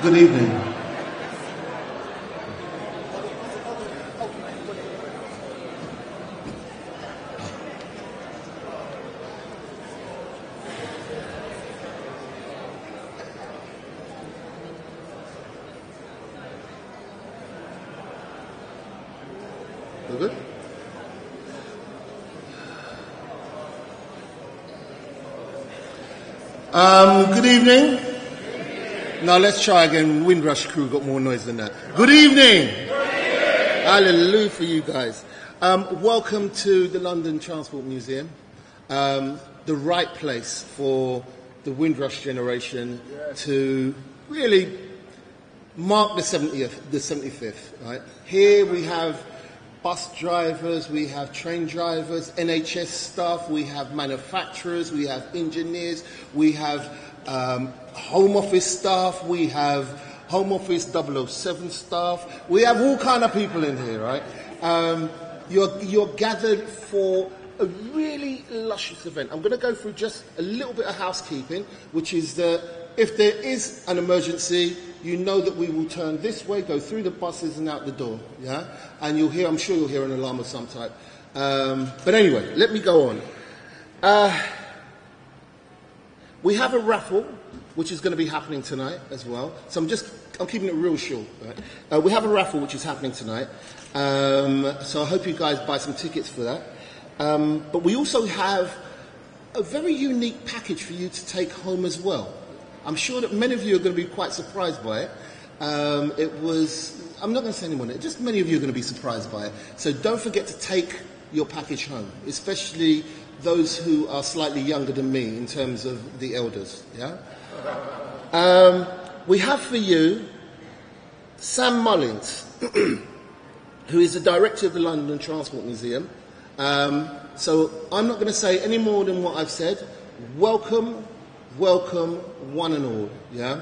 Good evening. We're good? Good evening. Now let's try again. Windrush crew got more noise than that. Good evening. Hallelujah for you guys. Welcome to the London Transport Museum. The right place for the Windrush generation to really mark the 75th. Right? Here we have bus drivers, we have train drivers, NHS staff, we have manufacturers, we have engineers, we have Home Office staff, we have Home Office 007 staff, we have all kind of people in here, right? You're gathered for a really luscious event. I'm going to go through just a little bit of housekeeping, which is that if there is an emergency, you know that we will turn this way, go through the buses and out the door, yeah? And you'll hear, I'm sure you'll hear an alarm of some type. But anyway, let me go on. We have a raffle, which is going to be happening tonight as well. So I'm keeping it real short, right? We have a raffle which is happening tonight. So I hope you guys buy some tickets for that. But we also have a very unique package for you to take home as well. I'm sure that many of you are going to be quite surprised by it. I'm not going to say anyone, just many of you are going to be surprised by it. So don't forget to take your package home, especially those who are slightly younger than me in terms of the elders, yeah? We have for you Sam Mullins, who is the director of the London Transport Museum. So I'm not going to say any more than what I've said. Welcome, one and all, yeah?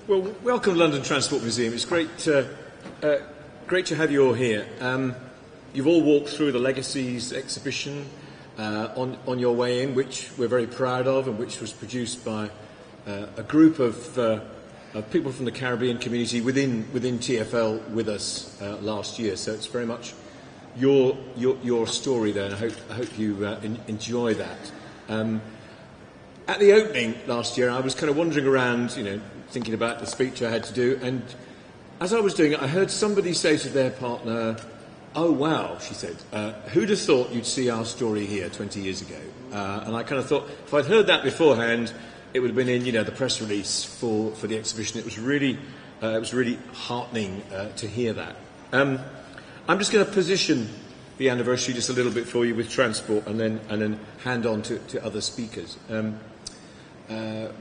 Well, welcome to London Transport Museum. It's great to have you all here. You've all walked through the Legacies exhibition on your way in, which we're very proud of, and which was produced by a group of people from the Caribbean community within TfL with us last year. So it's very much your story there, and I hope you enjoy that. At the opening last year, I was kind of wandering around, thinking about the speech I had to do, and as I was doing it, I heard somebody say to their partner, "Oh wow," she said, "who'd have thought you'd see our story here 20 years ago?" And I kind of thought, if I'd heard that beforehand, it would have been in, the press release for the exhibition. It was really heartening to hear that. I'm just going to position the anniversary just a little bit for you with transport, and then hand on to other speakers.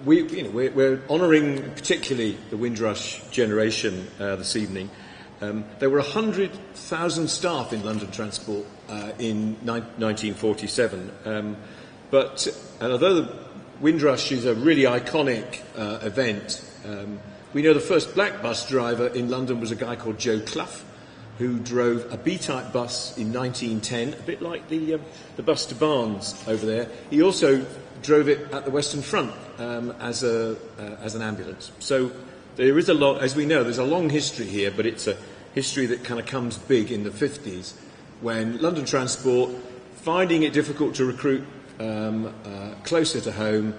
We're honouring particularly the Windrush generation this evening. There were 100,000 staff in London Transport in 1947, but although the Windrush is a really iconic event, we know the first black bus driver in London was a guy called Joe Clough, who drove a B-type bus in 1910, a bit like the bus to Barnes over there. He also drove it at the Western Front as an ambulance. So there is as we know, there's a long history here, but it's a history that kind of comes big in the 50s, when London Transport, finding it difficult to recruit closer to home,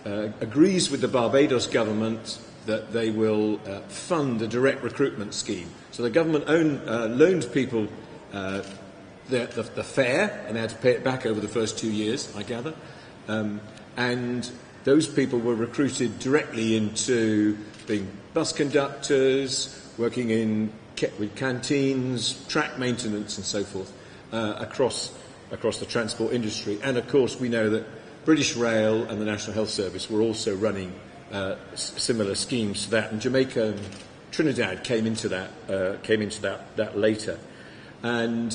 agrees with the Barbados government that they will fund a direct recruitment scheme. So the government loaned people the fare, and they had to pay it back over the first 2 years, I gather. And those people were recruited directly into being bus conductors, working with canteens, track maintenance and so forth, across the transport industry. And of course we know that British Rail and the National Health Service were also running similar schemes to that, and Jamaica and Trinidad came into that later. And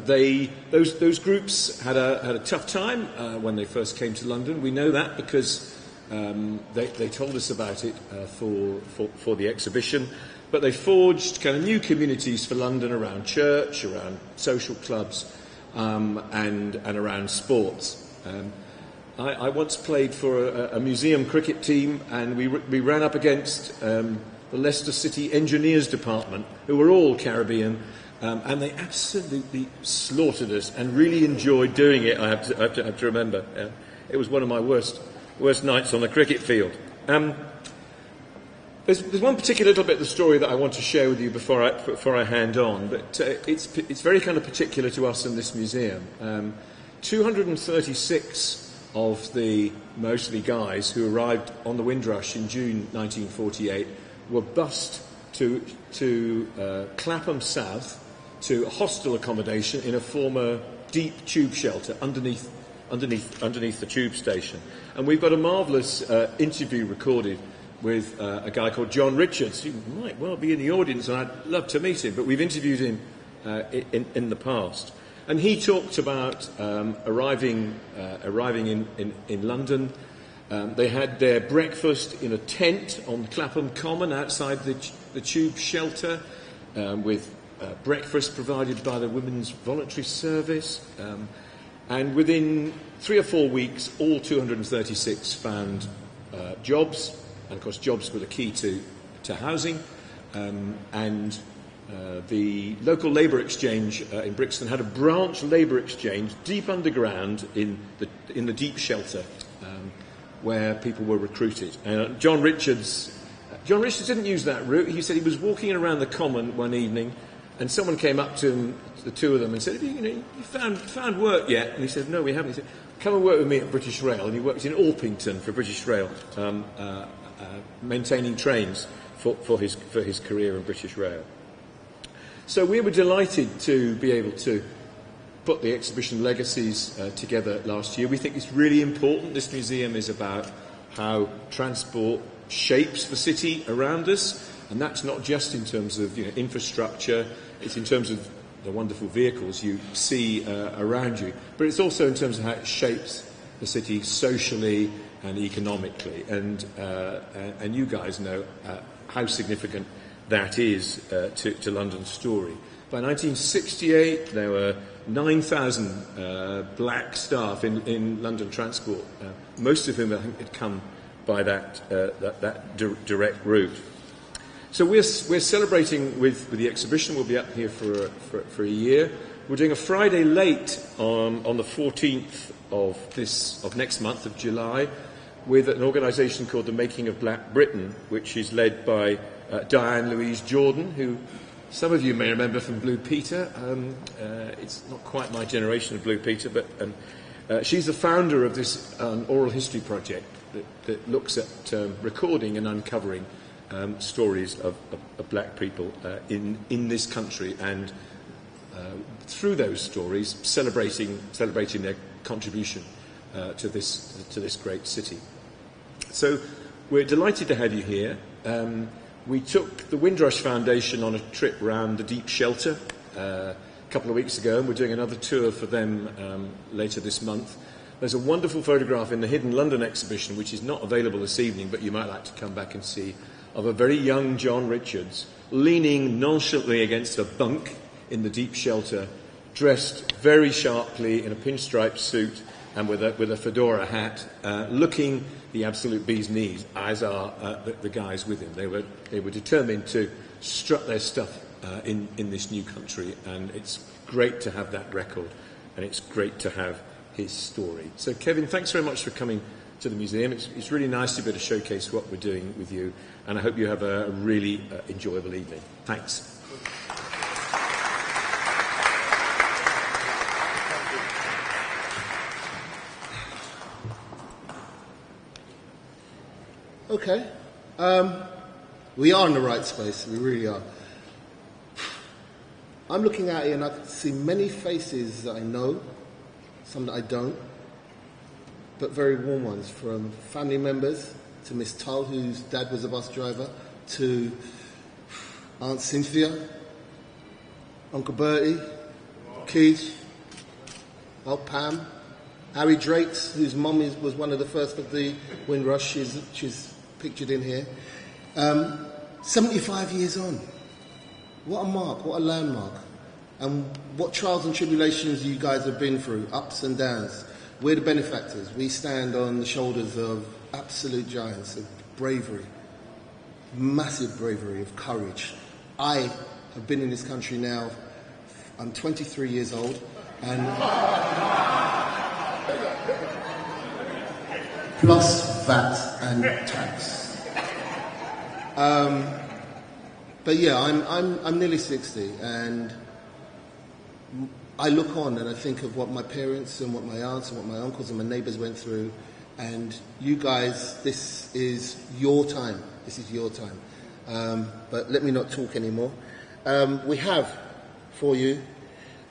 those groups had a tough time when they first came to London. We know that because they told us about it for the exhibition. but they forged kind of new communities for London around church, around social clubs, and around sports. I once played for a museum cricket team, and we ran up against the Leicester City Engineers Department, who were all Caribbean, and they absolutely slaughtered us and really enjoyed doing it, I have to remember. It was one of my worst nights on the cricket field. There's one particular little bit of the story that I want to share with you before I hand on, but it's very kind of particular to us in this museum. 236 of the mostly guys who arrived on the Windrush in June 1948 were bused to Clapham South to hostel accommodation in a former deep tube shelter underneath the tube station. And we've got a marvellous interview recorded with a guy called John Richards, who might well be in the audience, and I'd love to meet him, but we've interviewed him in the past. And he talked about arriving in London. They had their breakfast in a tent on Clapham Common outside the tube shelter, with breakfast provided by the Women's Voluntary Service. And within 3 or 4 weeks, all 236 found jobs. And of course, jobs were the key to housing. And the local labour exchange in Brixton had a branch labour exchange deep underground in the deep shelter, where people were recruited. John Richards didn't use that route. He said he was walking around the common one evening, and someone came up to him, the two of them, and said, "You found work yet?" And he said, "No, we haven't." He said, "Come and work with me at British Rail." And he worked in Orpington for British Rail, maintaining trains for his career in British Rail. So we were delighted to be able to put the exhibition Legacies together last year. We think it's really important. This museum is about how transport shapes the city around us, and that's not just in terms of infrastructure, it's in terms of the wonderful vehicles you see around you, but it's also in terms of how it shapes the city socially and economically. And you guys know how significant that is to London's story. By 1968, there were 9,000 black staff in London Transport, most of whom I think had come by that direct route. So we're celebrating with the exhibition. We'll be up here for a year. We're doing a Friday late on the 14th of next month of July, with an organisation called the Making of Black Britain, which is led by Diane Louise Jordan, who some of you may remember from Blue Peter. It's not quite my generation of Blue Peter, but she's the founder of this oral history project that looks at recording and uncovering stories of black people in this country, and through those stories celebrating their contribution to this great city. So we're delighted to have you here. We took the Windrush Foundation on a trip around the deep shelter a couple of weeks ago, and we're doing another tour for them later this month. There's a wonderful photograph in the Hidden London exhibition, which is not available this evening, but you might like to come back and see, of a very young John Richards leaning nonchalantly against a bunk in the deep shelter, dressed very sharply in a pinstripe suit and with a fedora hat, looking the absolute bee's knees, as are the guys with him. They were determined to strut their stuff in this new country, and it's great to have that record, and it's great to have his story. So Kevin, thanks very much for coming to the museum. It's really nice to be able to showcase what we're doing with you, and I hope you have a really enjoyable evening. Thanks. Okay. We are in the right space. We really are. I'm looking out here and I can see many faces that I know, some that I don't, but very warm ones, from family members to Miss Tull, whose dad was a bus driver, to Aunt Cynthia, Uncle Bertie, Keith, Aunt Pam, Harry Drakes, whose mum was one of the first of the Windrush. She's pictured in here. 75 years on. What a mark, what a landmark. And what trials and tribulations you guys have been through, ups and downs. We're the benefactors. We stand on the shoulders of absolute giants of bravery, massive bravery, of courage. I have been in this country now, I'm 23 years old, and plus VAT and tax. But yeah, I'm nearly 60, and I look on and I think of what my parents and what my aunts and what my uncles and my neighbours went through, and you guys, this is your time. This is your time. But let me not talk anymore. We have for you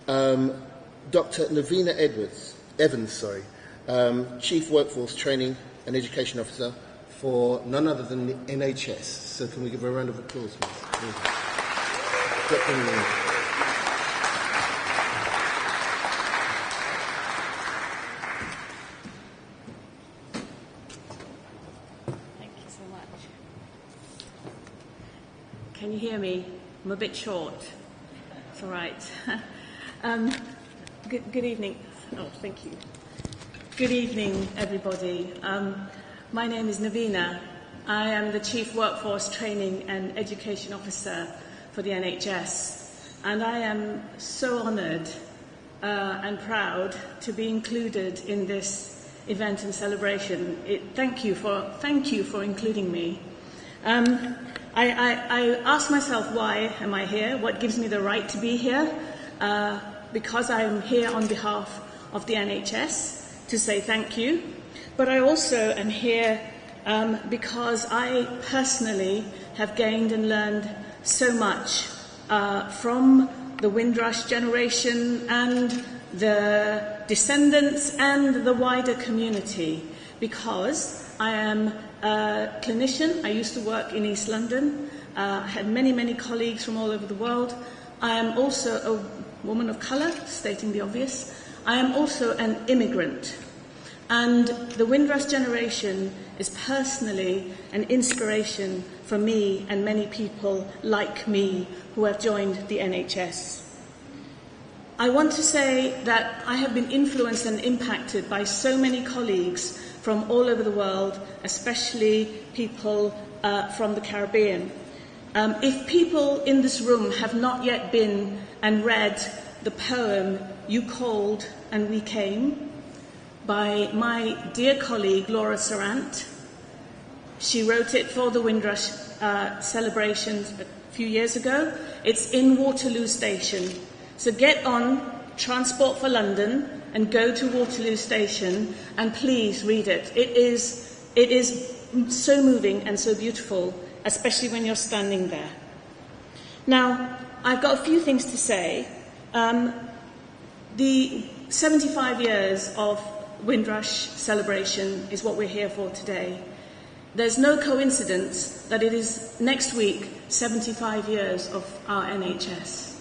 Dr. Navina Evans, Chief Workforce Training and Education Officer for none other than the NHS. So can we give her a round of applause, please? Dr. Navina. Can you hear me? I'm a bit short. It's all right. Good evening. Oh, thank you. Good evening, everybody. My name is Navina. I am the Chief Workforce Training and Education Officer for the NHS, and I am so honoured and proud to be included in this event and celebration. Thank you for including me. I asked myself, why am I here? What gives me the right to be here? Because I'm here on behalf of the NHS to say thank you. But I also am here because I personally have gained and learned so much from the Windrush generation and the descendants and the wider community, because I am a clinician. I used to work in East London. I had many colleagues from all over the world. I am also a woman of colour, stating the obvious. I am also an immigrant. And the Windrush generation is personally an inspiration for me and many people like me who have joined the NHS. I want to say that I have been influenced and impacted by so many colleagues from all over the world, especially people from the Caribbean. If people in this room have not yet been and read the poem "You Called and We Came" by my dear colleague Laura Sarant, she wrote it for the Windrush celebrations a few years ago. It's in Waterloo Station. So get on Transport for London and go to Waterloo Station and please read it. It is so moving and so beautiful, especially when you're standing there. Now, I've got a few things to say. The 75 years of Windrush celebration is what we're here for today. There's no coincidence that it is next week 75 years of our NHS.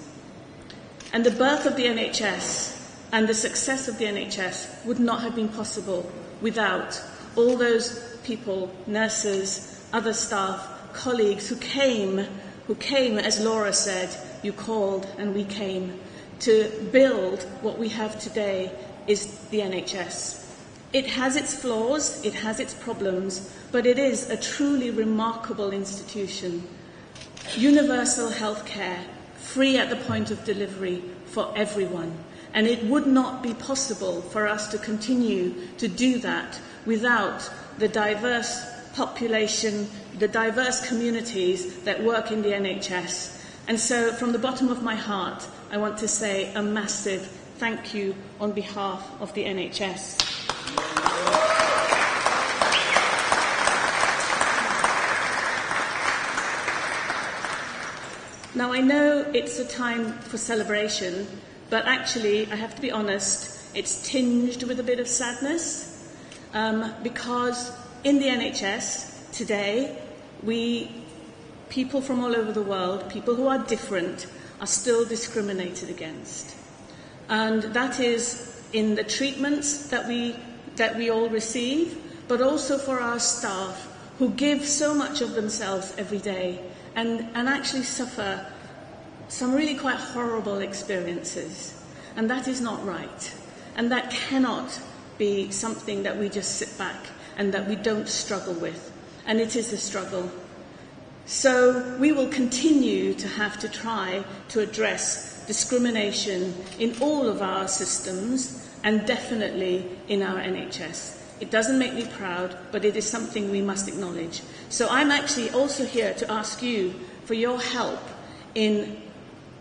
And the birth of the NHS and the success of the NHS would not have been possible without all those people, nurses, other staff, colleagues who came, as Laura said, you called and we came, to build what we have today is the NHS. It has its flaws, it has its problems, but it is a truly remarkable institution. Universal healthcare, free at the point of delivery for everyone. And it would not be possible for us to continue to do that without the diverse population, the diverse communities that work in the NHS. And so from the bottom of my heart, I want to say a massive thank you on behalf of the NHS. Now, I know it's a time for celebration, but actually, I have to be honest, it's tinged with a bit of sadness, because in the NHS today, people from all over the world, people who are different, are still discriminated against. And that is in the treatments that we all receive, but also for our staff who give so much of themselves every day and actually suffer some really quite horrible experiences. And that is not right. And that cannot be something that we just sit back and that we don't struggle with. And it is a struggle. So we will continue to have to try to address discrimination in all of our systems and definitely in our NHS. It doesn't make me proud, but it is something we must acknowledge. So I'm actually also here to ask you for your help in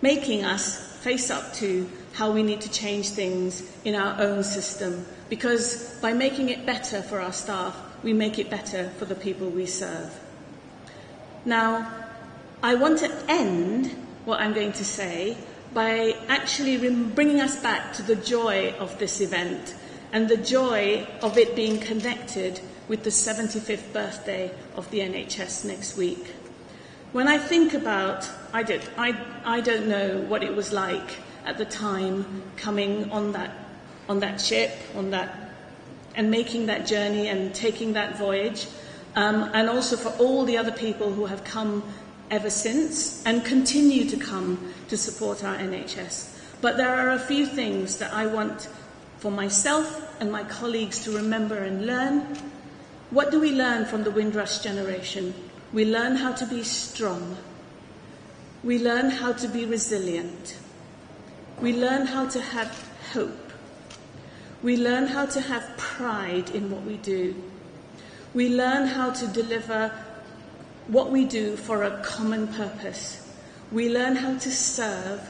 making us face up to how we need to change things in our own system, because by making it better for our staff, we make it better for the people we serve. Now, I want to end what I'm going to say by actually bringing us back to the joy of this event and the joy of it being connected with the 75th birthday of the NHS next week. When I think about, I don't know what it was like at the time coming on that ship, and making that journey and taking that voyage, and also for all the other people who have come ever since and continue to come to support our NHS. But there are a few things that I want for myself and my colleagues to remember and learn. What do we learn from the Windrush generation? We learn how to be strong. We learn how to be resilient. We learn how to have hope. We learn how to have pride in what we do. We learn how to deliver what we do for a common purpose. We learn how to serve.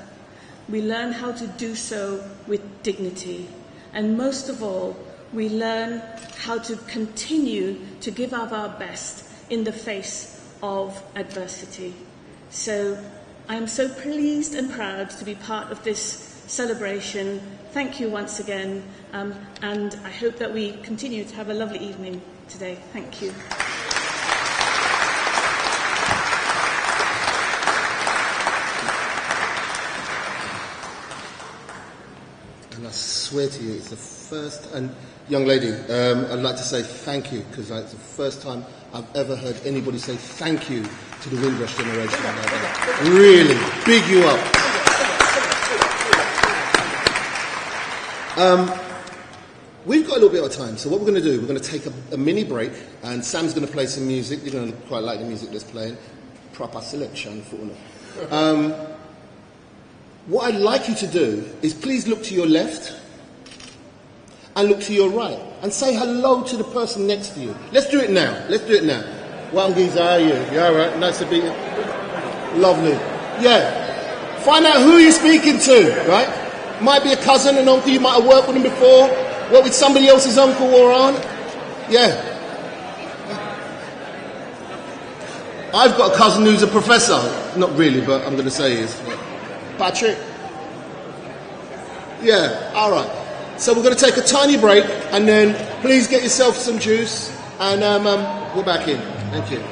We learn how to do so with dignity. And most of all, we learn how to continue to give up our best in the face of adversity. So I am so pleased and proud to be part of this celebration. Thank you once again, and I hope that we continue to have a lovely evening today. Thank you. And I swear to you, it's the first, and young lady, I'd like to say thank you, because it's the first time I've ever heard anybody say thank you to the Windrush generation. Really, big you up. We've got a little bit of time, so what we're going to do, we're going to take a mini break, and Sam's going to play some music. You're going to quite like the music that's playing. Proper selection, for what I'd like you to do is please look to your left and look to your right and say hello to the person next to you. Let's do it now. Welcome, geezer, how are you? You all right? Nice to meet you. Lovely. Yeah. Find out who you're speaking to, right? Might be a cousin, an uncle, you might have worked with them before, worked with somebody else's uncle or aunt. Yeah. I've got a cousin who's a professor. Not really, but I'm going to say he is. Patrick? Yeah, all right. So we're going to take a tiny break, and then please get yourself some juice, and we're back in. Thank you.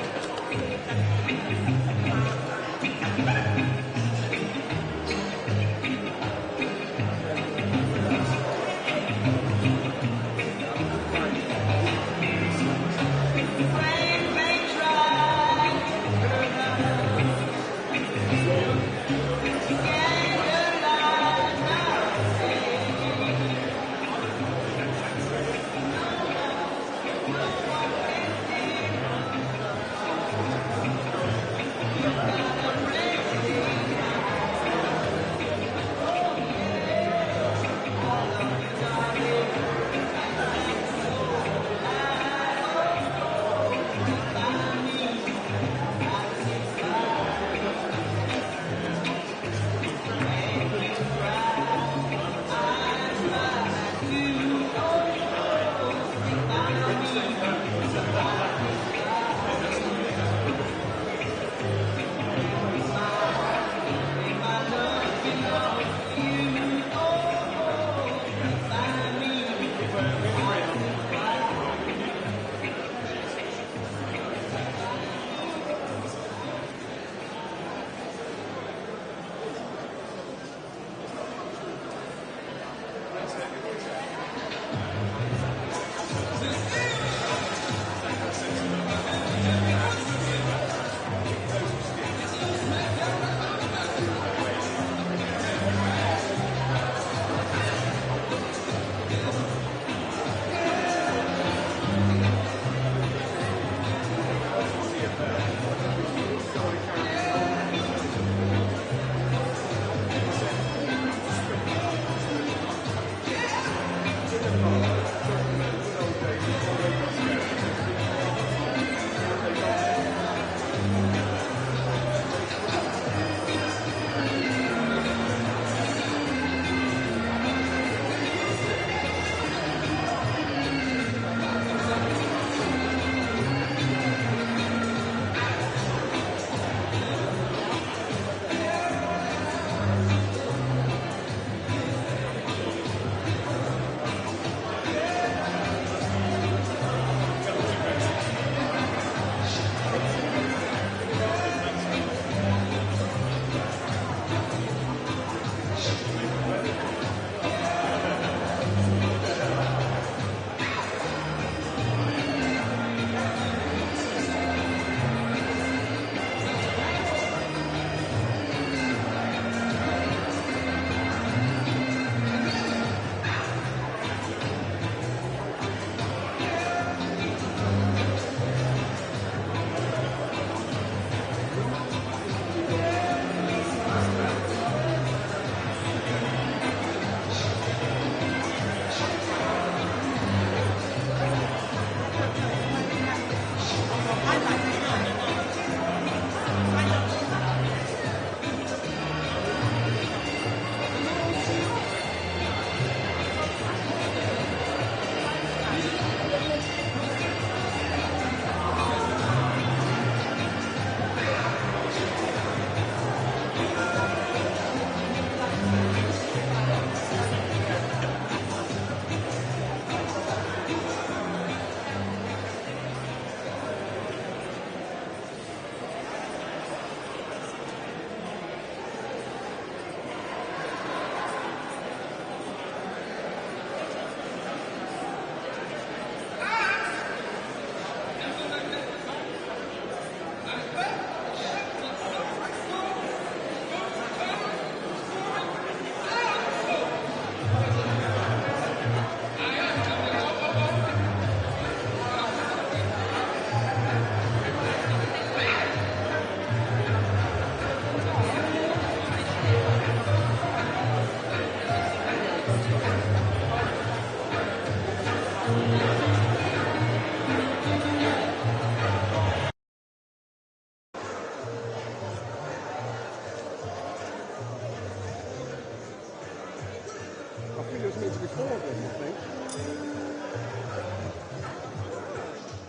think it was meant to be 4 of them, I think.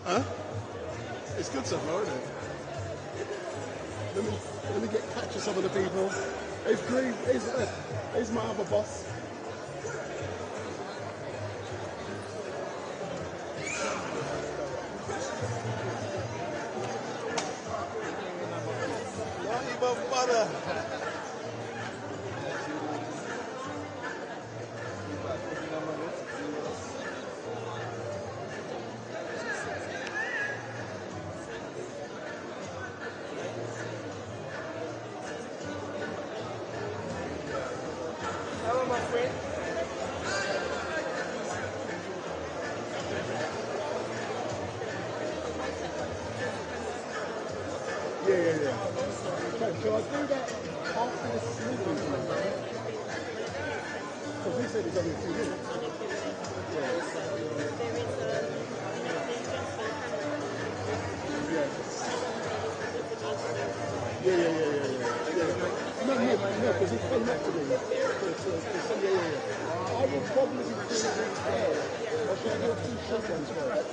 Huh? It's good so far, isn't it? Let me get capture some of the people. It's green. Here's my other boss. Not even butter. Hello, my friend. Yeah. Okay, shall I do that after this movie? Because he said it's only a few minutes. No, because he came back to me. I will probably be doing it there. Or should I go 2 short ones first?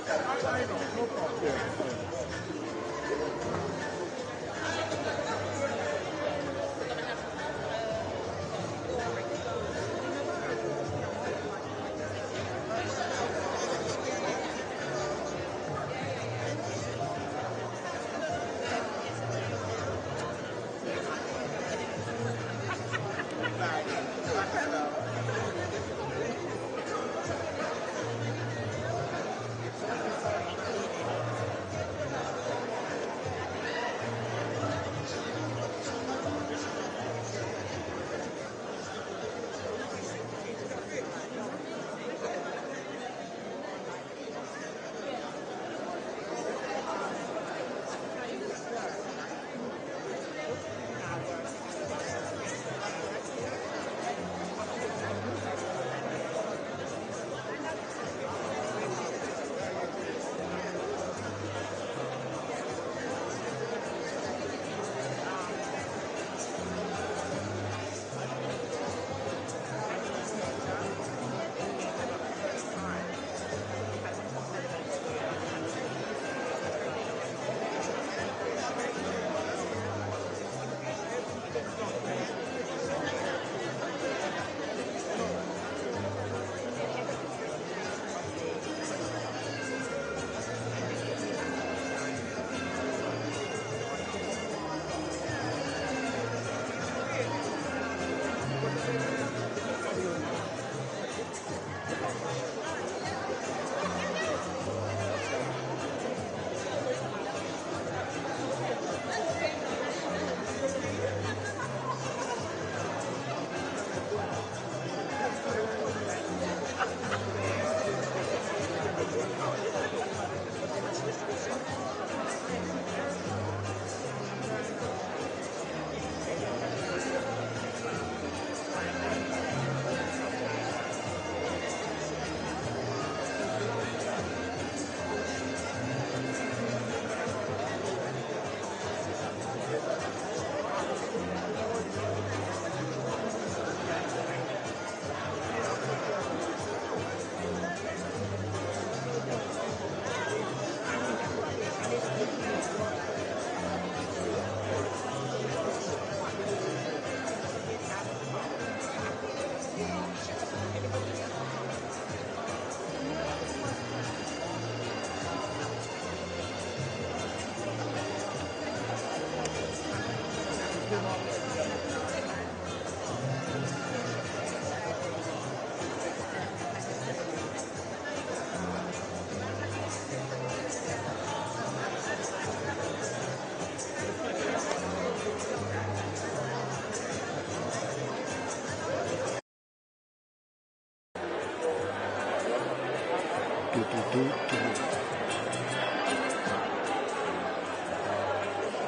No problem. Yeah.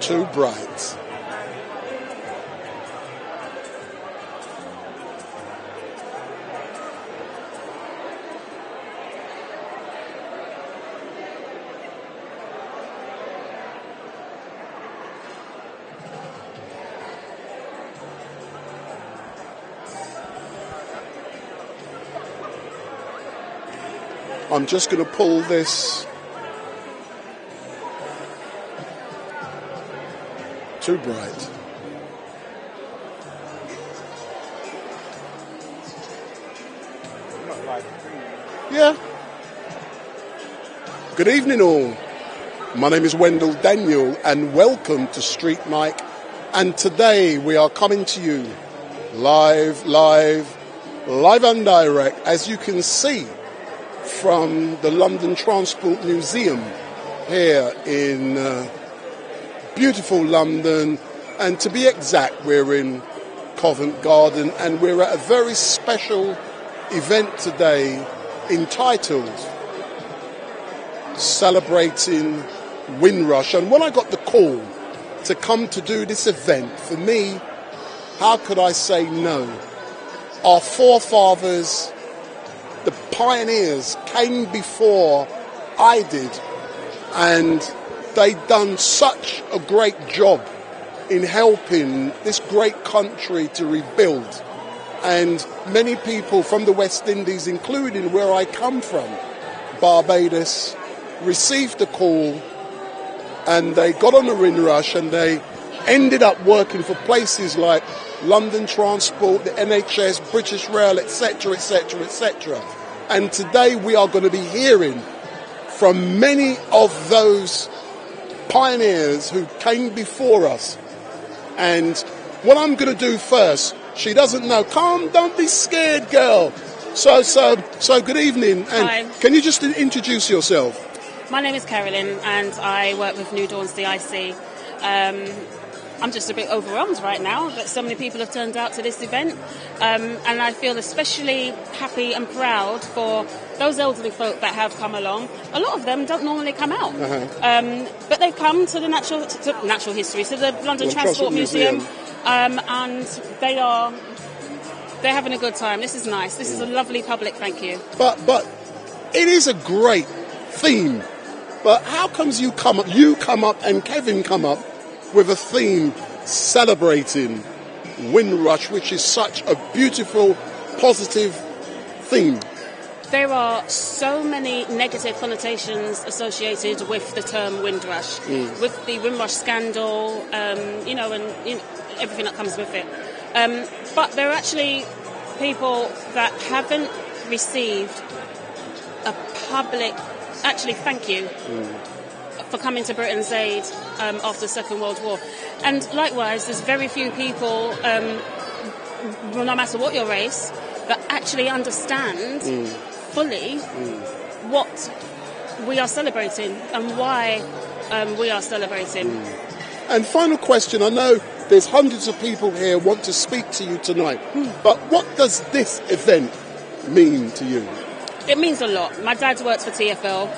Too bright. I'm just going to pull this too bright. Yeah. Good evening all. My name is Wendell Daniel and welcome to Street Mic. And today we are coming to you live and direct, as you can see, from the London Transport Museum here in beautiful London. And to be exact, we're in Covent Garden and we're at a very special event today entitled Celebrating Windrush. And when I got the call to come to do this event, for me, how could I say no? Our forefathers, the pioneers, came before I did, and they'd done such a great job in helping this great country to rebuild. And many people from the West Indies, including where I come from, Barbados, received the call and they got on the Windrush and they ended up working for places like London Transport, the NHS, British Rail, etc., etc., etc. And today we are going to be hearing from many of those pioneers who came before us. And what I'm going to do first, she doesn't know. Calm, don't be scared, girl. So good evening. And hi. Can you just introduce yourself? My name is Carolyn and I work with New Dawn's DIC. I'm just a bit overwhelmed right now that so many people have turned out to this event. And I feel especially happy and proud for those elderly folk that have come along. A lot of them don't normally come out. But they've come to the natural history, to the London Transport Museum. And they're having a good time. This is nice. This is a lovely public, thank you. But it is a great theme. But how comes you come up and Kevin come up with a theme celebrating Windrush, which is such a beautiful, positive theme? There are so many negative connotations associated with the term Windrush, with the Windrush scandal, and everything that comes with it. But there are actually people that haven't received a public, thank you for coming to Britain's aid after the Second World War. And likewise, there's very few people, no matter what your race, that actually understand fully what we are celebrating and why we are celebrating. And final question, I know there's hundreds of people here who want to speak to you tonight, but what does this event mean to you? It means a lot. My dad worked for TfL,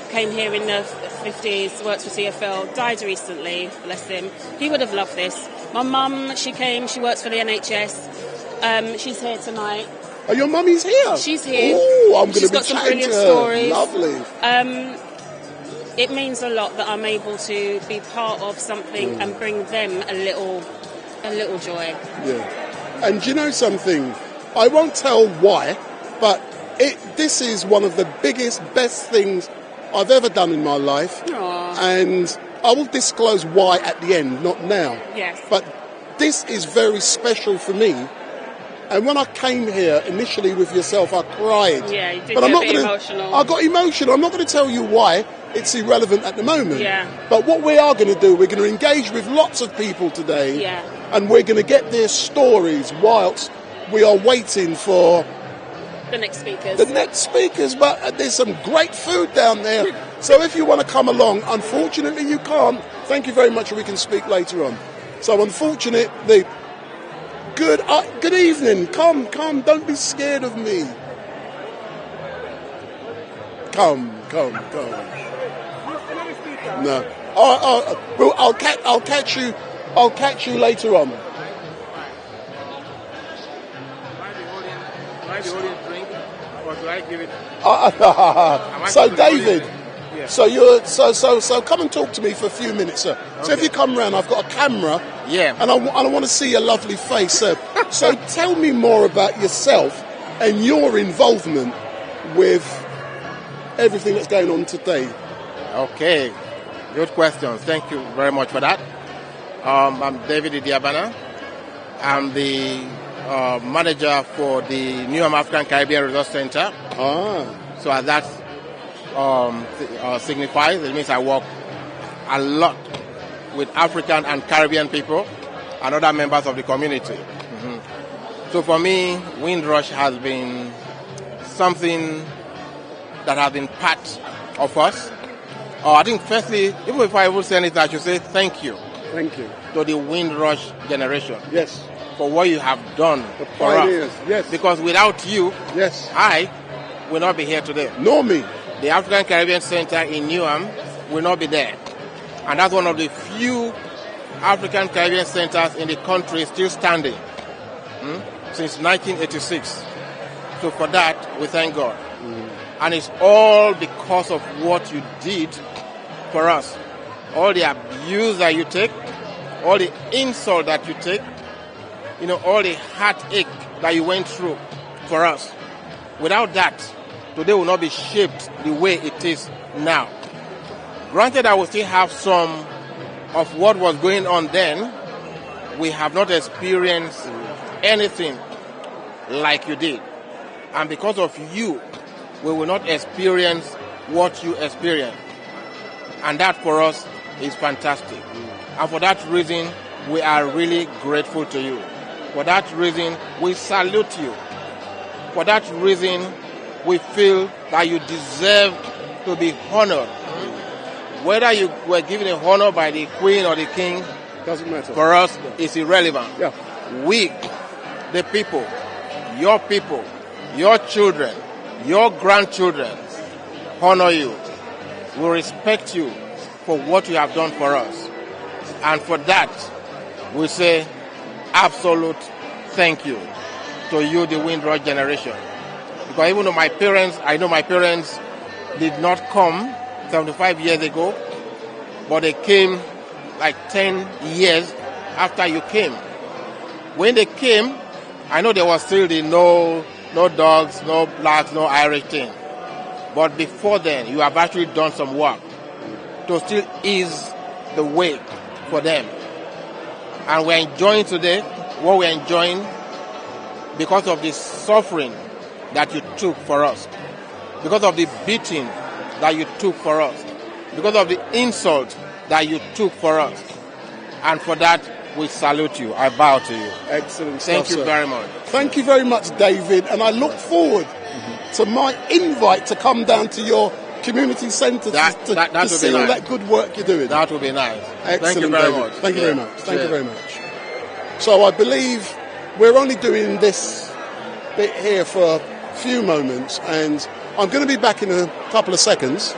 came here in the 50s, worked for TfL, died recently, bless him. He would have loved this. My mum, she works for the NHS. She's here tonight. Oh, your mummy's here? She's here. Oh, I'm going to be got some chatting brilliant to her. stories. Lovely. It means a lot that I'm able to be part of something and bring them a little joy. Yeah. And do you know something? I won't tell why, but this is one of the biggest, best things I've ever done in my life. Aww. And I will disclose why at the end, not now. Yes. But this is very special for me. And when I came here initially with yourself, I cried. Yeah, you did but get I'm a bit emotional. I got emotional. I'm not going to tell you why. It's irrelevant at the moment. Yeah. But what we are going to do, we're going to engage with lots of people today. Yeah. And we're going to get their stories whilst we are waiting for the next speakers. But there's some great food down there. So if you want to come along, unfortunately you can't. Thank you very much. We can speak later on. So unfortunately, good evening. Come. Don't be scared of me. Come. No. Well, I'll catch you. I'll catch you later on. The audience drink, or do I give it? So David, Yeah. so you're so come and talk to me for a few minutes, sir. Okay. So if you come round, I've got a camera, and I want to see your lovely face, sir. So tell me more about yourself and your involvement with everything that's going on today? Okay, good questions. Thank you very much for that. I'm David Idiabana. I'm the manager for the Newham African Caribbean Resource Center. So as that signifies, it means I work a lot with African and Caribbean people and other members of the community. So for me, Windrush has been something that has been part of us. I think firstly, even if I would say anything, I should say thank you. Thank you. To the Windrush generation. Yes. For what you have done for us. Yes. Because without you, yes, I will not be here today. Nor me. The African Caribbean Center in Newham will not be there. And that's one of the few African Caribbean centers in the country still standing since 1986. So for that, we thank God. And it's all because of what you did for us. All the abuse that you take, all the insult that you take, all the heartache that you went through for us. Without that, today will not be shaped the way it is now. Granted, I will still have some of what was going on then. We have not experienced anything like you did. And because of you, we will not experience what you experienced. And that for us is fantastic. And for that reason, we are really grateful to you. For that reason, we salute you. For that reason, we feel that you deserve to be honored. Whether you were given a honor by the Queen or the King, doesn't matter. For us, it's irrelevant. Yeah. We, the people, your children, your grandchildren, honor you. We respect you for what you have done for us. And for that, we say absolute thank you to you, the Windrush generation. Because even though I know my parents did not come 75 years ago, but they came like 10 years after you came. When they came, I know there was still the no dogs, no blacks, no Irish thing. But before then, you have actually done some work to still ease the way for them. And we're enjoying today what we're enjoying because of the suffering that you took for us, because of the beating that you took for us, because of the insult that you took for us. And for that, we salute you. I bow to you. Excellent. Thank you sir. very much. Thank you very much, David. And I look forward to my invite to come down to your community centre to see all that good work you're doing. That would be nice. Excellent, Thank you very David. much. Thank you very much. Thank you very much. So I believe we're only doing this bit here for a few moments, and I'm going to be back in a couple of seconds.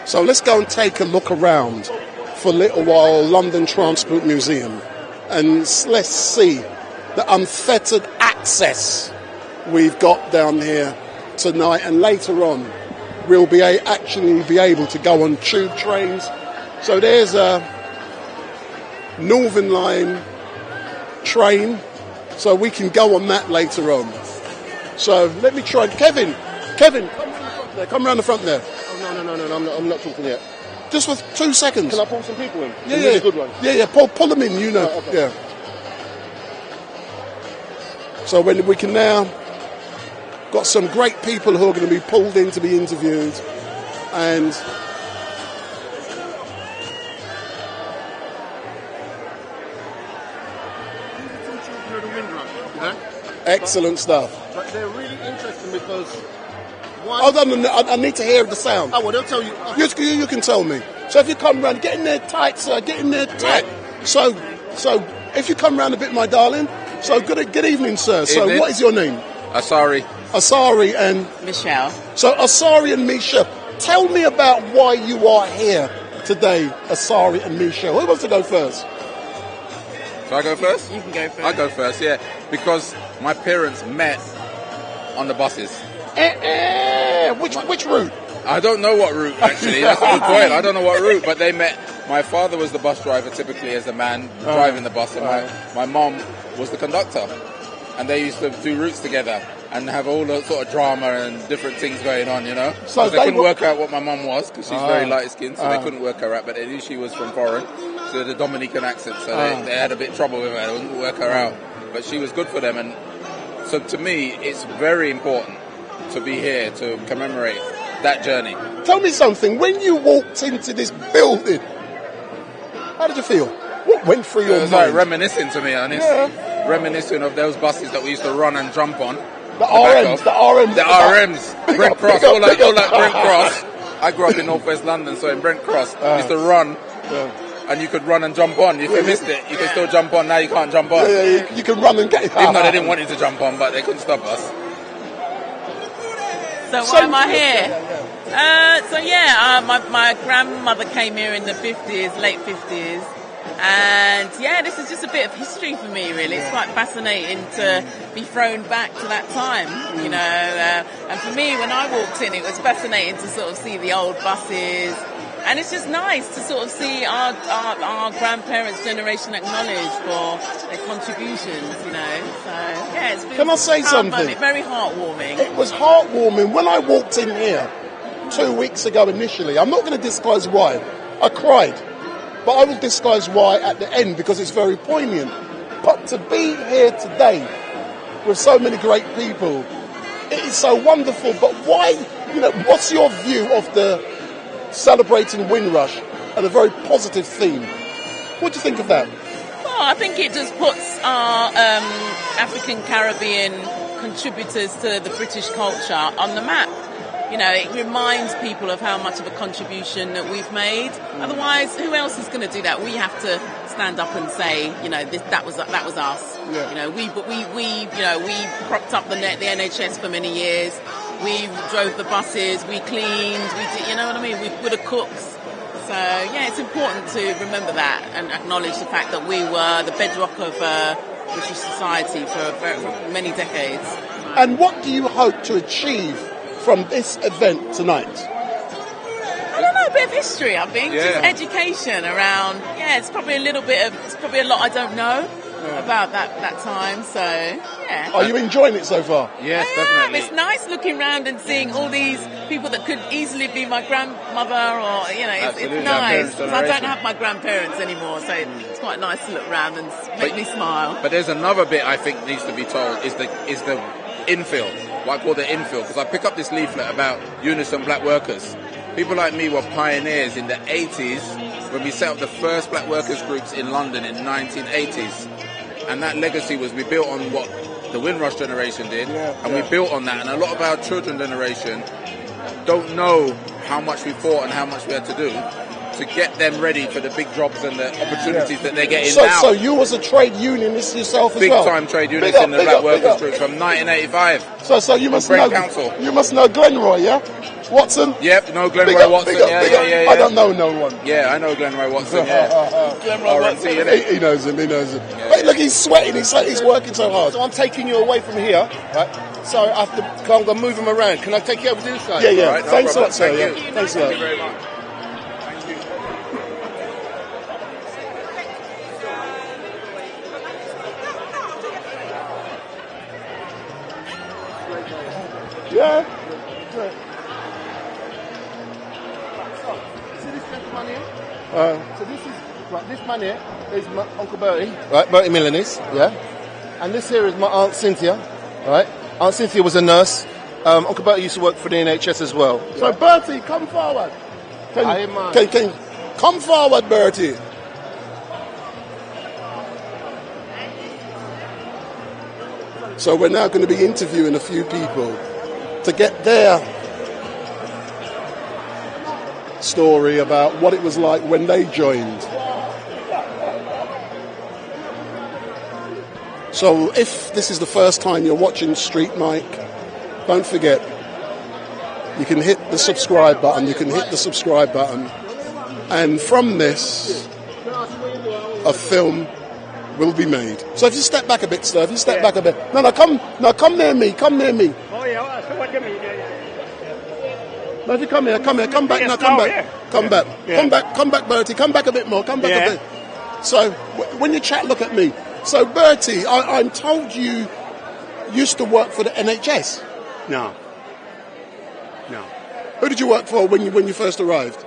So let's go and take a look around for a little while, London Transport Museum, and let's see the unfettered access we've got down here tonight and later on we'll actually be able to go on tube trains. So there's a Northern Line train, so we can go on that later on. So let me try. Kevin, come around the front there. Oh, no, I'm not talking yet. Just for 2 seconds. Can I pull some people in? Yeah, Really good ones. Yeah, pull them in, you know. Oh, okay. Yeah. So when we can now, got some great people who are going to be pulled in to be interviewed, and excellent stuff. But they're really interesting because one... Hold on, I need to hear the sound. Oh, well, they'll tell you. You can tell me. So if you come round, get in there tight, sir. Get in there tight. So if you come round a bit, my darling. So good evening, sir. So Evening. what is your name? Asari. Asari and Michelle. So Asari and Misha, tell me about why you are here today, Asari and Misha. Who wants to go first? Shall I go first? You can go first. I go first, yeah. Because my parents met on the buses. Which route? I don't know what route, actually. That's a good point. I don't know what route, but they met. My father was the bus driver, typically, as a man driving the bus, and my mom was the conductor. And they used to do routes together and have all the sort of drama and different things going on, you know. So they couldn't work out what my mum was, because she's very light-skinned, so they couldn't work her out, but they knew she was from foreign, so the Dominican accent, so they had a bit of trouble with her, they couldn't work her out. But she was good for them, and so to me, it's very important to be here to commemorate that journey. Tell me something, when you walked into this building, how did you feel? What went through your mind? It was like reminiscing to me, honest. Yeah. Reminiscing of those buses that we used to run and jump on. The RMs. Brent Cross, all like Brent Cross. I grew up in Northwest London, so in Brent Cross, we used to run, and you could run and jump on. If you missed it, you could still jump on. Now you can't jump on. You can run and get it. Even though they didn't want you to jump on, but they couldn't stop us. So why am I here? My grandmother came here in the 50s, late 50s. And yeah, this is just a bit of history for me, really. It's quite fascinating to be thrown back to that time, you know. And for me, when I walked in, it was fascinating to sort of see the old buses. And it's just nice to sort of see our grandparents' generation acknowledged for their contributions, you know. So yeah, it's been Can I say something? Very heartwarming. It was heartwarming when I walked in here 2 weeks ago initially. I'm not going to disclose why. I cried. But I will disclose why at the end, because it's very poignant. But to be here today with so many great people, it is so wonderful. But why, you know, what's your view of the Celebrating Windrush and a very positive theme? What do you think of that? Well, I think it just puts our African Caribbean contributors to the British culture on the map. You know, it reminds people of how much of a contribution that we've made. Otherwise, who else is going to do that? We have to stand up and say, you know, that was us. Yeah. You know, we propped up the NHS for many years. We drove the buses. We cleaned. We did, you know what I mean? We were the cooks. So yeah, it's important to remember that and acknowledge the fact that we were the bedrock of British society for many decades. And what do you hope to achieve from this event tonight? I don't know, a bit of history, I think. Just education around, it's probably a lot I don't know about that time, so yeah. Are you enjoying it so far? Yes, definitely. It's nice looking around and seeing all these people that could easily be my grandmother, or, you know, it's nice. I don't have my grandparents anymore, so it's quite nice to look around and make me smile. But there's another bit I think needs to be told, is the infill, what I call the infill, because I pick up this leaflet about Unison Black Workers. People like me were pioneers in the 80s when we set up the first black workers groups in London in the 1980s. And that legacy was we built on what the Windrush generation did, we built on that. And a lot of our children generation don't know how much we fought and how much we had to do. to get them ready for the big jobs and the opportunities that they're getting So, now. so you was a trade unionist yourself as Big well? time trade unionist in the Black Workers Group from 1985. So you must Brent know. Council. You must know Glenroy, yeah? Watson. Yep, no Big Glenroy up, Watson. big up, Yeah, big yeah, up. yeah, yeah. I don't know no one. Yeah, I know Glenroy Watson. Yeah, Glenroy Watson. RMT, innit? He knows him. He knows him. But look, he's sweating. He's working so hard. So I'm taking you away from here, right? So I have to, I'm going to move him around. Can I take you over to this side? Yeah, yeah. Right, no Thanks a problem. lot, sir. Thank Yeah. you. Thanks a Thank lot. you very much. Yeah. See this gentleman here? So this is, right, this man here is my Uncle Bertie, right, Bertie Milanis, yeah? And this here is my Aunt Cynthia, right? Aunt Cynthia was a nurse. Uncle Bertie used to work for the NHS as well. So Bertie, come forward. Aye, man. Can come forward, Bertie. So we're now going to be interviewing a few people to get their story about what it was like when they joined. So if this is the first time you're watching Street Mike, don't forget, you can hit the subscribe button, and from this, a film will be made. So if you step back a bit, sir, back a bit. No, come near me. Oh yeah, so what do you mean? Bertie, come here, come back, come back, Bertie, come back a bit more, a bit. So when you chat, look at me. So Bertie, I'm told you used to work for the NHS. No. Who did you work for when you first arrived?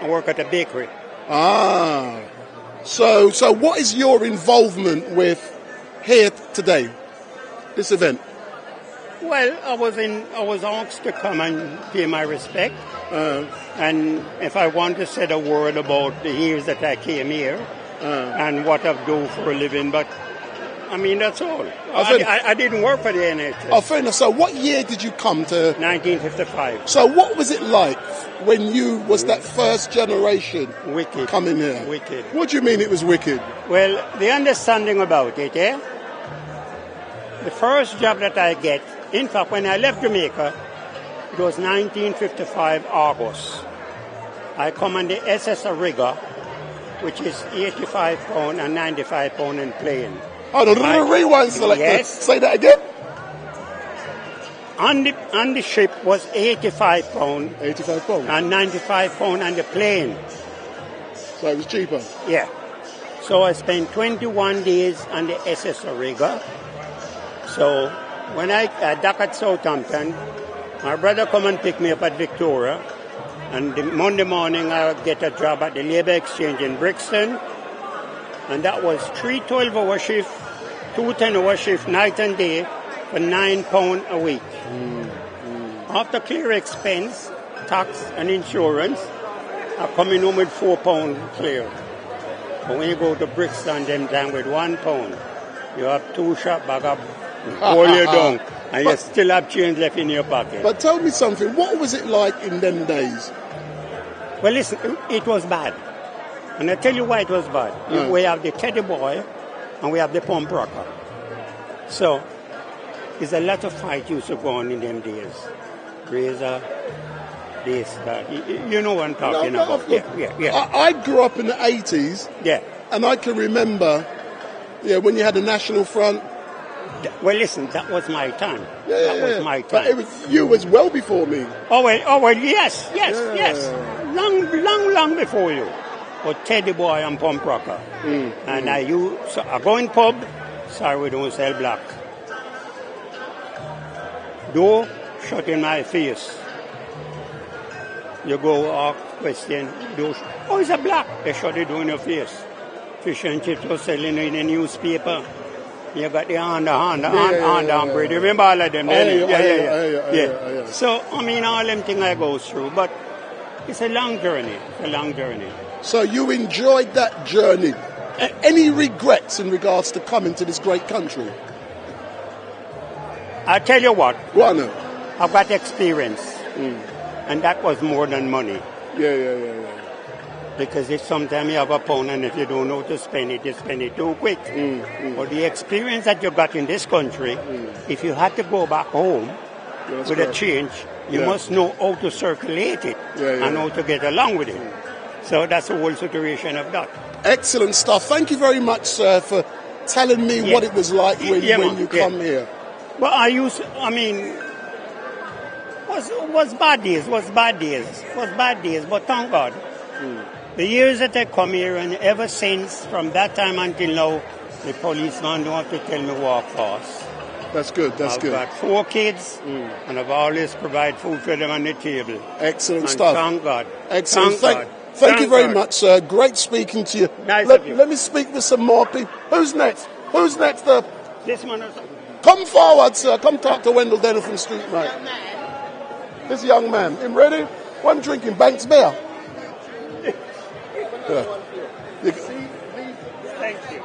I work at a bakery. Ah. So what is your involvement with here today, this event? Well, I was asked to come and pay my respect. And if I want to say a word about the years that I came here and what I've done for a living, but I mean, that's all. I didn't work for the NHS. Oh, fair enough. So what year did you come to? 1955. So what was it like when you was that first generation Wicked. coming here? Wicked. What do you mean it was wicked? Well, the understanding about it, the first job that I get, in fact, when I left Jamaica, it was 1955 August. I come on the SS Rigger, which is 85 pound and 95 pound in plane. Oh, no, rewind selector. Yes. Say that again. On the ship was 85 pound. 85 pound. And 95 pound on the plane. So it was cheaper. Yeah. So I spent 21 days on the SS Rigger. So when I dock at Southampton, my brother come and pick me up at Victoria. And the Monday morning I get a job at the Labour Exchange in Brixton. And that was 3 12-hour shift, 2 10-hour shift, night and day, for £9 a week. After clear expense, tax and insurance, I'm coming home with £4 clear. But when you go to Brixton, them down with £1, you have 2 shop bag up, hold you down, and you still have change left in your pocket. But tell me something, what was it like in them days? Well, listen, it was bad. And I tell you why it was bad. We have the teddy boy and we have the pump rocker. So, there's a lot of fight used to go on in them days. Razor, this, that. You know what I'm talking about. Yeah. I grew up in the 80s. Yeah. And I can remember, when you had the National Front. Well, listen, that was my time. That was my time. But you was well before me. Oh, well, yes. Long before you. But Teddy Boy and Pump Rocker. And I go in pub, sorry, we don't sell black. Door shut in my face. You go ask question, it's a black. They shut the door in your face. Fish and chips was selling in the newspaper. You got the hand bread. You remember all of them? Yeah. So, I mean, all them things I go through, but it's a long journey. So you enjoyed that journey. Any regrets in regards to coming to this great country? I tell you what. What now? I've got experience. And that was more than money. Yeah. Because if sometimes you have a pound and if you don't know to spend it, you spend it too quick. But the experience that you got in this country, if you had to go back home with a change, you must know how to circulate it and how to get along with it. So that's the whole situation of that. Excellent stuff. Thank you very much, sir, for telling me what it was like when you come here. Well, was bad days, but thank God. The years that I come here, and ever since, from that time until now, the policeman don't have to tell me walk fast. That's good, I've got 4 kids, and I've always provided food for them on the table. Excellent stuff. Thank God. Excellent. Thank you very much, sir. Great speaking to you. Nice of you. Let me speak with some more people. Who's next? This man. Come forward, sir. Come talk to Wendell Denner from Street Mate. This young man. Him ready? What I'm drinking? Banks beer. Thank you.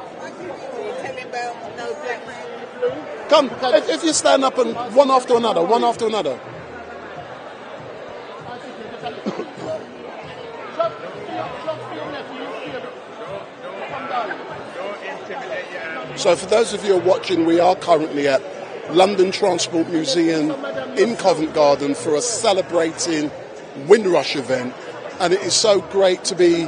Come, if you stand up and one after another. So for those of you who are watching, we are currently at London Transport Museum in Covent Garden for a Celebrating Windrush event, and it is so great to be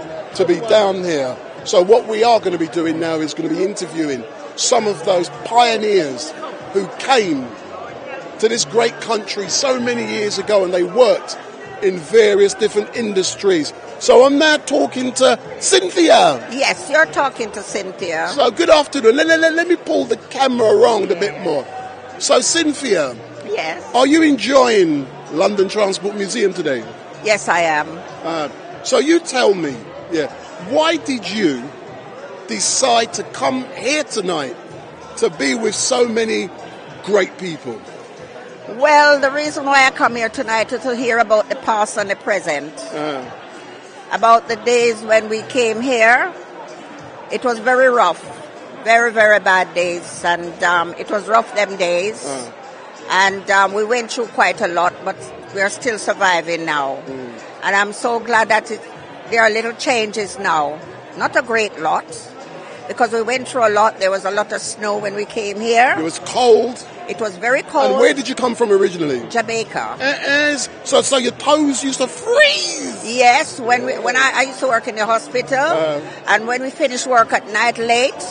down here. So what we are going to be doing now is going to be interviewing some of those pioneers who came to this great country so many years ago, and they worked in various different industries. So I'm now talking to Cynthia. Yes, you're talking to Cynthia. So good afternoon. Let me pull the camera around a bit more. So Cynthia. Yes. Are you enjoying London Transport Museum today? Yes, I am. So you tell me, why did you decide to come here tonight to be with so many great people? Well, the reason why I come here tonight is to hear about the past and the present. About the days when we came here. It was very rough. Very, very bad days. And it was rough them days. And we went through quite a lot, but we're still surviving now. And I'm so glad that there are little changes now. Not a great lot, because we went through a lot. There was a lot of snow when we came here. It was cold. It was very cold. And where did you come from originally? Jamaica. So your toes used to freeze? Yes, when I used to work in the hospital, and when we finished work at night late,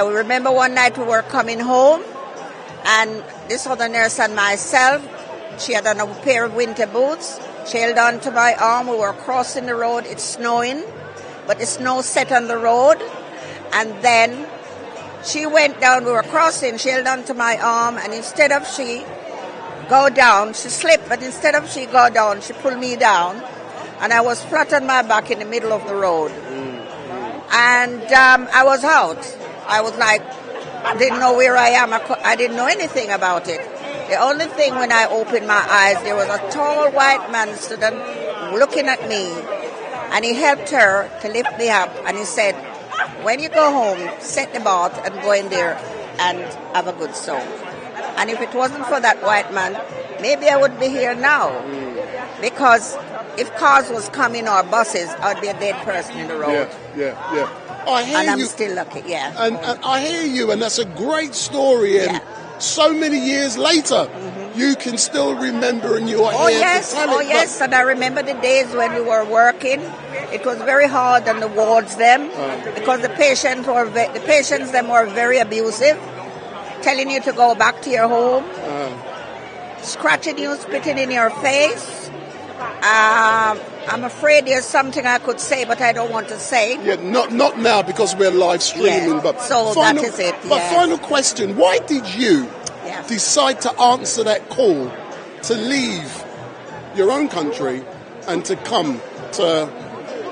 we remember one night we were coming home, and this other nurse and myself, she had on a pair of winter boots. She held on to my arm. We were crossing the road. It's snowing, but the snow set on the road. And then she went down. We were crossing. She held on to my arm, and instead of she go down, she slipped. But instead of she go down, she pulled me down, and I was flat on my back in the middle of the road. And I was out. I was like, didn't know where I am. I didn't know anything about it. The only thing, when I opened my eyes, there was a tall white man stood looking at me, and he helped her to lift me up, and he said, when you go home, set the bath and go in there and have a good soul. And if it wasn't for that white man, maybe I would be here now. Because if cars was coming or buses, I'd be a dead person in the road. Yeah. I hear and I'm you. still lucky, And I hear you, and that's a great story. And so many years later, you can still remember, and you're here to tell it. Oh yes, and I remember the days when we were working. It was very hard on the wards then, because the patients were very abusive, telling you to go back to your home, scratching you, spitting in your face. I'm afraid there's something I could say, but I don't want to say. Yeah, not now, because we're live streaming. Yeah. But so that is it. But final question: why did you decide to answer that call to leave your own country and to come to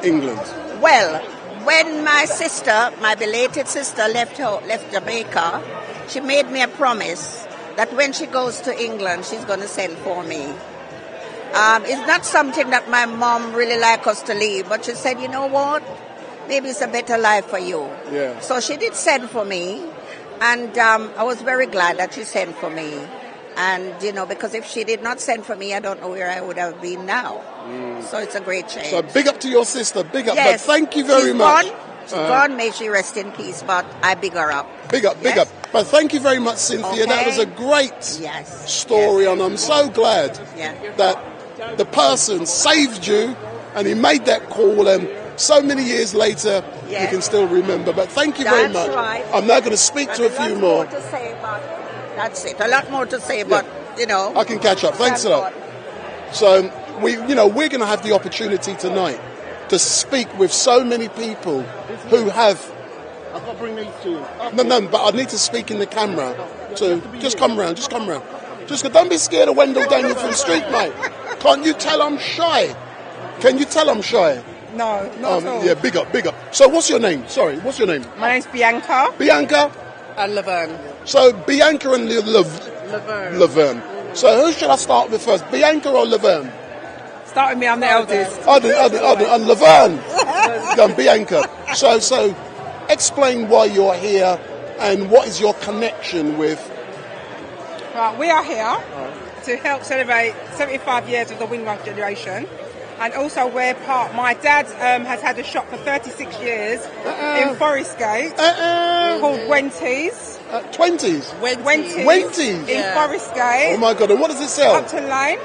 England? Well, when my sister, my belated sister, left Jamaica, she made me a promise that when she goes to England, she's going to send for me. It's not something that my mom really liked us to leave, but she said, you know what, maybe it's a better life for you. So she did send for me, and I was very glad that she sent for me. And, you know, because if she did not send for me, I don't know where I would have been now. So it's a great change. So big up to your sister, big up. Yes. But thank you very much. She's gone, may she rest in peace, but I big her up. Big up, big Yes. up. But thank you very much, Cynthia. That Okay. was a great Yes. story, and I'm so glad Yeah. that the person saved you and he made that call, and so many years later you Yes. can still remember. But thank you very That's much. right. I'm now going to speak to a few more. To say, but that's it. A lot more to say, but, you know. I can catch up. Thanks a lot. So we're going to have the opportunity tonight to speak with so many people who have. I've got to bring these to you. No, but I need to speak in the camera. So just come round. Just don't be scared of Wendell Daniel from the street, mate. Can't you tell I'm shy? Can you tell I'm shy? No, not at all. Yeah, big up. So what's your name? Sorry, what's your name? My name's Bianca. Bianca? And Laverne. So Bianca and Laverne. So who should I start with first, Bianca or Laverne? Start with me, I'm the eldest. And Laverne. And Bianca. So explain why you're here and what is your connection with. Right, we are here to help celebrate 75 years of the Windrush generation. And also we're part, my dad has had a shop for 36 years in Forest Gate called Wenties. 20s? Wenties. In Forest Gate. Oh my God, and what does it sell? Upton Lane.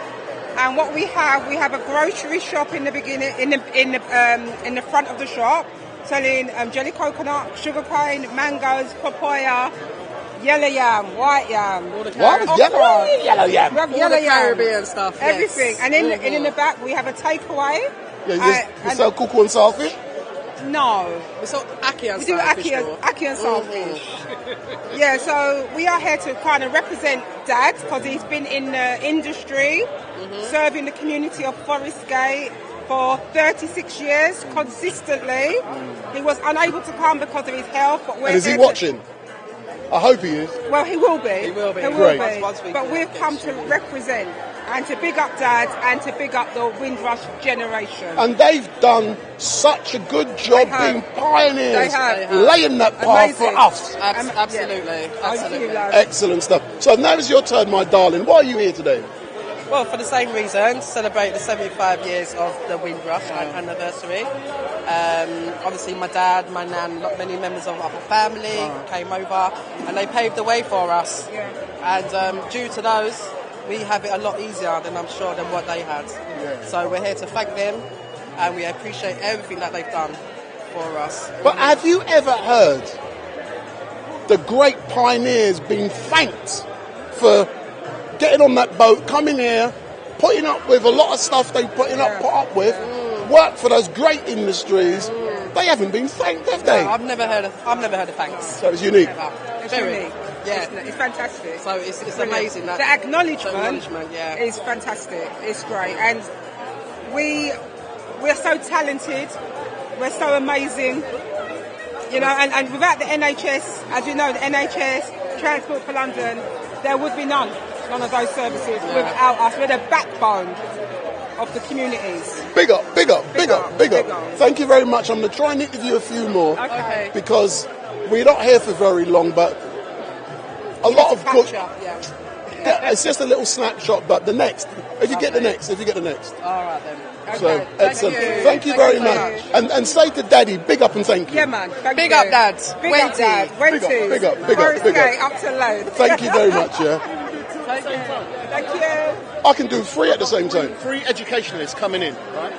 And what we have a grocery shop in the beginning, in the front of the shop, selling jelly coconut, sugar cane, mangoes, papaya, yellow yam, white yam. What? Yellow yam? We have yellow yam. Caribbean stuff. Everything. Yes. And in the back we have a takeaway. Yeah, you sell cuckoo and saltfish? No. We sell ackee and We do ackee and saltfish. Yeah, so we are here to kind of represent Dad because he's been in the industry, serving the community of Forest Gate for 36 years consistently. He was unable to come because of his health. But And is he watching? I hope he is. Well, he will be. He will be. Great. But we've come to represent and to big up Dad and to big up the Windrush generation. And they've done such a good job being pioneers, They have. laying that path for Amazing. us. Absolutely. Absolutely. Excellent stuff. So now it's your turn, my darling. Why are you here today? Well, for the same reason, celebrate the 75 years of the Windrush anniversary. Obviously, my dad, my nan, many members of our family came over and they paved the way for us. And due to those, we have it a lot easier than I'm sure than what they had. So we're here to thank them and we appreciate everything that they've done for us. But have you ever heard the great pioneers being thanked for getting on that boat, coming here, putting up with a lot of stuff they put up with, work for those great industries? They haven't been thanked, have they? No, I've never heard of thanks. So it's unique. It's unique. Yeah. It's fantastic. So it's Brilliant. amazing. The acknowledgement yeah. is fantastic. It's great. And we're so talented. We're so amazing. You know, and without the NHS, as you know, the NHS, Transport for London, there would be none of those services without us. We're the backbone of the communities. Big up. Thank you very much. I'm going to try and interview a few more. Okay. Because we're not here for very long, but a lot of good. Yeah, it's just a little snapshot, but the next. If you get the next. All right then. So, excellent. Thank you very much. And say to Daddy, big up and thank you. Yeah, man. Big up, Dad. Big up, Dad. Big up. Forest Gate, up to load. Thank you very much, yeah. Thank you. I can do 3 at the same time. 3 educationalists coming in, right?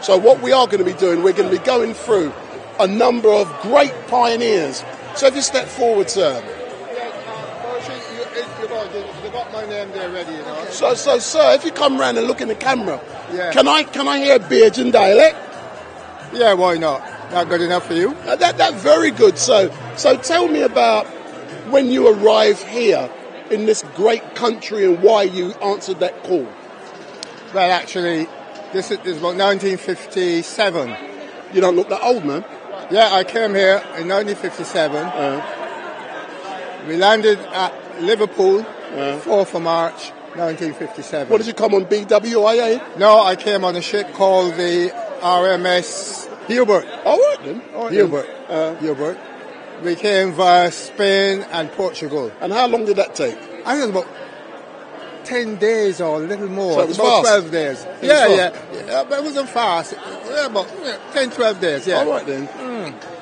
So what we are going to be doing, we're going to be going through a number of great pioneers. So if you step forward, sir. You got my name there ready, you know. So, sir, if you come round and look in the camera, Yeah. can I hear Bajan dialect? Yeah, why not? Not good enough for you? That's very good. So tell me about when you arrived here in this great country and why you answered that call. Well, actually, this is about 1957. You don't look that old, man. Yeah, I came here in 1957. We landed at Liverpool, 4th of March, 1957. What, did you come on BWIA? No, I came on a ship called the RMS Hubert. All right then. Hubert. Hubert. We came via Spain and Portugal. And how long did that take? I think it was about 10 days or a little more. So it was about fast? 12 days. Yeah, but it wasn't fast. About 10, 12 days, yeah. All right then.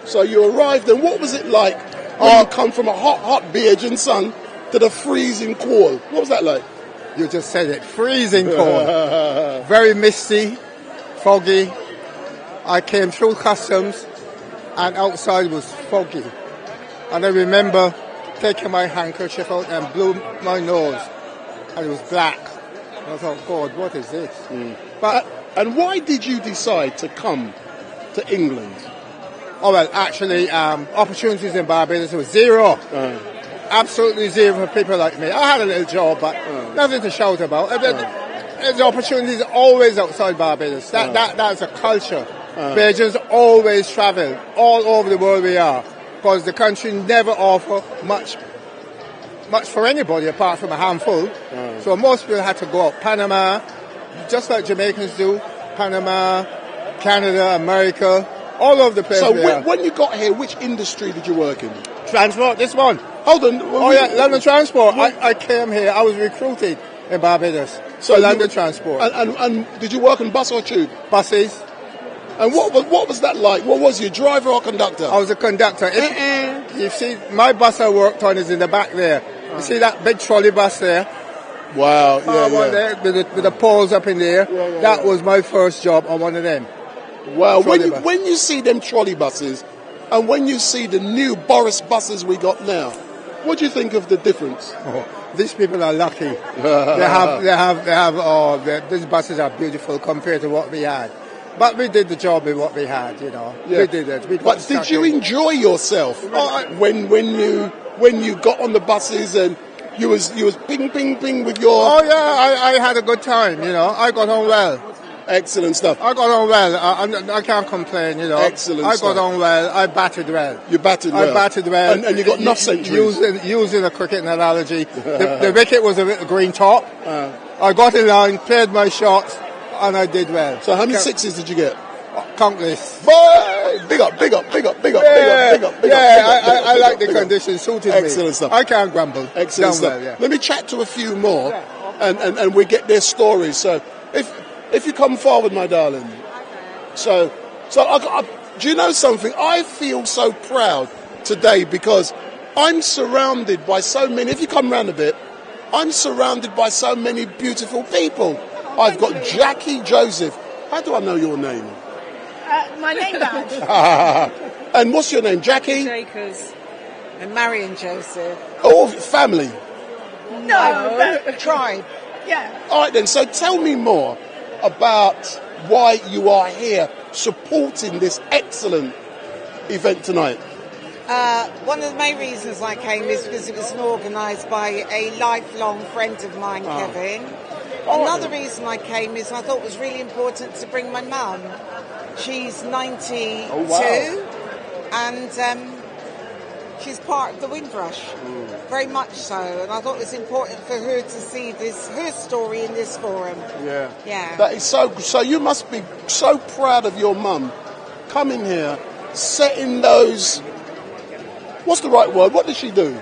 So you arrived, and what was it like when you come from a hot Bajan sun to the freezing cold? What was that like? You just said it. Freezing cold. Very misty, foggy. I came through customs and outside was foggy. And I remember taking my handkerchief out and blew my nose. And it was black. And I thought, God, what is this? But and why did you decide to come to England? Oh, well, actually, opportunities in Barbados was zero. Absolutely zero for people like me. I had a little job, but nothing to shout about. The opportunities always outside Barbados. That's a culture. Bajans always travel all over the world we are, because the country never offer much for anybody apart from a handful. So most people had to go out. Panama, just like Jamaicans do, Panama, Canada, America, all over the place. So when you got here, which industry did you work in? Transport, this one. Hold on. London Transport. I came here, I was recruited in Barbados. So London Transport. And did you work on bus or tube? Buses. And what was that like? What was you, driver or conductor? I was a conductor. You see, my bus I worked on is in the back there. You see that big trolley bus there? Wow, there, with the poles up in there. That was my first job on one of them. Wow, when you see them trolley buses and when you see the new Boris buses we got now, what do you think of the difference? These people are lucky. These buses are beautiful compared to what we had. But we did the job with what we had, you know. Yeah. We did it. But did you enjoy yourself when you got on the buses and you was ping ping ping with your? Oh yeah, I had a good time, you know. I got on well. Excellent stuff. I got on well. I can't complain, you know. Excellent I stuff. got on well. I batted well. You batted well. I batted well. And you got enough centuries. Using a cricket analogy, the wicket was a little green top. I got in line, played my shots, and I did well. So how many sixes did you get? Countless. Boy, big up. I like the conditions, suited me. Excellent stuff. I can't grumble. Excellent stuff. Well, yeah. Let me chat to a few more, and we get their stories. So if you come forward, my darling. So do you know something? I feel so proud today because I'm surrounded by so many. If you come round a bit, I'm surrounded by so many beautiful people. I've got Jackie Joseph. How do I know your name? My name badge. And what's your name, Jackie? Jacobs. And Marion Joseph. Oh, family. No, tribe. Yeah. All right then. So tell me more about why you are here supporting this excellent event tonight. One of the main reasons I came is because it was organised by a lifelong friend of mine, Kevin. Another reason I came is I thought it was really important to bring my mum. She's 92 and she's part of the Windrush, very much so. And I thought it was important for her to see her story in this forum. Yeah. That is so you must be so proud of your mum coming here, setting those. What's the right word? What did she do?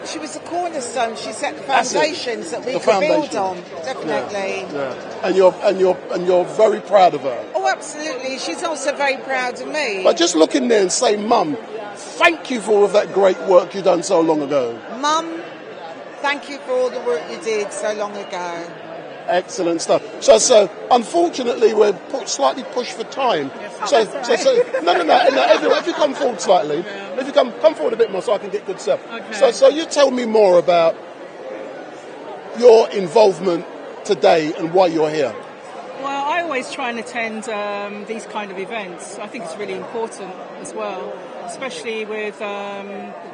She was a cornerstone. She set the foundations that we could build on. Definitely. Yeah. And you're very proud of her. Oh, absolutely. She's also very proud of me. But just look in there and say, Mum, thank you for all of that great work you done so long ago. Mum, thank you for all the work you did so long ago. Excellent stuff. So unfortunately, we're slightly pushed for time. So no. Everyone, if you come forward slightly, if you come forward a bit more, so I can get good stuff. Okay. So you tell me more about your involvement today and why you're here. Well, I always try and attend these kind of events. I think it's really important as well, especially with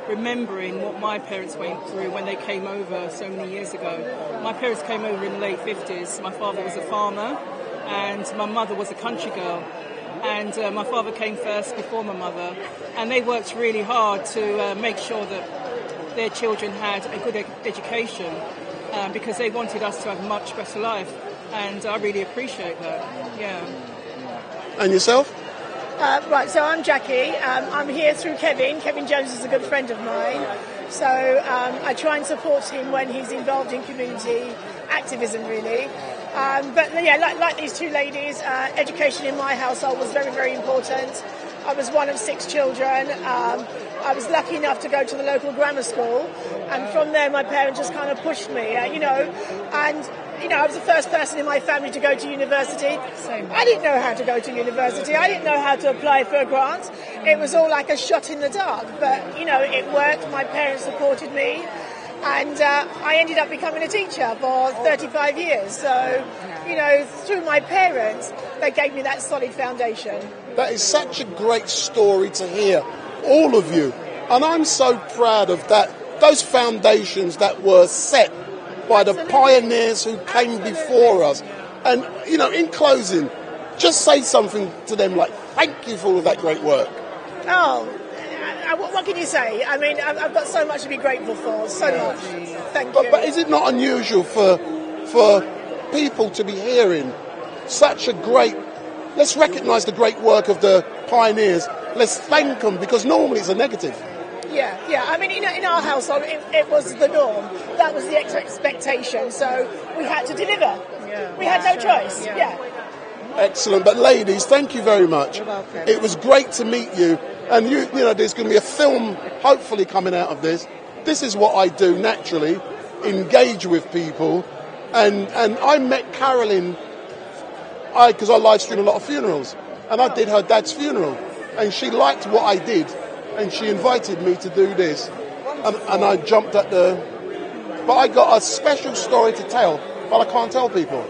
remembering what my parents went through when they came over so many years ago. My parents came over in the late 50s. My father was a farmer and my mother was a country girl. And my father came first before my mother. And they worked really hard to make sure that their children had a good education because they wanted us to have a much better life. And I really appreciate that, yeah. And yourself? Right, so I'm Jackie. I'm here through Kevin. Kevin Jones is a good friend of mine. So I try and support him when he's involved in community activism, really. But yeah, like these two ladies, education in my household was very, very important. I was one of 6 children. I was lucky enough to go to the local grammar school, and from there my parents just kind of pushed me, I was the first person in my family to go to university. I didn't know how to go to university. I didn't know how to apply for a grant. It was all like a shot in the dark, but it worked. My parents supported me, and I ended up becoming a teacher for 35 years. So, through my parents, they gave me that solid foundation. That is such a great story to hear, all of you. And I'm so proud of that, those foundations that were set by the pioneers who came before us. And, in closing, just say something to them like, thank you for all of that great work. Oh, what can you say? I mean, I've got so much to be grateful for, so much. Thank you. But is it not unusual for people to be hearing such a great... Let's recognise the great work of the pioneers. Let's thank them, because normally it's a negative. Yeah. I mean, in our household, it was the norm. That was the expectation. So we had to deliver. Yeah. We had no choice. Yeah. Excellent. But ladies, thank you very much. You're welcome. It was great to meet you. And there's going to be a film hopefully coming out of this. This is what I do naturally, engage with people. And I met Carolyn because I live stream a lot of funerals, and I did her dad's funeral, and she liked what I did, and she invited me to do this, and I jumped at but I got a special story to tell, but I can't tell people.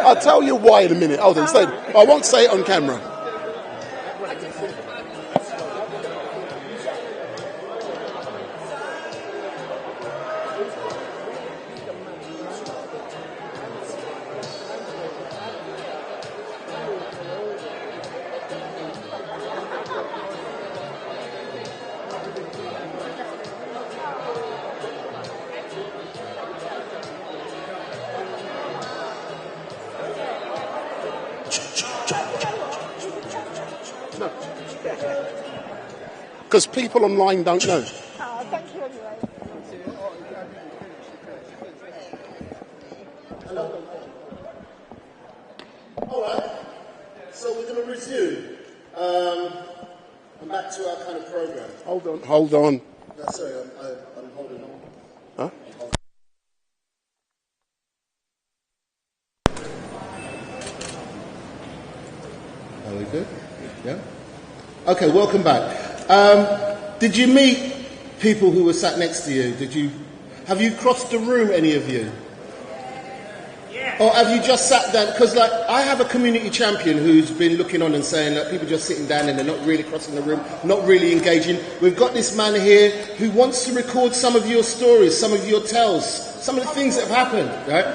I'll tell you why in a minute. Hold on, I won't say it on camera. Because people online don't know. Thank you anyway. All right, so we're going to resume. I'm back to our kind of program. Hold on. No, sorry, I'm holding on. Huh? Are we good? Yeah? Okay, welcome back. Did you meet people who were sat next to you? Have you crossed the room, any of you? Yeah. Or have you just sat down? Because I have a community champion who's been looking on and saying that people just sitting down and they're not really crossing the room, not really engaging. We've got this man here who wants to record some of your stories, some of your tales, some of the things that have happened, right?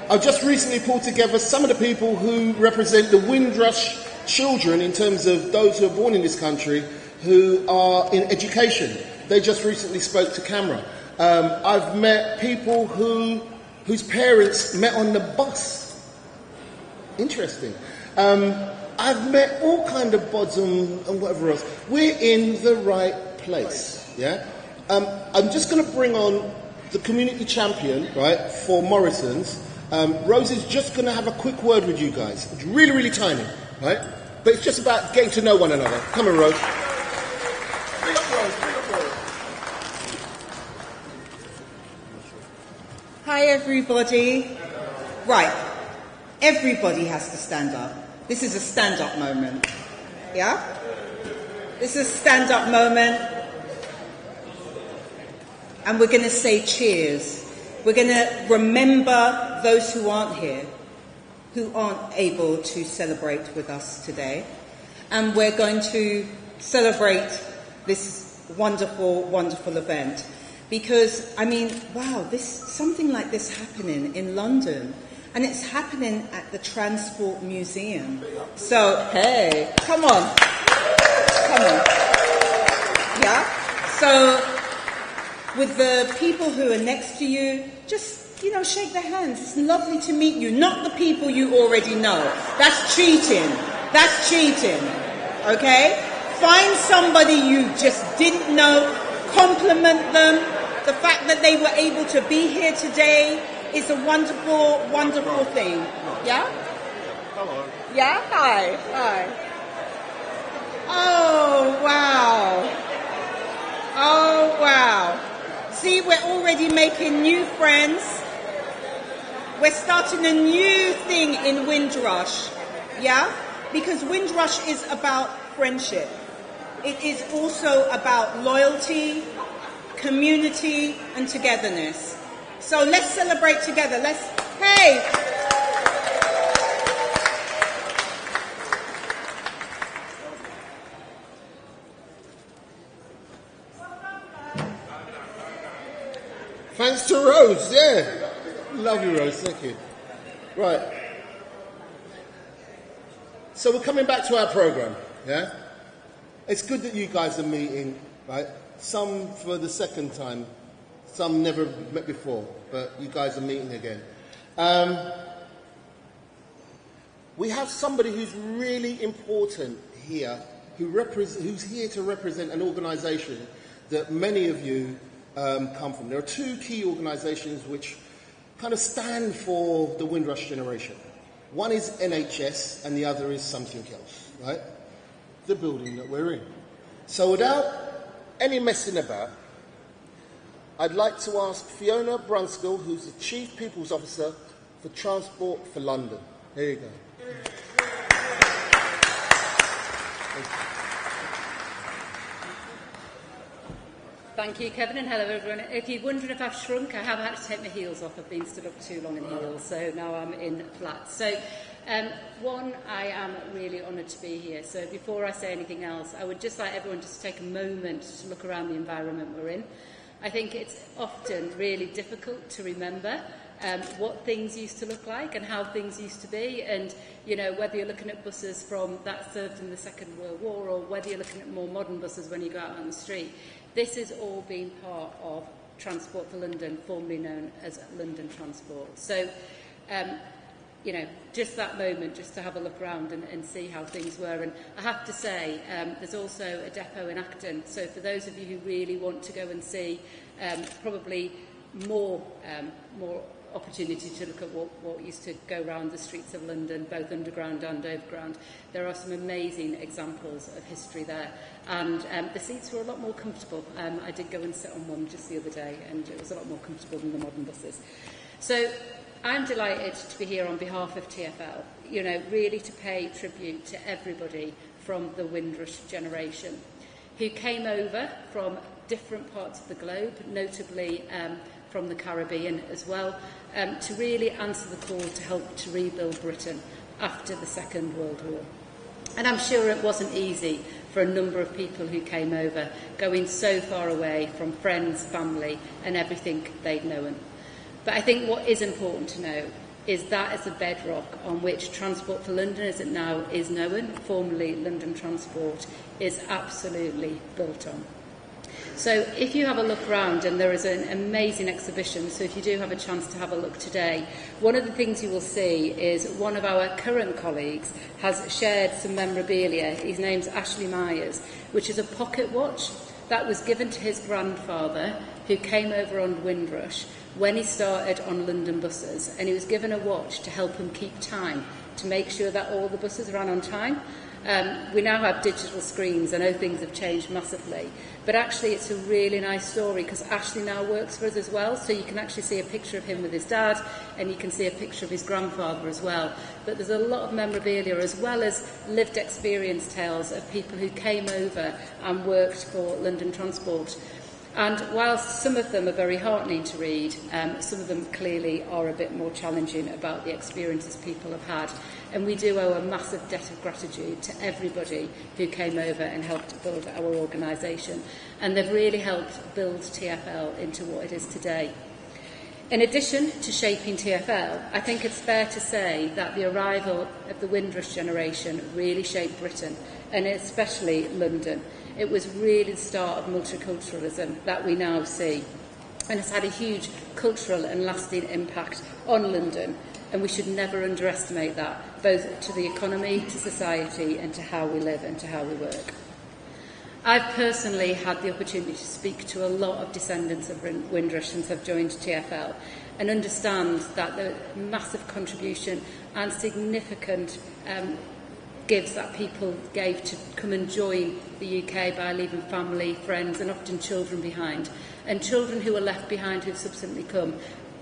I've just recently pulled together some of the people who represent the Windrush children in terms of those who are born in this country who are in education. They just recently spoke to camera. I've met people whose parents met on the bus. Interesting. I've met all kind of bods and whatever else. We're in the right place. Yeah. I'm just going to bring on the community champion, right, for Morrison's. Rosie's just going to have a quick word with you guys. It's really, really tiny, right? But it's just about getting to know one another. Come on, Rose. Bring up Rose. Hi, everybody. Right. Everybody has to stand up. This is a stand-up moment. Yeah? This is a stand-up moment. And we're going to say cheers. We're going to remember those who aren't here, who aren't able to celebrate with us today. And we're going to celebrate this wonderful, wonderful event. Because, I mean, wow, something like this happening in London. And it's happening at the Transport Museum. So, hey, come on. Come on. Yeah? So, with the people who are next to you, just, shake their hands. It's lovely to meet you. Not the people you already know. That's cheating. That's cheating, okay? Find somebody you just didn't know, compliment them. The fact that they were able to be here today is a wonderful, wonderful thing. Yeah? Hello. Yeah? Hi. Hi. Oh, wow. Oh, wow. See, we're already making new friends. We're starting a new thing in Windrush. Yeah? Because Windrush is about friendship. It is also about loyalty, community, and togetherness. So let's celebrate together. Hey! Thanks to Rose, yeah. Love you, Rose, thank you. Right. So we're coming back to our program, yeah? It's good that you guys are meeting, right? Some for the second time, some never met before, but you guys are meeting again. We have somebody who's really important here, who's here to represent an organisation that many of you come from. There are two key organisations which kind of stand for the Windrush generation. One is NHS and the other is something else, right? The building that we're in. So without any messing about, I'd like to ask Fiona Brunskill, who's the Chief People's Officer for Transport for London. There you go. Thank you, Kevin, and hello, everyone. If you're wondering if I've shrunk, I have had to take my heels off. I've been stood up too long in heels, so now I'm in flats. So, one, I am really honoured to be here. So before I say anything else, I would just like everyone just to take a moment to look around the environment we're in. I think it's often really difficult to remember what things used to look like and how things used to be, and you know, whether you're looking at buses from that served in the Second World War or whether you're looking at more modern buses when you go out on the street. This has all been part of Transport for London, formerly known as London Transport. So, you know, just that moment, just to have a look around and see how things were. And I have to say, there's also a depot in Acton. So for those of you who really want to go and see probably more opportunity to look at what used to go around the streets of London, both underground and overground. There are some amazing examples of history there. And the seats were a lot more comfortable. I did go and sit on one just the other day, and it was a lot more comfortable than the modern buses. So I'm delighted to be here on behalf of TfL, you know, really to pay tribute to everybody from the Windrush generation who came over from different parts of the globe, notably from the Caribbean as well, to really answer the call to help to rebuild Britain after the Second World War. And I'm sure it wasn't easy for a number of people who came over, going so far away from friends, family, and everything they'd known. But I think what is important to know is that is the bedrock on which Transport for London, as it now is known, formerly London Transport, is absolutely built on. So if you have a look around, and there is an amazing exhibition, so if you do have a chance to have a look today, one of the things you will see is one of our current colleagues has shared some memorabilia. His name's Ashley Myers, which is a pocket watch that was given to his grandfather, who came over on Windrush when he started on London buses, and he was given a watch to help him keep time, to make sure that all the buses ran on time. We now have digital screens. I know things have changed massively, but actually it's a really nice story because Ashley now works for us as well, so you can actually see a picture of him with his dad and you can see a picture of his grandfather as well. But there's a lot of memorabilia as well as lived experience tales of people who came over and worked for London Transport. And whilst some of them are very heartening to read, some of them clearly are a bit more challenging about the experiences people have had. And we do owe a massive debt of gratitude to everybody who came over and helped build our organisation. And they've really helped build TfL into what it is today. In addition to shaping TfL, I think it's fair to say that the arrival of the Windrush generation really shaped Britain, and especially London. It was really the start of multiculturalism that we now see, and it's had a huge cultural and lasting impact on London. and we should never underestimate that, both to the economy, to society, and to how we live and to how we work. I've personally had the opportunity to speak to a lot of descendants of Windrush since I've joined TFL, and understand that the massive contribution and significant gives that people gave to come and join the UK by leaving family, friends and often children behind. And children who were left behind who've subsequently come,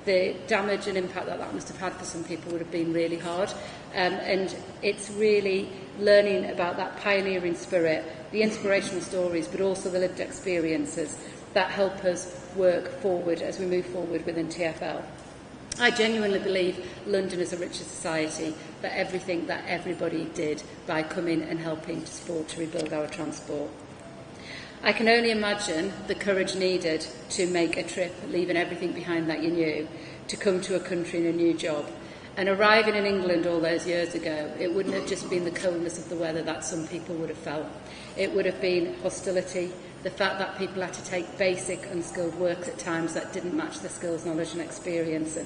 the damage and impact that that must have had for some people would have been really hard. And it's really learning about that pioneering spirit, the inspirational stories, but also the lived experiences that help us work forward as we move forward within TFL. I genuinely believe London is a richer society for everything that everybody did by coming and helping to support to rebuild our transport. I can only imagine the courage needed to make a trip, leaving everything behind that you knew, to come to a country in a new job. And arriving in England all those years ago, it wouldn't have just been the coldness of the weather that some people would have felt. It would have been hostility, the fact that people had to take basic unskilled work at times that didn't match their skills, knowledge and experience,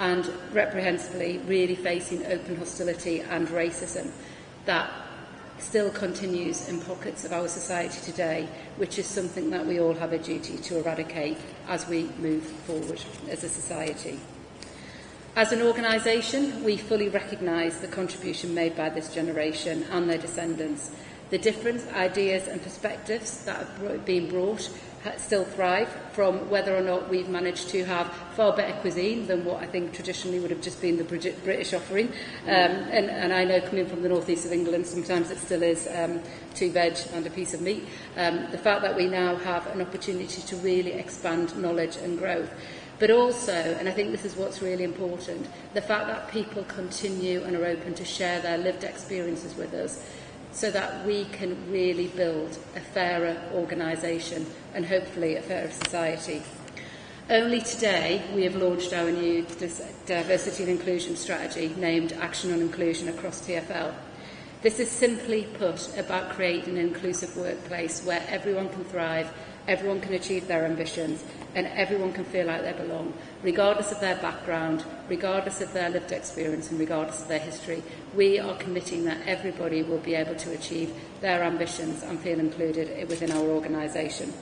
and reprehensibly really facing open hostility and racism that still continues in pockets of our society today, which is something that we all have a duty to eradicate as we move forward as a society. As an organisation, we fully recognise the contribution made by this generation and their descendants. The different ideas and perspectives that have been brought still thrive, from whether or not we've managed to have far better cuisine than what I think traditionally would have just been the British offering. And I know, coming from the northeast of England, sometimes it still is 2 veg and a piece of meat. The fact that we now have an opportunity to really expand knowledge and growth. But also, and I think this is what's really important, the fact that people continue and are open to share their lived experiences with us, so that we can really build a fairer organisation and hopefully a fairer society. Only today we have launched our new diversity and inclusion strategy named Action on Inclusion across TFL. This is simply put about creating an inclusive workplace where everyone can thrive, everyone can achieve their ambitions, and everyone can feel like they belong, regardless of their background, regardless of their lived experience, and regardless of their history. We are committing that everybody will be able to achieve their ambitions and feel included within our organisation.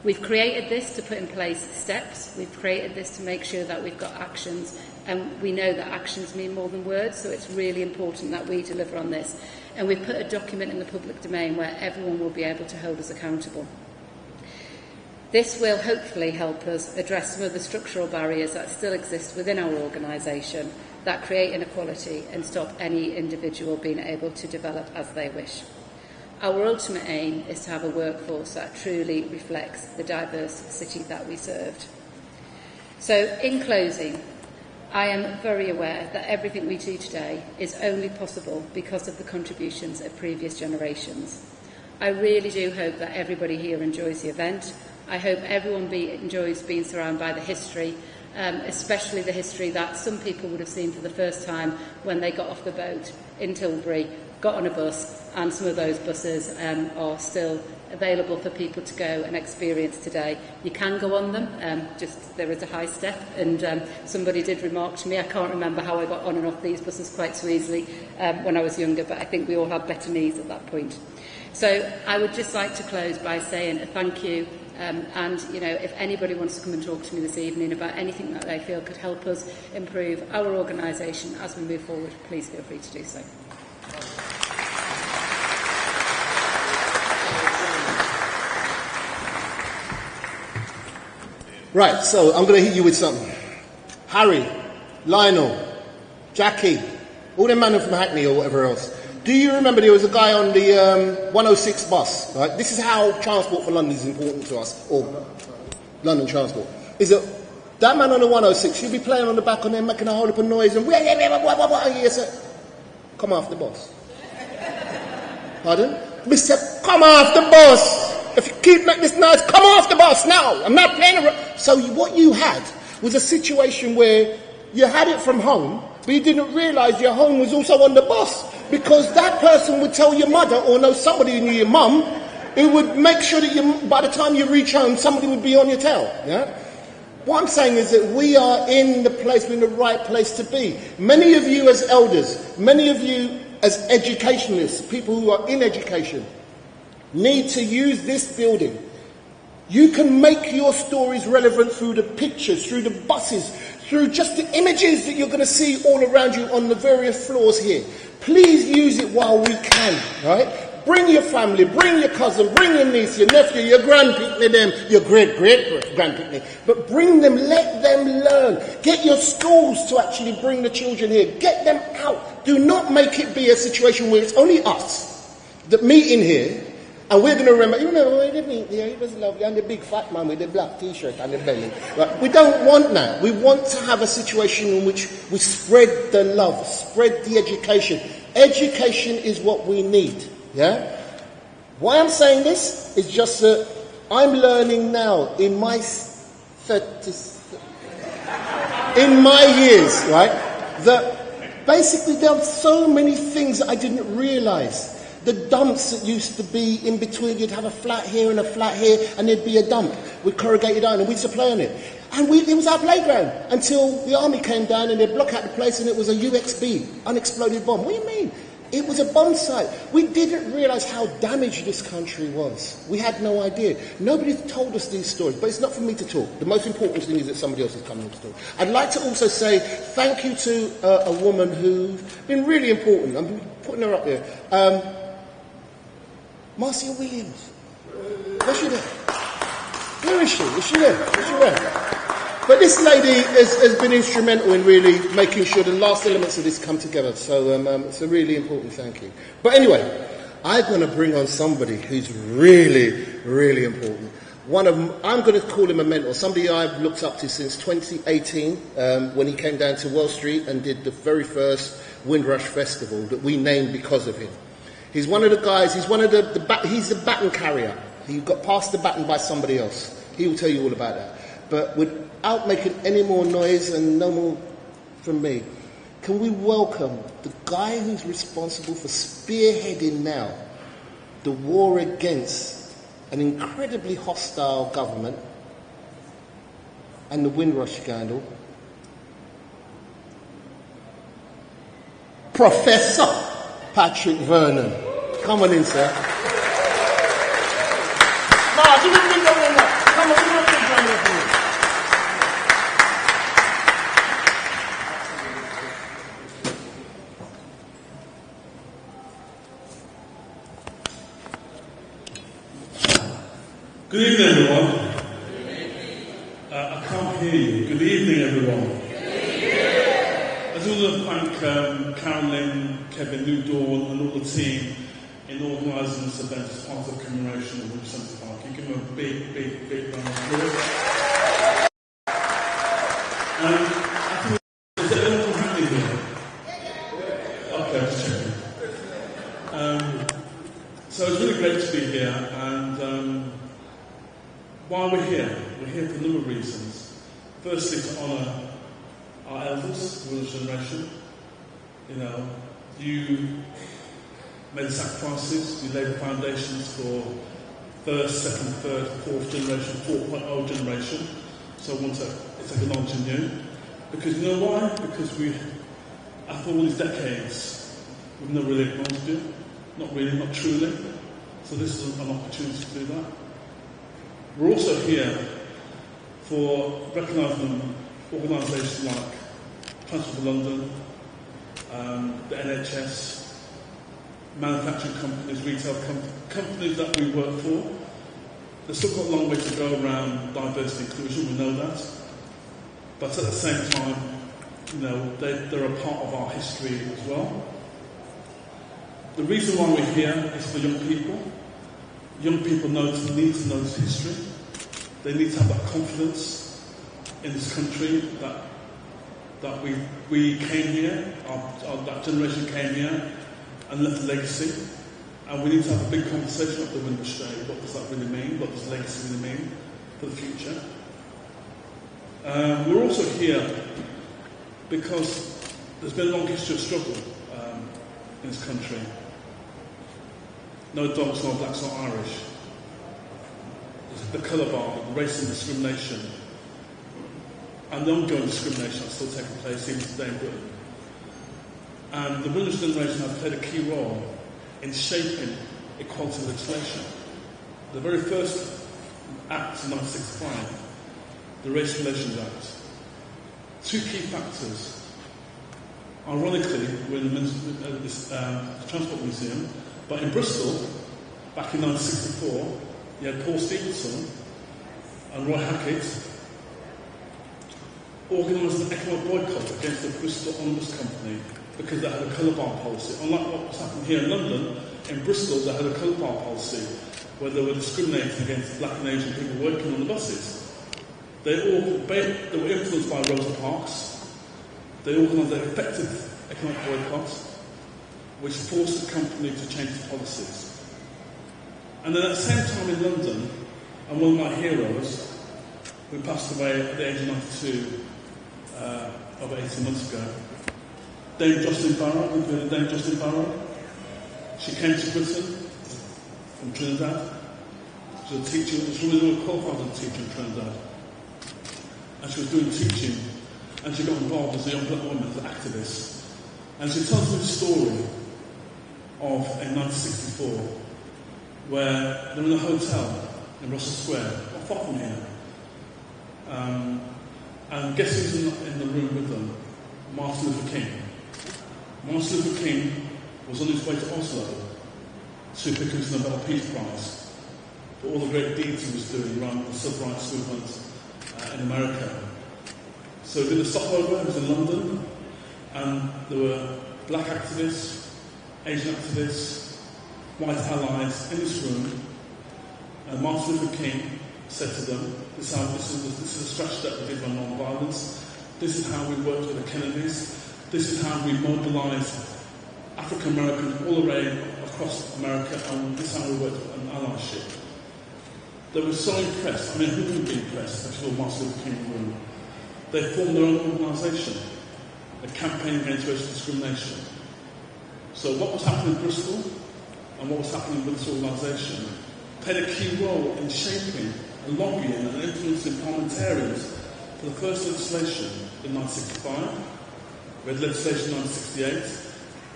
We've created this to put in place steps. We've created this to make sure that we've got actions, and we know that actions mean more than words, so it's really important that we deliver on this. And we've put a document in the public domain where everyone will be able to hold us accountable. This will hopefully help us address some of the structural barriers that still exist within our organisation that create inequality and stop any individual being able to develop as they wish. Our ultimate aim is to have a workforce that truly reflects the diverse city that we served. So, in closing, I am very aware that everything we do today is only possible because of the contributions of previous generations. I really do hope that everybody here enjoys the event. I hope everyone enjoys being surrounded by the history, especially the history that some people would have seen for the first time when they got off the boat in Tilbury, got on a bus, and some of those buses are still available for people to go and experience today. You can go on them, just there is a high step, and somebody did remark to me, I can't remember how I got on and off these buses quite so easily when I was younger, but I think we all had better knees at that point. So I would just like to close by saying a thank you. And, you know, if anybody wants to come and talk to me this evening about anything that they feel could help us improve our organisation as we move forward, please feel free to do so. Right, so I'm going to hit you with something. Harry, Lionel, Jackie, all them men from Hackney or whatever else. Do you remember there was a guy on the 106 bus, right? This is how transport for London is important to us, or London transport. Is that man on the 106, he'll be playing on the back on there, making a whole heap of noise, and come off the bus. Pardon? Mr. Come off the bus! If you keep making this noise, come off the bus now! I'm not playing around. So what you had was a situation where you had it from home, but you didn't realise your home was also on the bus. Because that person would tell your mother, or know somebody who knew your mum, who would make sure that by the time you reach home, somebody would be on your tail. Yeah? What I'm saying is that we are in the place, we're in the right place to be. Many of you as elders, many of you as educationalists, people who are in education, need to use this building. You can make your stories relevant through the pictures, through the buses, through just the images that you're going to see all around you on the various floors here. Please use it while we can, right? Bring your family, bring your cousin, bring your niece, your nephew, your grandpicnic, them, your great-great-grandpicnic. But bring them, let them learn. Get your schools to actually bring the children here. Get them out. Do not make it be a situation where it's only us that meet in here, and we're going to remember, you remember when they meet here, he was lovely, and the big fat man with the black t-shirt and the belly. Right? We don't want that. We want to have a situation in which we spread the love, spread the education. Education is what we need. Yeah? Why I'm saying this is just that I'm learning now in my 30s, in my years, right, that basically there are so many things that I didn't realise. The dumps that used to be in between, you'd have a flat here and a flat here, and there'd be a dump with corrugated iron, and we'd supply on it. And it was our playground until the army came down and they'd block out the place, and it was a UXB, unexploded bomb. What do you mean? It was a bomb site. We didn't realise how damaged this country was. We had no idea. Nobody told us these stories, but it's not for me to talk. The most important thing is that somebody else is coming to talk. I'd like to also say thank you to a woman who's been really important. I'm putting her up there. Marcia Williams. Where's she there? Where is she? Is she there? Is she there? But this lady has been instrumental in really making sure the last elements of this come together. So it's a really important thank you. But anyway, I'm going to bring on somebody who's really, really important. I'm going to call him a mentor, somebody I've looked up to since 2018 when he came down to Wall Street and did the very first Windrush Festival that we named because of him. He's one of the guys, he's the baton carrier. He got passed the baton by somebody else. He will tell you all about that. But without making any more noise and no more from me, can we welcome the guy who's responsible for spearheading now the war against an incredibly hostile government and the Windrush scandal, Professor Patrick Vernon. Come on in, sir. Come on, Good evening, everyone. I can't hear you. Good evening, everyone. I just want to thank Carolyn, Kevin, Newdawn, and all the team in organising this event as part of Commemoration of Windrush Centre Park. You give them a big, big, big round of applause. I think, is everyone happy here? Okay, just checking. So it's really great to be here, and why we're here for a number of reasons. Firstly, to honour our elders, the Windrush generation. You know, you made the sacrifices, you laid the foundations for first, second, third, fourth generation, 4.0 generation. So I want to take a nod to you. Because you know why? Because after all these decades, we've never really acknowledged you. Not really, not truly. So this is an opportunity to do that. We're also here for recognising organisations like Transport for London, the NHS, manufacturing companies, retail companies that we work for. There's still got a long way to go around diversity and inclusion, we know that. But at the same time, you know, they're a part of our history as well. The reason why we're here is for young people. Young people need to know this history. They need to have that confidence in this country that we came here, that generation came here and left a legacy. And we need to have a big conversation of the Windrush Day. What does that really mean? What does legacy really mean for the future? We're also here because there's been a long history of struggle in this country. No dogs, no blacks, no Irish. The colour bar, race and discrimination. and the ongoing discrimination that's still taking place even today in Britain. And the Windrush generation have played a key role in shaping equality legislation. The very first act in 1965, the Racial Relations Act, two key factors. Ironically, we're in the Transport Museum, but in Bristol, back in 1964, you had Paul Stevenson and Roy Hackett organised an economic boycott against the Bristol Omnibus Company because they had a colour bar policy. Unlike what was happening here in London, in Bristol they had a colour bar policy where they were discriminating against black and Asian people working on the buses. They were influenced by Rosa Parks. They organised an effective economic boycott which forced the company to change its policies. And then at the same time in London, and one of my heroes, who passed away at the age of 92, over 18 months ago, Dame Jocelyn Barrow. You've heard of Dame Jocelyn Barrow? She came to Britain from Trinidad. She was a teacher, she was really qualified as a teacher in Trinidad. And she was doing teaching, and she got involved as a young black woman, as an activist. And she tells me the story of, in 1964, where they're in a hotel in Russell Square, not far from here. And guess who's in the room with them? Martin Luther King. Martin Luther King was on his way to Oslo to pick up the Nobel Peace Prize for all the great deeds he was doing around the civil rights movement in America. So he did a stopover, he was in London, and there were black activists, Asian activists, white allies in this room, and Martin Luther King said to them, this is a strategy that we did on non-violence, this is how we worked with the Kennedys, this is how we mobilised African Americans all around across America, and this is how we worked on allyship. They were so impressed, I mean, who would be impressed, especially Martin Luther King in the room? They formed their own organisation, a campaign against racial discrimination. So what was happening in Bristol and what was happening with this organisation played a key role in shaping and lobbying and influencing parliamentarians for the first legislation in 1965. We had legislation in 1968,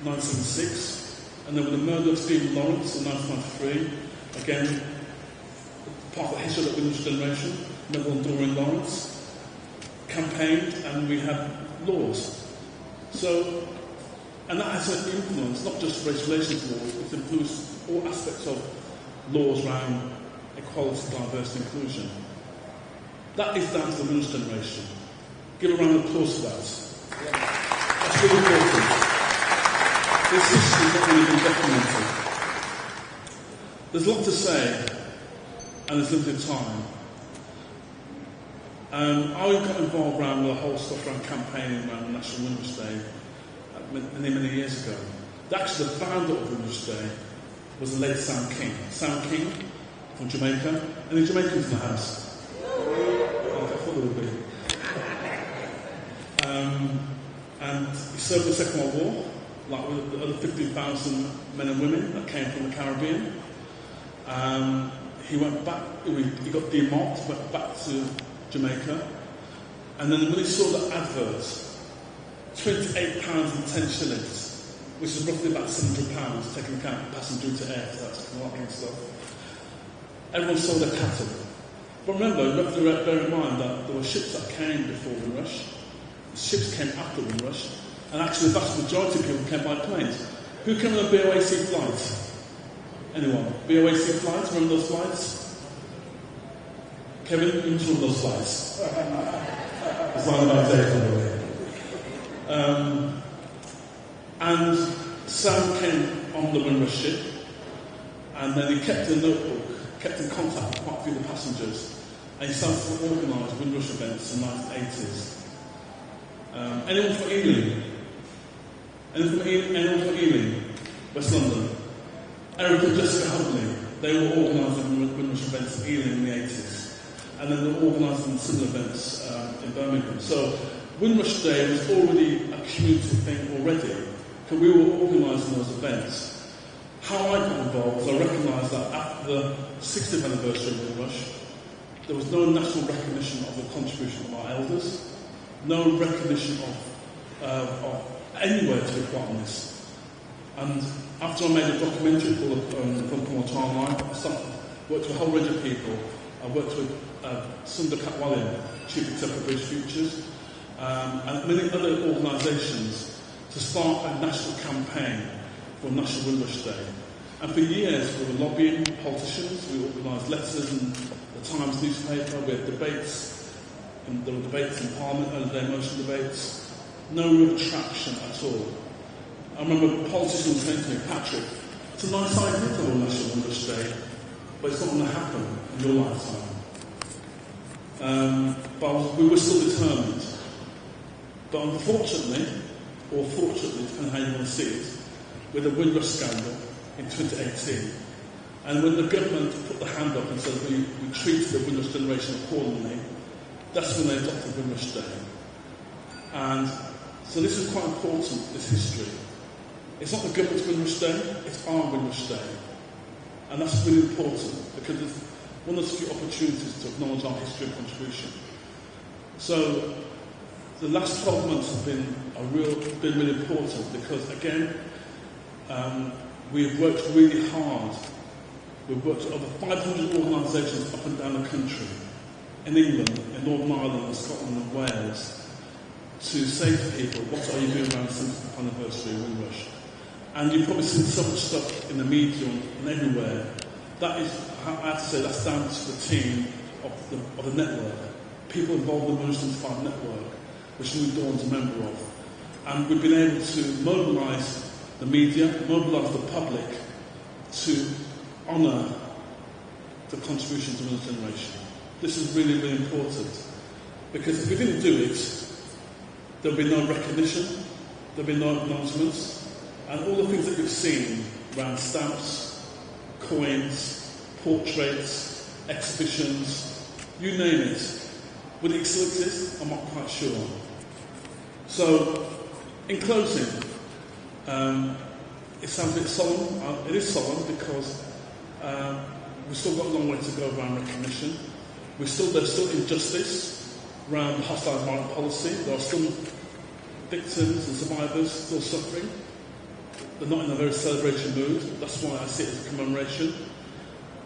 1976, and then with the murder of Stephen Lawrence in 1993, again, part of the history of the Windrush generation, Neville and Doreen Lawrence, campaigned, and we had laws. So, and that has an influence, not just race relations laws, it's influenced all aspects of laws around equality, diversity, inclusion. That is down to the Windrush generation. Give a round of applause for that. That's really important. This history is not really been documented. There's a lot to say, and there's limited time. I got involved around the whole stuff around campaigning around National Windrush Day many years ago. Actually, the founder of Windrush Day was the late Sam King. Sam King from Jamaica. Any Jamaicans in the house? I thought there would be. And he served in the Second World War, like with the other 15,000 men and women that came from the Caribbean. He went back, he got demobbed, went back to Jamaica, and then when he saw the advert, £28.10, which is roughly about £700, taking account passenger to air, so that's marketing stuff. Everyone sold their cattle. But remember, you have to bear in mind that there were ships that came before Windrush, ships came after Windrush, and actually the vast majority of people came by planes. Who came on a BOAC flight? Anyone? BOAC flights? Remember those flights? Kevin, you remember those flights? It's like about day. And Sam came on the Windrush ship, and then he kept a notebook, kept in contact with quite a few of the passengers, and he started to organise Windrush events in the 1980s. Anyone from Ealing? Anyone from Ealing? West London? Eric and Jessica Huntley, they were organising Windrush events in Ealing in the 80s. And then they were organising similar events in Birmingham. So Windrush Day was already a community thing already, because we were organising those events. How I got involved was I recognised that after the 60th anniversary of Windrush, there was no national recognition of the contribution of our elders. no recognition of anywhere, to be quite honest. And after I made a documentary called From Timeline, I worked with a whole range of people. I worked with Sundar Katwalian, Chief Executive of British Futures, and many other organisations to start a national campaign for National Windrush Day. And for years we were lobbying politicians, we organised letters in the Times newspaper, we had debates, and there were debates in Parliament, early day motion debates, no real traction at all. I remember politicians saying to me, Patrick, it's a nice idea to have a National Windrush Day, but it's not going to happen in your lifetime. But we were still determined. But unfortunately, or fortunately, depending on how you want to see it, with the Windrush scandal in 2018, and when the government put the hand up and said we treated the Windrush generation accordingly, that's when they adopted Windrush Day. And so this is quite important, this history. It's not the government's Windrush Day, it's our Windrush Day. And that's really important, because it's one of the few opportunities to acknowledge our history and contribution. So the last 12 months have been really important, because again, we've worked really hard. We've worked with over 500 organisations up and down the country, in England, in Northern Ireland, Scotland and Wales, to say to people, what are you doing around the 70th anniversary of Windrush? And you've probably seen so much stuff in the media and everywhere. That is, I have to say, that's down to the team of the network, people involved in the Windrush 75 network, which New Dawn's a member of. And we've been able to mobilise the media, mobilise the public to honour the contribution to the generation. This is really, really important, because if we didn't do it, there'll be no recognition, there'll be no acknowledgements, and all the things that you've seen around stamps, coins, portraits, exhibitions, you name it, would it still exist? I'm not quite sure. So, in closing, it sounds a bit solemn. It is solemn because we've still got a long way to go around recognition. There's still injustice around hostile environment policy. There are still victims and survivors still suffering. They're not in a very celebration mood. That's why I see it as a commemoration.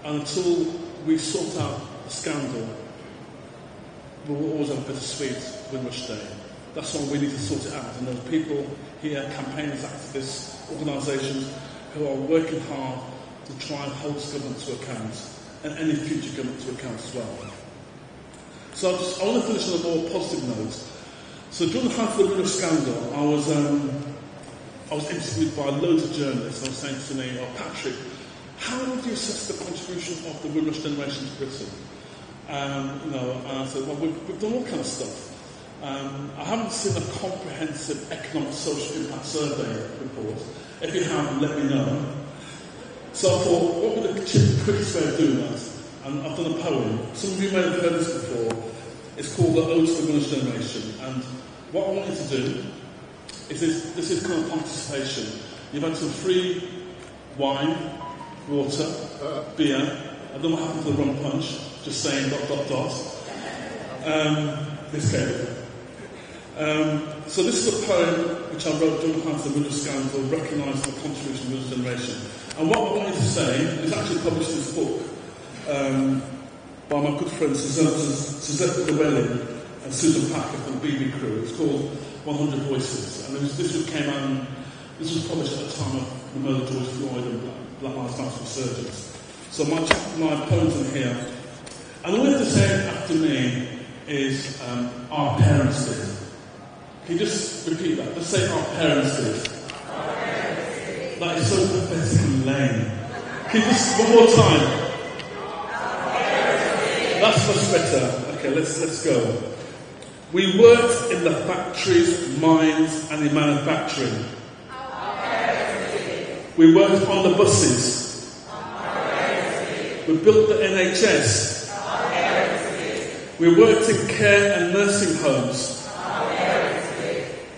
And until we sort out the scandal, we will always have a bittersweet Windrush Day. That's why we need to sort it out. And there are people here, campaigners, activists, organisations, who are working hard to try and hold this government to account, and any future government to account as well. So I want to finish on a more positive note. So during the height of the Windrush scandal, I was interviewed by loads of journalists. They were saying to me, Patrick, how would you assess the contribution of the Windrush generation to Britain? And I said, well, we've done all kinds of stuff. I haven't seen a comprehensive economic social impact survey report. If you have, let me know. So I thought, what would the quickest way of doing that? And I've done a poem. Some of you may have heard this before. It's called The Ode to the Windrush Generation. And what I want you to do is this is kind of participation. You've had some free wine, water, beer. I don't know what happened to the rum punch. Just saying ... This came. So this is a poem which I wrote during the height of the Windrush scandal, recognising the contribution of the Windrush generation. And what I wanted to say is actually published in this book by my good friends Suzette Llewellyn and Susan Packer from the BB Crew. It's called 100 Voices. And this was published at the time of the murder of George Floyd and Black Lives Matter resurgence. So my poem's in here. And all you have to say after me is our parents did. Can you just repeat that? Just say our parents did. That is so pathetically lame. Can you just, one more time? That's much better. Okay, let's go. We worked in the factories, mines and in manufacturing. We worked on the buses. We built the NHS. We worked in care and nursing homes.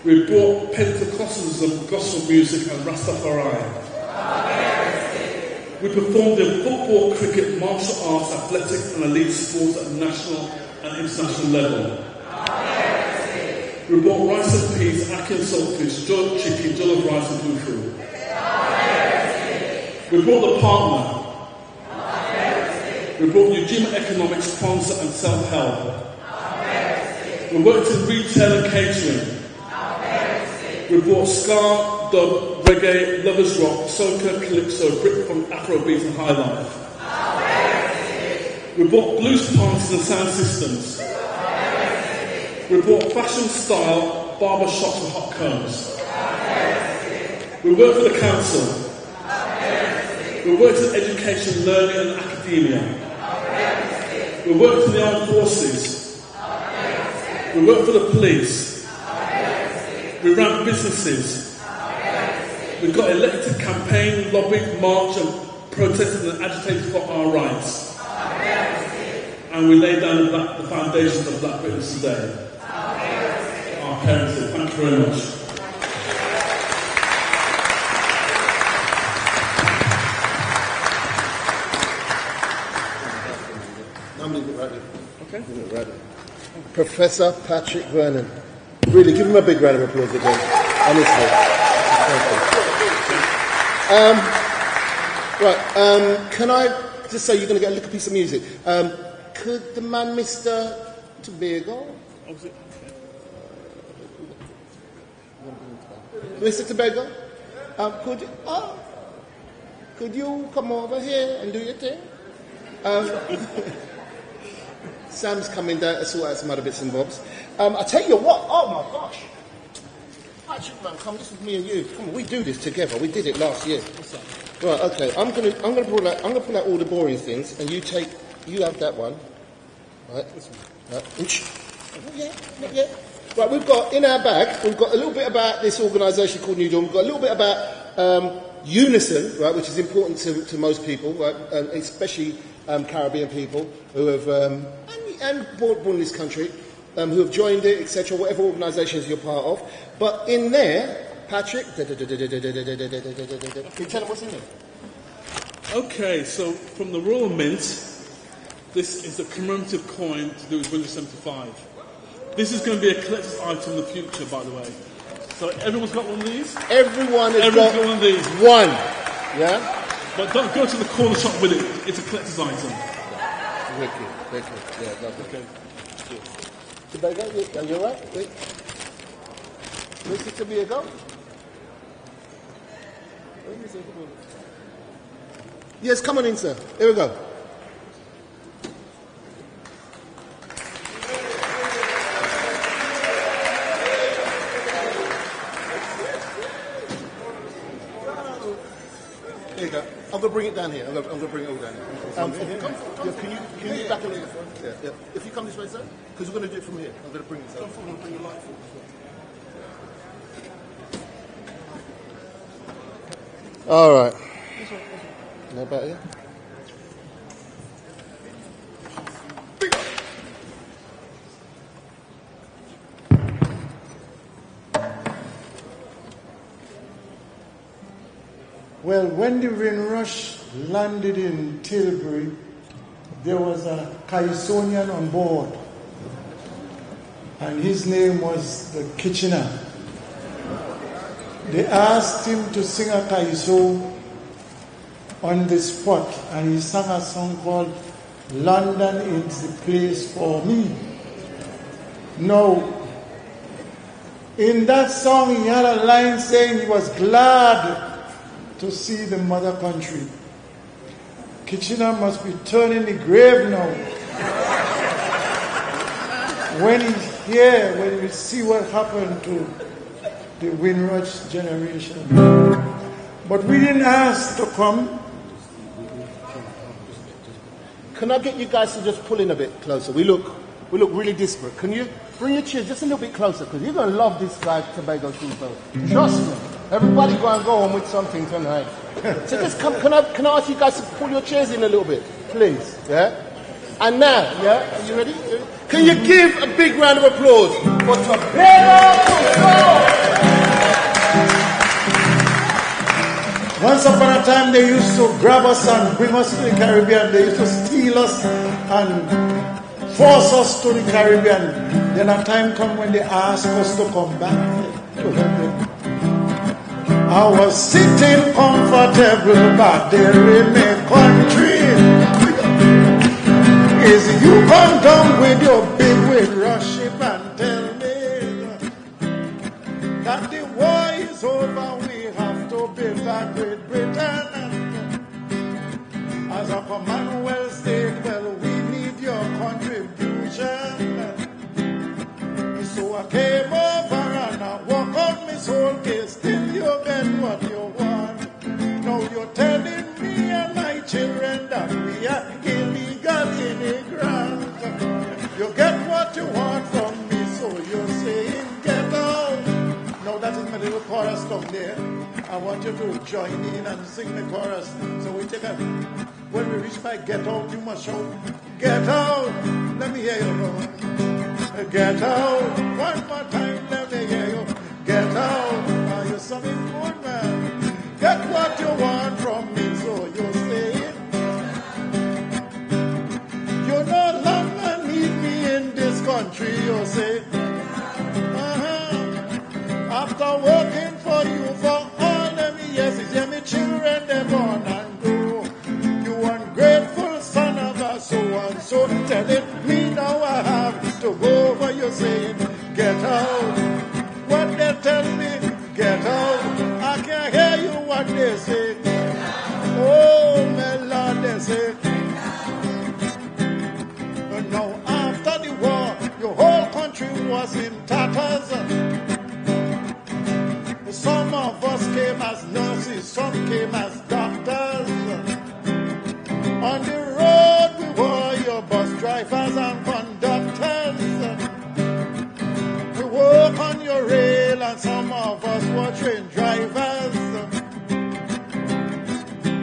We brought Pentecostalism, gospel music and Rastafari. We performed in football, cricket, martial arts, athletic and elite sports at national and international level. We brought rice and peas, ackee and saltfish, jollof chicken, jollof rice and tofu. We brought the partner. We brought Ujima Economics, sponsor and self-help. We worked in retail and catering. We brought ska, dub, reggae, lovers rock, soca, calypso, Britpop, Afrobeat and high life. We brought blues parties and sound systems. We brought fashion style, barber shops and hot combs. We worked for the council. We worked in education, learning and academia. We worked in the armed forces. We worked for the police. We ran businesses. We got elected, campaigned, lobbied, marched and protested and agitated for our rights. And we laid down the foundations of Black Britain today. Our parents did. Thank you very much. Okay. Professor Patrick Vernon. Really, give him a big round of applause again. Honestly. Thank you. Can I just say you're going to get a little piece of music? Could the man, Mr. Tobago? Mr. Tobago? Could you come over here and do your thing? Sam's coming down to sort out some other bits and bobs. I tell you what, oh my gosh. Patrick, man, come, this is me and you. Come on, we do this together. We did it last year. Right, okay. I'm gonna pull out all the boring things, and you have that one. Right, this one. Right. Not yet. Right, we've got in our bag. We've got a little bit about this organisation called New Dawn. We've got a little bit about unison, right, which is important to most people, right, especially Caribbean people who have and born in this country, who have joined it, etc. Whatever organisations you're part of. But in there, Patrick, can you tell them what's in there? Okay, so from the Royal Mint, this is a commemorative coin to do with Windows 75. This is going to be a collector's item in the future, by the way. So everyone's got one of these? Everyone's got one of these. One. Yeah? But don't go to the corner shop with it. It's a collector's item. Wicked. Yeah, lovely. Okay. Tobago, are you alright? Wait. Mr. Tobago? Yes, come on in, sir. Here we go. There you go. I'm going to bring it down here. I'm going to bring it all down here. Can you get back a little bit? Yeah. If you come this way, sir, because we're going to do it from here. I'm going to bring it down. I'm going to bring the light forward as well. All right. No better, yeah? Well, when the Windrush landed in Tilbury, there was a Caisonian on board, and his name was the Kitchener. They asked him to sing a Caiso on the spot, and he sang a song called London is the Place for Me. Now, in that song he had a line saying he was glad to see the mother country. Kitchener must be turning the grave now. When we see what happened to the Windrush generation. But we didn't ask to come. Can I get you guys to just pull in a bit closer? We look really disparate. Can you bring your chairs just a little bit closer? Because you're going to love this guy, Tobago Super. Trust me. Everybody go on with something tonight. So just come, can I ask you guys to pull your chairs in a little bit, please? Yeah? And now, yeah? Are you ready? Can you give a big round of applause for Tobago Super? Once upon a time, they used to grab us and bring us to the Caribbean. They used to steal us and force us to the Caribbean. Then a time come when they ask us to come back to heaven. I was sitting comfortable back there in my country. Is you come down with your big windrush ship and tell me that the war is over, we have to build back Great Britain. As a Commonwealth state, well, we need your contribution. So I came over and I walk on my soul case till you get what you want. Now you're telling me and my children that we are illegal immigrants. You get what you want from me, so you're saying get out. Now that is my little chorus down there. I want you to join in and sing the chorus. So we take a, when we reach by get out, you must shout, get out. Let me hear you go. Get out. One more time, let me hear you. Get out. Are you something good, man? Get what you want from me, so you're saying. You no longer need me in this country, you say. After working for you for all them years, is yeah, me children, they born and grow. You ungrateful son of a so-and-so, telling me now I have to go where you're saying, get out. What they tell me, get out. I can't hear you what they say. Oh, my Lord, they say. But now after the war, your whole country was in tatters. Some of us came as nurses, some came as doctors. On the road we were your bus drivers and conductors. We work on your rail and some of us were train drivers.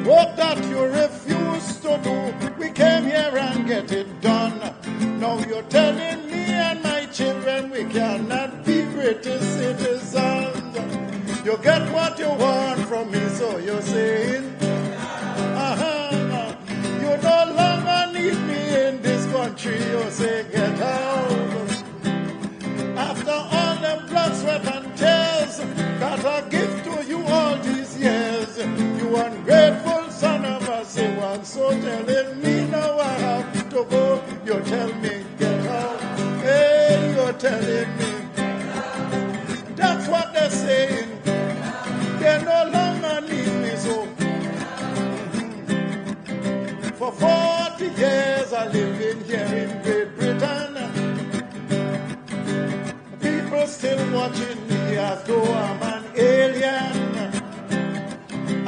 Work that you refused to do, we came here and get it done. Now you're telling me and my children we cannot be British citizens. You get what you want from me, so you're saying, you no longer need me in this country, you say, get out. After all them blood, sweat, and tears that I give to you all these years, you ungrateful son of a one, so telling me now I have to go, you tell me, get out. Hey, you're telling me, that's what they're saying. They no longer need me, so for 40 years I lived in here in Great Britain. People still watching me as though I'm an alien.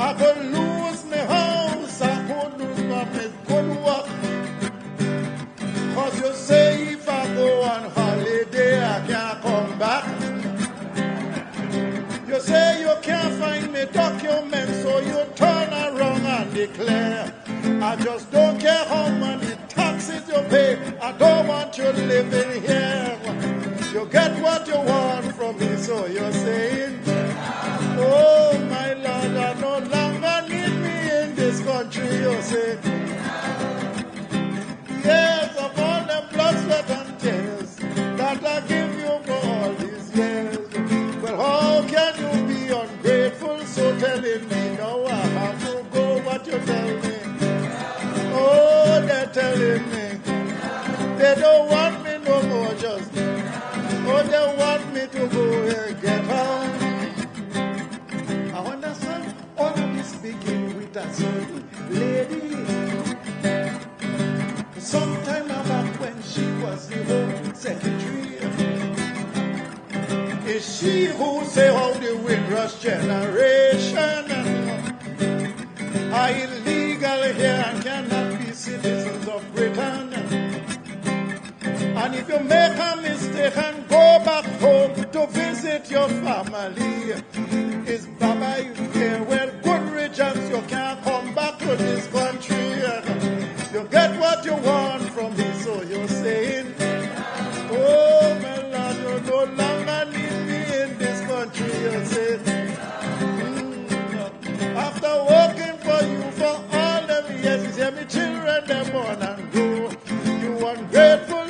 I could lose my house, I could lose my good work. Cause you say if I go on holiday I can't come back. You say you can't find me documents, so you turn around and declare, I just don't care how many taxes you pay, I don't want you living here. You get what you want from me, so you're saying, oh my Lord, I no longer need me in this country, you say. Yes, of all the blood, sweat and tears that I give you for all these years. Well, how can you be ungrateful, so telling me now I have to go what you tell me? Oh, they're telling me they don't want me no more, just. Oh, they want me to go and get out. I understand all of this begin with a certain lady. Sometime back when she was the Home Secretary. Is she who say how the Windrush generation are illegal here and cannot be citizens of Britain? And if you make a mistake and go back home to visit your family, is Baba here? Well, good riddance, you can't come back to this country. You get what you want from me, so you're saying, oh my Lord, you no longer need me in this country, you say. After working for you for all them years, you say me children, they're born and grow. You ungrateful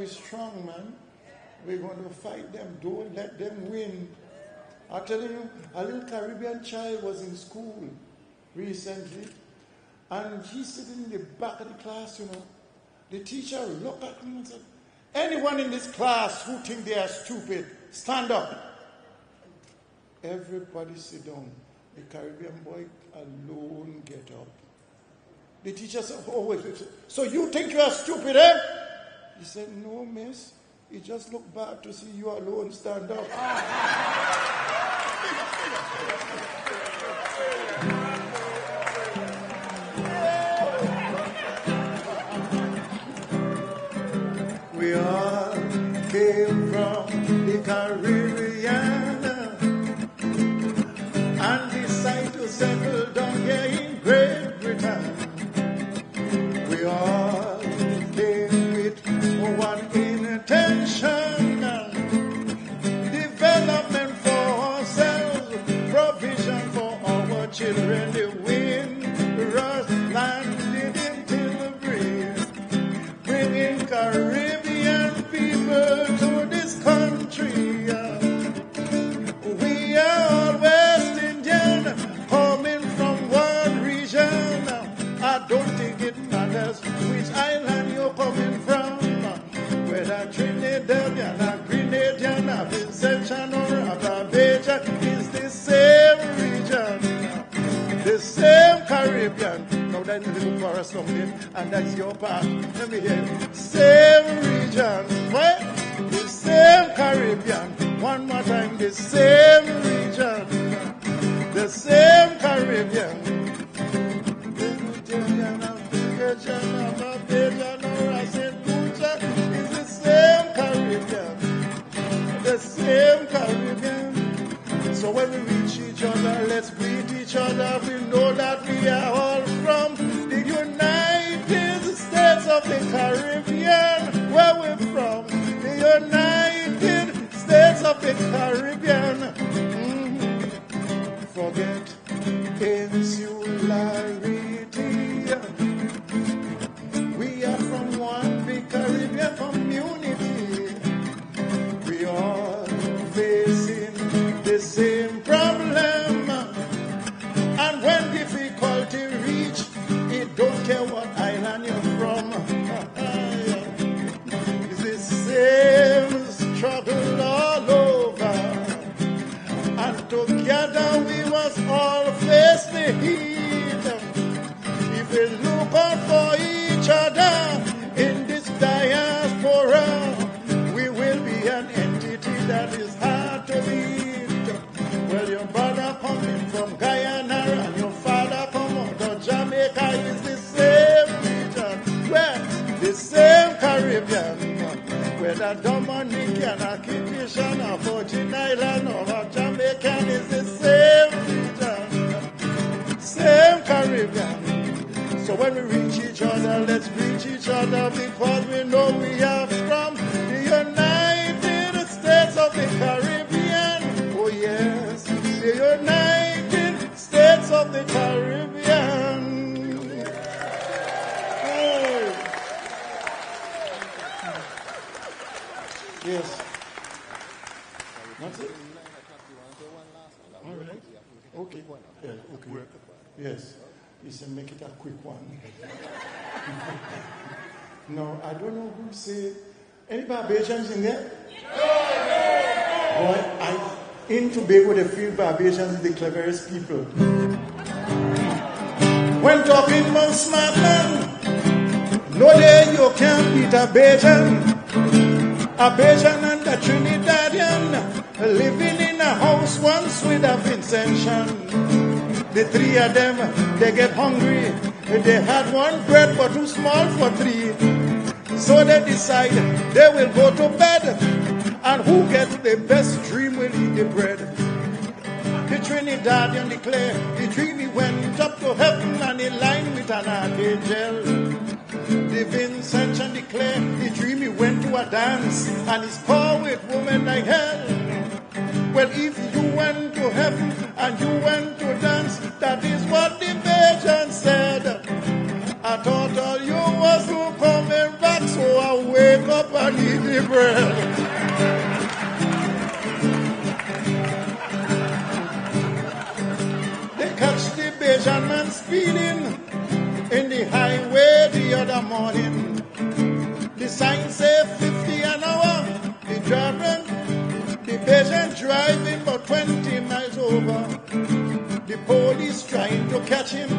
is strong, man. We're going to fight them. Don't let them win. I'm telling you, a little Caribbean child was in school recently, and he's sitting in the back of the class, you know. The teacher looked at him and said, anyone in this class who think they are stupid, stand up. Everybody sit down. The Caribbean boy alone get up. The teacher said, oh, wait. So you think you are stupid, eh? He said, no, miss. He just looked back to see you alone stand up. We all came from the Caribbean and decided to settle down here in Great Britain. We all came with one intention, development for ourselves, provision for our children. The windrush landed into the breeze, bringing Caribbean people to this country. We are all West Indian, coming from one region. I don't think it matters which island you're coming from, whether Trinidadian or Grenadian or Vincentian or Barbados, is the same region, the same Caribbean. Now that's a little chorus something, and that's your part. Let me hear it. Same region, what? The same Caribbean. One more time, the same region, the same Caribbean. It's the same Caribbean, the same Caribbean. So when we reach each other, let's greet each other. We know that we are all from the United States of the Caribbean. Where we're from, the United States of the Caribbean. Forget insularity. We are from one big Caribbean community. We all facing the same problem. And when difficulty reach, it don't care what island you're from. It's the same struggle all over. And together we must all face the heat. If we look out for each other in this diaspora, we will be an entity that is hard to beat. Well, your brother coming from Guyana and your father come out of Jamaica is the same region. Well, the same Caribbean. Whether Dominican or Kittian or Virgin Island or Jamaican is the same region, same Caribbean. So when we reach each other, let's reach each other because we know we are from the United States of the Caribbean. Oh yes, the United States of the Caribbean. Oh. Yes. That's it. All right. Okay. Yeah, okay. Yes. He said, make it a quick one. No, I don't know who said. Any Barbadians in there? Boy, in Tobago, they feel Barbadians are the cleverest people. When talking about smart man, no day you can't beat a Bajan. A Bajan and a Trinidadian living in a house once with a Vincentian. The three of them, they get hungry. They had one bread but too small for three. So they decide they will go to bed. And who gets the best dream will eat the bread. The Trinidadian declare the dream he went up to heaven and in line with an archangel. The Vincentian declare the dream he went to a dance and he's caught with women like hell. Well, if you went to heaven and you went to dance, that is what the Bajan said. I thought all you was to coming back, so I wake up and eat daily bread. They catch the Bajan man speeding in the highway the other morning. The sign say 50 an hour. The driver, the Bajan driving about 20 miles over. The police trying to catch him,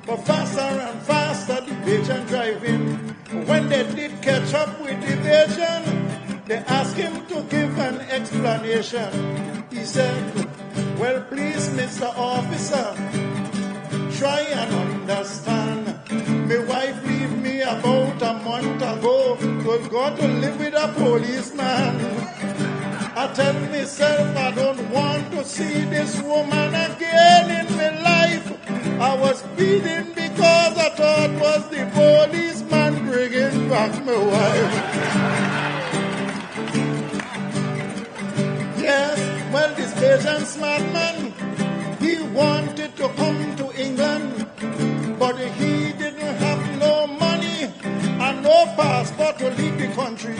but faster and faster the Bajan driving. When they did catch up with the Bajan, they asked him to give an explanation. He said, well, please, Mr. Officer, try and understand. My wife leave me about a month ago to go to live with a policeman. I tell myself I don't want to see this woman again in my life. I was beaten because I thought was the policeman bringing back my wife. Yes, well, this Bajan smart man, he wanted to come to England, but he didn't have no money and no passport to leave the country.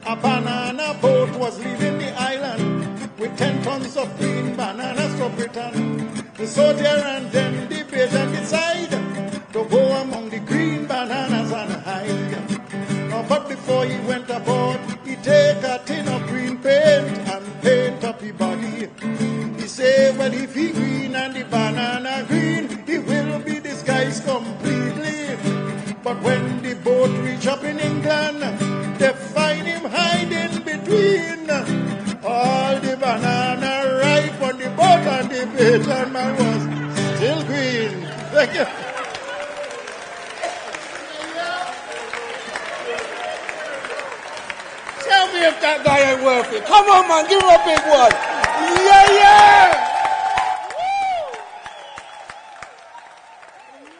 A banana boat was leaving the island with 10 tons of green bananas for Britain. So there and then the Bajan decided to go among the green bananas and hide. But before he went aboard, he take a tin of green paint and paint up his body. He say, well, if he green and the banana green, he will be disguised completely. But when the boat reach up in England, they find him hiding between all the banana ripe on the boat, and the Bajan man was still green. Thank you. Tell me if that guy ain't worth it. Come on, man, give him a big one. Yeah, yeah. Woo!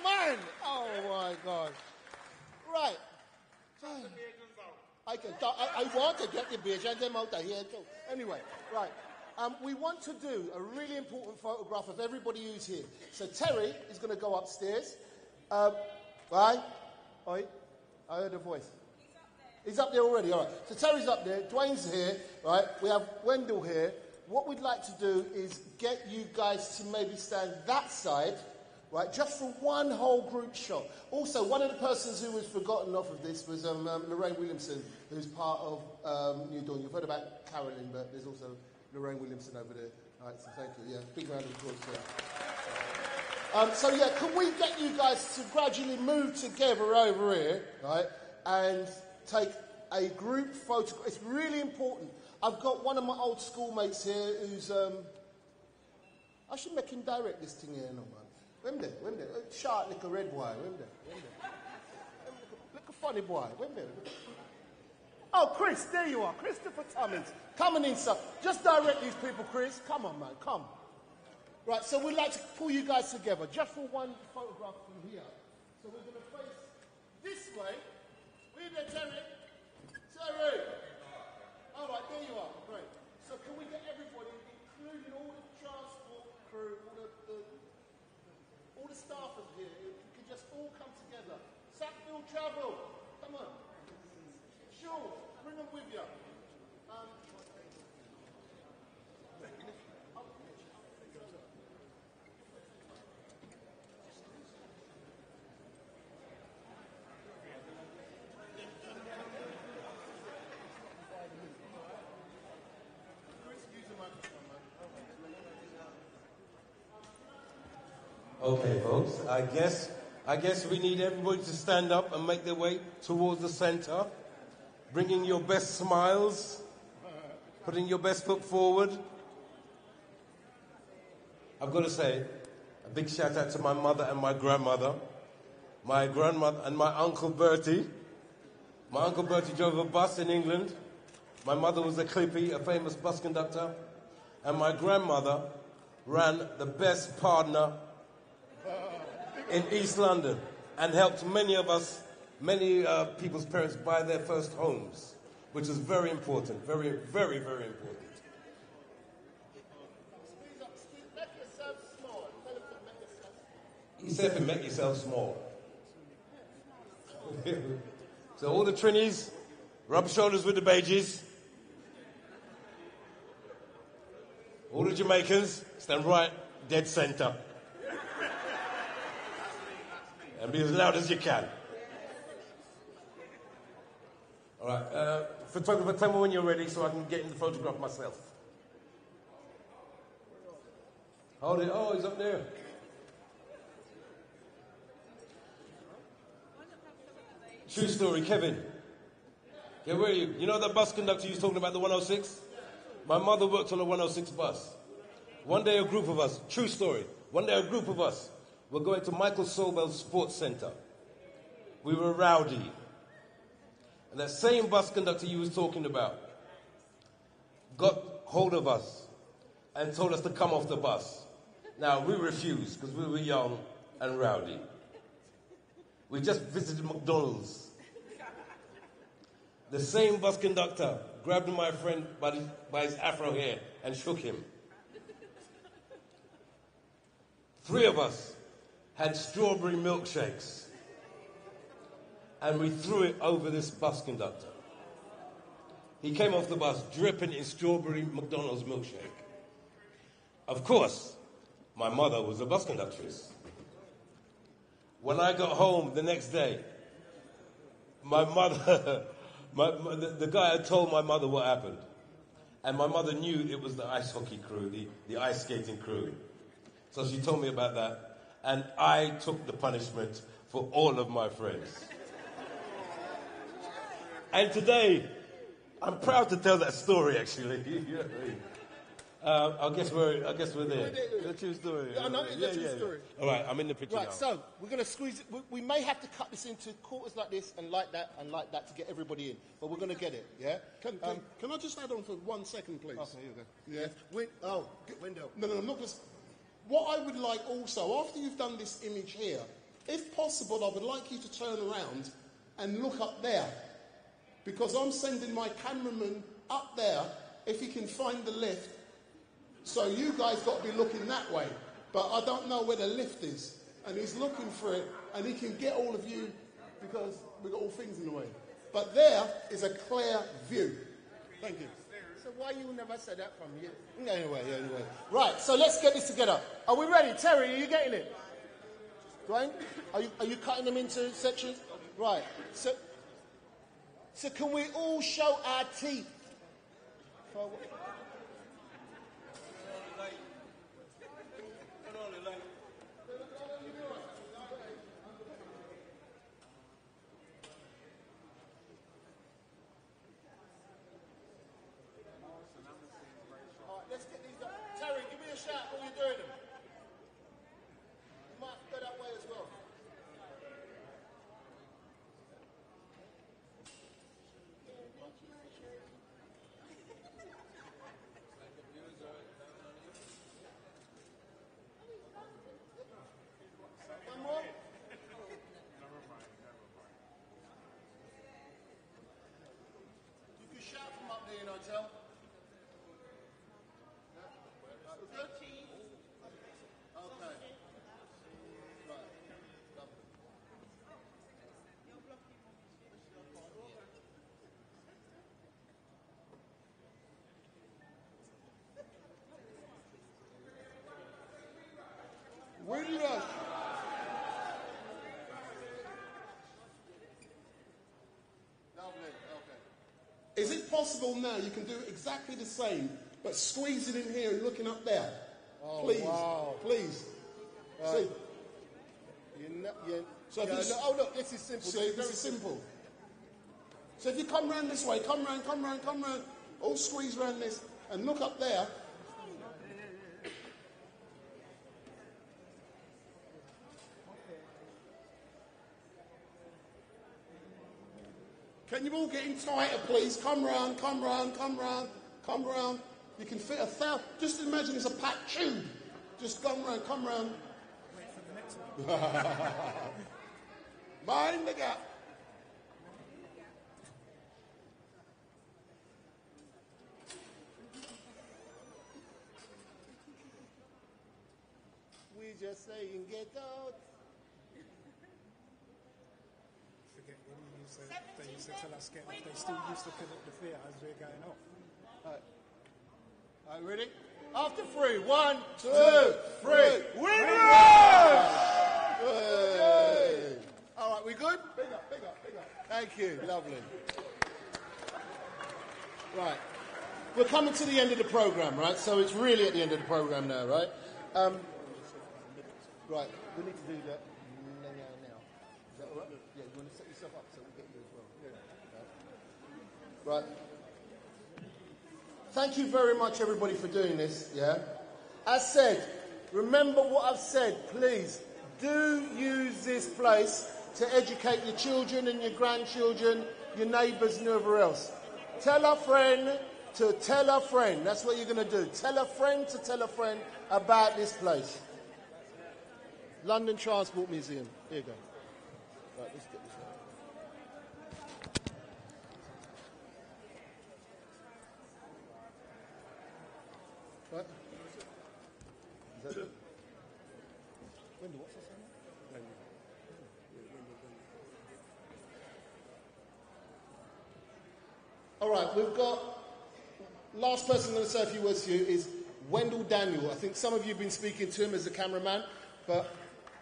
Man, oh my God. Right. I want to get the Bajan them out of here too. Anyway, right. We want to do a really important photograph of everybody who's here. So Terry is going to go upstairs. Right? Oi, I heard a voice. He's up there already, all right. So Terry's up there, Dwayne's here, right? We have Wendell here. What we'd like to do is get you guys to maybe stand that side, right, just for one whole group shot. Also, one of the persons who was forgotten off of this was Lorraine Williamson, who's part of New Dawn. You've heard about Carolyn, but there's also Lorraine Williamson over there. All right, so thank you. Yeah, big round of applause for her. So yeah, can we get you guys to gradually move together over here, right, and take a group photograph? It's really important. I've got one of my old schoolmates here who's, I should make him direct this thing here, no man. When there? Sharp like a red boy, when there? Look a funny boy, when there? Oh, Chris, there you are, Christopher Tummins. Coming in, sir. Just direct these people, Chris. Come on, man, come. Right, so we'd like to pull you guys together, just for one photograph from here. So we're going to face this way. Where you there, Terry? Terry! All right, there you are. Great. So can we get everybody, including all the transport crew, all the staffers here, if you could just all come together. Sackville Travel, come on. Sure, bring them with you. Okay, folks, I guess we need everybody to stand up and make their way towards the center, bringing your best smiles, putting your best foot forward. I've got to say, a big shout out to my mother and my grandmother and my Uncle Bertie. My Uncle Bertie drove a bus in England. My mother was a clippy, a famous bus conductor. And my grandmother ran the best partner in East London and helped many people's parents buy their first homes, which is very important, very, very, very important. He said, make yourself small. So all the Trinis, Rub shoulders with the Bages. All the Jamaicans, stand right, dead centre. And be as loud as you can. All right, photographer, tell me when you're ready so I can get in the photograph myself. Hold it, oh, he's up there. True story, Kevin. Yeah, where are you? You know that bus conductor you was talking about, the 106? My mother worked on a 106 bus. One day a group of us, true story, one day a group of us were going to Michael Sobel's Sports Centre. We were rowdy. And that same bus conductor you was talking about got hold of us and told us to come off the bus. Now, we refused because we were young and rowdy. We just visited McDonald's. The same bus conductor grabbed my friend by his afro hair and shook him. 3 of us had strawberry milkshakes and we threw it over this bus conductor. He came off the bus dripping in strawberry McDonald's milkshake. Of course, my mother was a bus conductress. When I got home the next day, my mother, the guy had told my mother what happened. And my mother knew it was the ice hockey crew, the ice skating crew. So she told me about that. And I took the punishment for all of my friends. And today, I'm proud to tell that story, actually. I guess we're there. The true story. Yeah, no, it's a true story. All right, I'm in the picture now. Right, so we're going to squeeze it. We may have to cut this into quarters like this and like that to get everybody in. But we're going to get it, yeah? Can I just add on for 1 second, please? Okay, here we go. Yeah. Window. No, I'm not just... What I would like also, after you've done this image here, if possible, I would like you to turn around and look up there. Because I'm sending my cameraman up there, if he can find the lift. So you guys got to be looking that way. But I don't know where the lift is. And he's looking for it, and he can get all of you, because we've got all things in the way. But there is a clear view. Thank you. So why you never said that from here? Anyway. Right, so let's get this together. Are we ready? Terry, are you getting it? Dwayne, are you cutting them into sections? Right. So can we all show our teeth? Let's get these up. Terry, give me a shout while you're doing them. You might have to go that way as well. One more? You can shout from up there, you know, tell. Windrush. Lovely, okay. Is it possible now you can do exactly the same, but squeeze it in here and looking up there? Oh, please, wow. please. Right. See, look, this is simple. See, this is simple. So if you come round this way, come round, all squeeze round this, and look up there. Can you all get in tighter, please? Come round. You can fit 1,000. Just imagine it's a packed tube. Just come round. Wait for the next one. Mind the gap. We just saying get out. Forget what he used they used to tell us get off. They still used to put up the fear as we're going off. All right, ready? After 3, 1, 2, 3. Windrush! Hey. All right, we good? Big up. Thank you, lovely. Right, we're coming to the end of the program, right? So it's really at the end of the program now, right? Right, we need to do that now. Is that all right? Yeah, you want to set yourself up so we get you as well. Right. Thank you very much, everybody, for doing this, yeah? As said, remember what I've said, please. Do use this place to educate your children and your grandchildren, your neighbours and whoever else. Tell a friend to tell a friend. That's what you're going to do. Tell a friend to tell a friend about this place. London Transport Museum. Here you go. Right, let's get this one. Right. Is that it? Wendell, what's this one? All right, we've got, last person I'm going to say a few words to you is Wendell Daniel. I think some of you have been speaking to him as a cameraman, but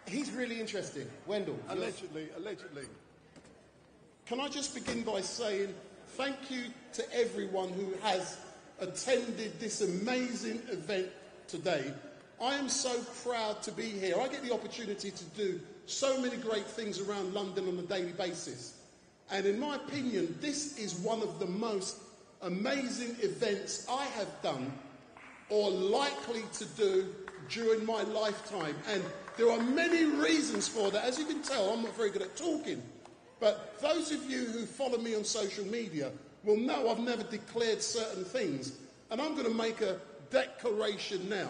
he's really interesting. Wendell. Allegedly. Can I just begin by saying thank you to everyone who has attended this amazing event today. I am so proud to be here. I get the opportunity to do so many great things around London on a daily basis. And in my opinion, this is one of the most amazing events I have done or likely to do during my lifetime. And there are many reasons for that. As you can tell, I'm not very good at talking. But those of you who follow me on social media will know I've never declared certain things. And I'm going to make a declaration now.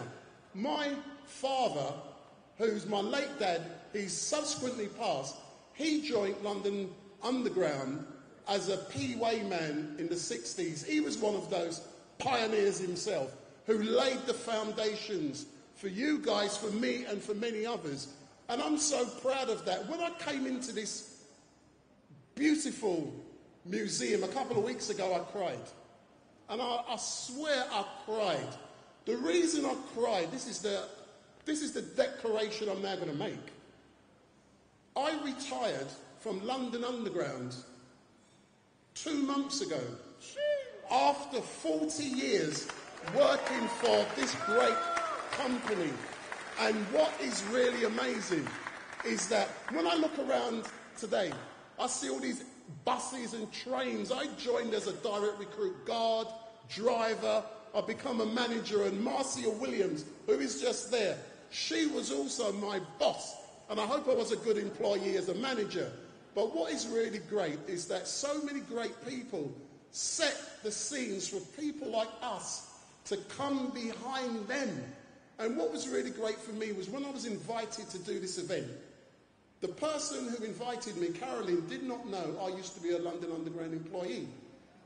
My father, who's my late dad, he's subsequently passed, he joined London Underground as a P-way man in the 60s. He was one of those pioneers himself who laid the foundations for you guys, for me, and for many others. And I'm so proud of that. When I came into this beautiful museum a couple of weeks ago, I cried. And I swear I cried. The reason I cried, this is the declaration I'm now going to make. I retired from London Underground 2 months ago after 40 years working for this great company. And what is really amazing is that when I look around today, I see all these buses and trains. I joined as a direct recruit guard, driver. I've become a manager, and Marcia Williams, who is just there, she was also my boss, and I hope I was a good employee as a manager. But what is really great is that so many great people set the scenes for people like us to come behind them. And what was really great for me was when I was invited to do this event, the person who invited me, Caroline, did not know I used to be a London Underground employee.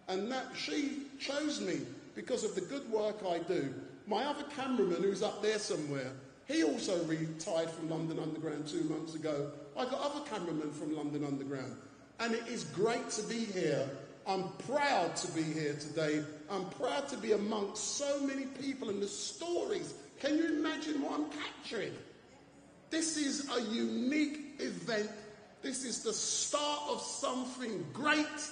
And that she chose me because of the good work I do. My other cameraman, who's up there somewhere, he also retired from London Underground 2 months ago. I got other cameramen from London Underground. And it is great to be here. I'm proud to be here today. I'm proud to be amongst so many people and the stories. Can you imagine what I'm capturing? This is a unique event. This is the start of something great.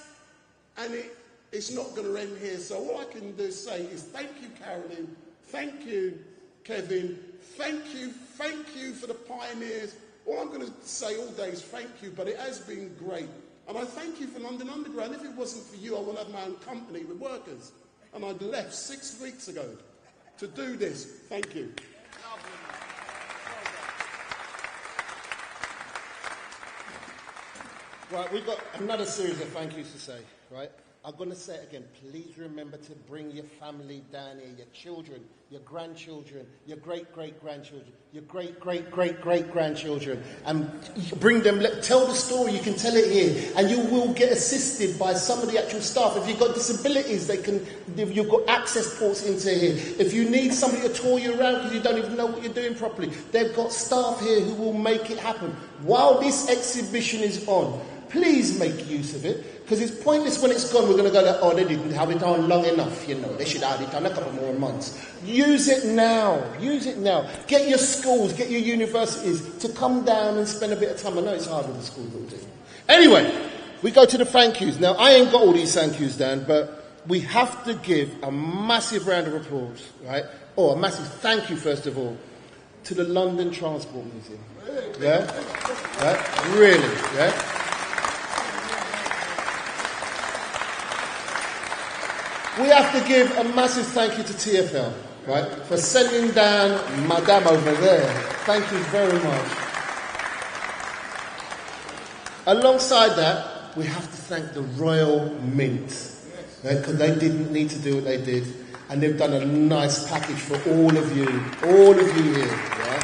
And it's not going to end here. So all I can do say is thank you, Caroline. Thank you, Kevin. Thank you for the pioneers. All I'm going to say all day is thank you, but it has been great. And I thank you for London Underground. If it wasn't for you, I would have my own company with workers. And I'd left 6 weeks ago to do this. Thank you. Right, we've got another series of thank yous to say, right? I'm going to say it again. Please remember to bring your family down here, your children, your grandchildren, your great-great-grandchildren, your great-great-great-great-grandchildren, and bring them, tell the story, you can tell it here, and you will get assisted by some of the actual staff. If you've got disabilities, you've got access ports into here. If you need somebody to tour you around because you don't even know what you're doing properly, they've got staff here who will make it happen. While this exhibition is on, Please make use of it, because it's pointless when it's gone. We're going to go, oh, they didn't have it on long enough, you know. They should have it on a couple more months. Use it now. Use it now. Get your schools, get your universities to come down and spend a bit of time. I know it's hard with the school building. Anyway, we go to the thank yous. Now, I ain't got all these thank yous, Dan, but we have to give a massive round of applause, right? Or a massive thank you, first of all, to the London Transport Museum. Yeah? Yeah? Really, yeah? We have to give a massive thank you to TFL, right, for sending down Madame over there. Thank you very much. Alongside that, we have to thank the Royal Mint, right, because they didn't need to do what they did, and they've done a nice package for all of you here, yeah?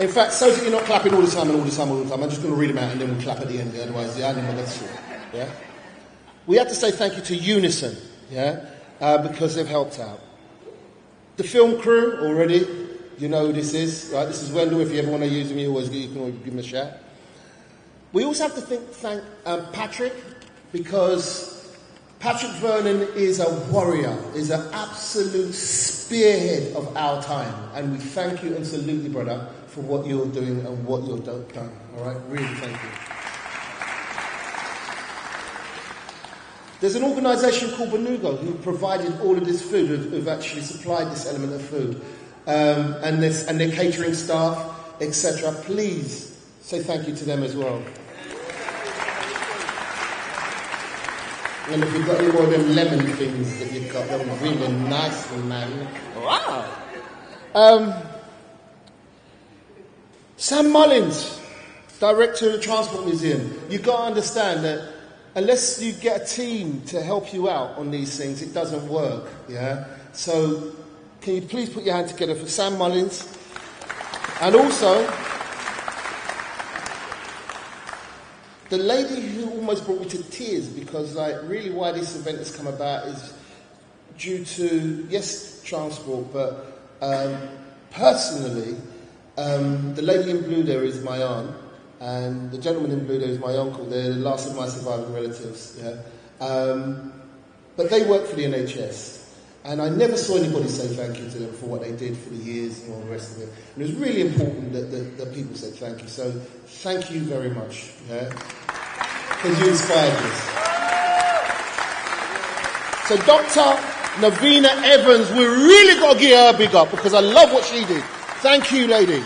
In fact, so that you're not clapping all the time, I'm just going to read them out and then we'll clap at the end, otherwise, yeah, I don't know that's true. Yeah? We have to say thank you to Unison, yeah, because they've helped out. The film crew, already, you know who this is, right? This is Wendell. If you ever want to use him, you can always give him a shout. We also have to thank Patrick, because Patrick Vernon is a warrior, is an absolute spearhead of our time, and we thank you and salute you, brother, for what you're doing and what you've done. All right, really thank you. There's an organisation called Benugo who provided all of this food, who've actually supplied this element of food, and their catering staff, etc. Please say thank you to them as well. And if you've got any more of them lemon things that you've got, they're really nice, man. Wow. Sam Mullins, Director of the Transport Museum. You've got to understand that unless you get a team to help you out on these things, it doesn't work, yeah? So, can you please put your hand together for Sam Mullins? And also, the lady who almost brought me to tears, because, like, really why this event has come about is due to, yes, transport, but personally, the lady in blue there is my aunt, and the gentleman in blue there is my uncle. They're the last of my surviving relatives. Yeah? But they work for the NHS. And I never saw anybody say thank you to them for what they did for the years and all the rest of it. And it was really important that people said thank you. So thank you very much. Yeah? Because you inspired us. So Dr. Navina Evans, we really got to give her a big up because I love what she did. Thank you, lady.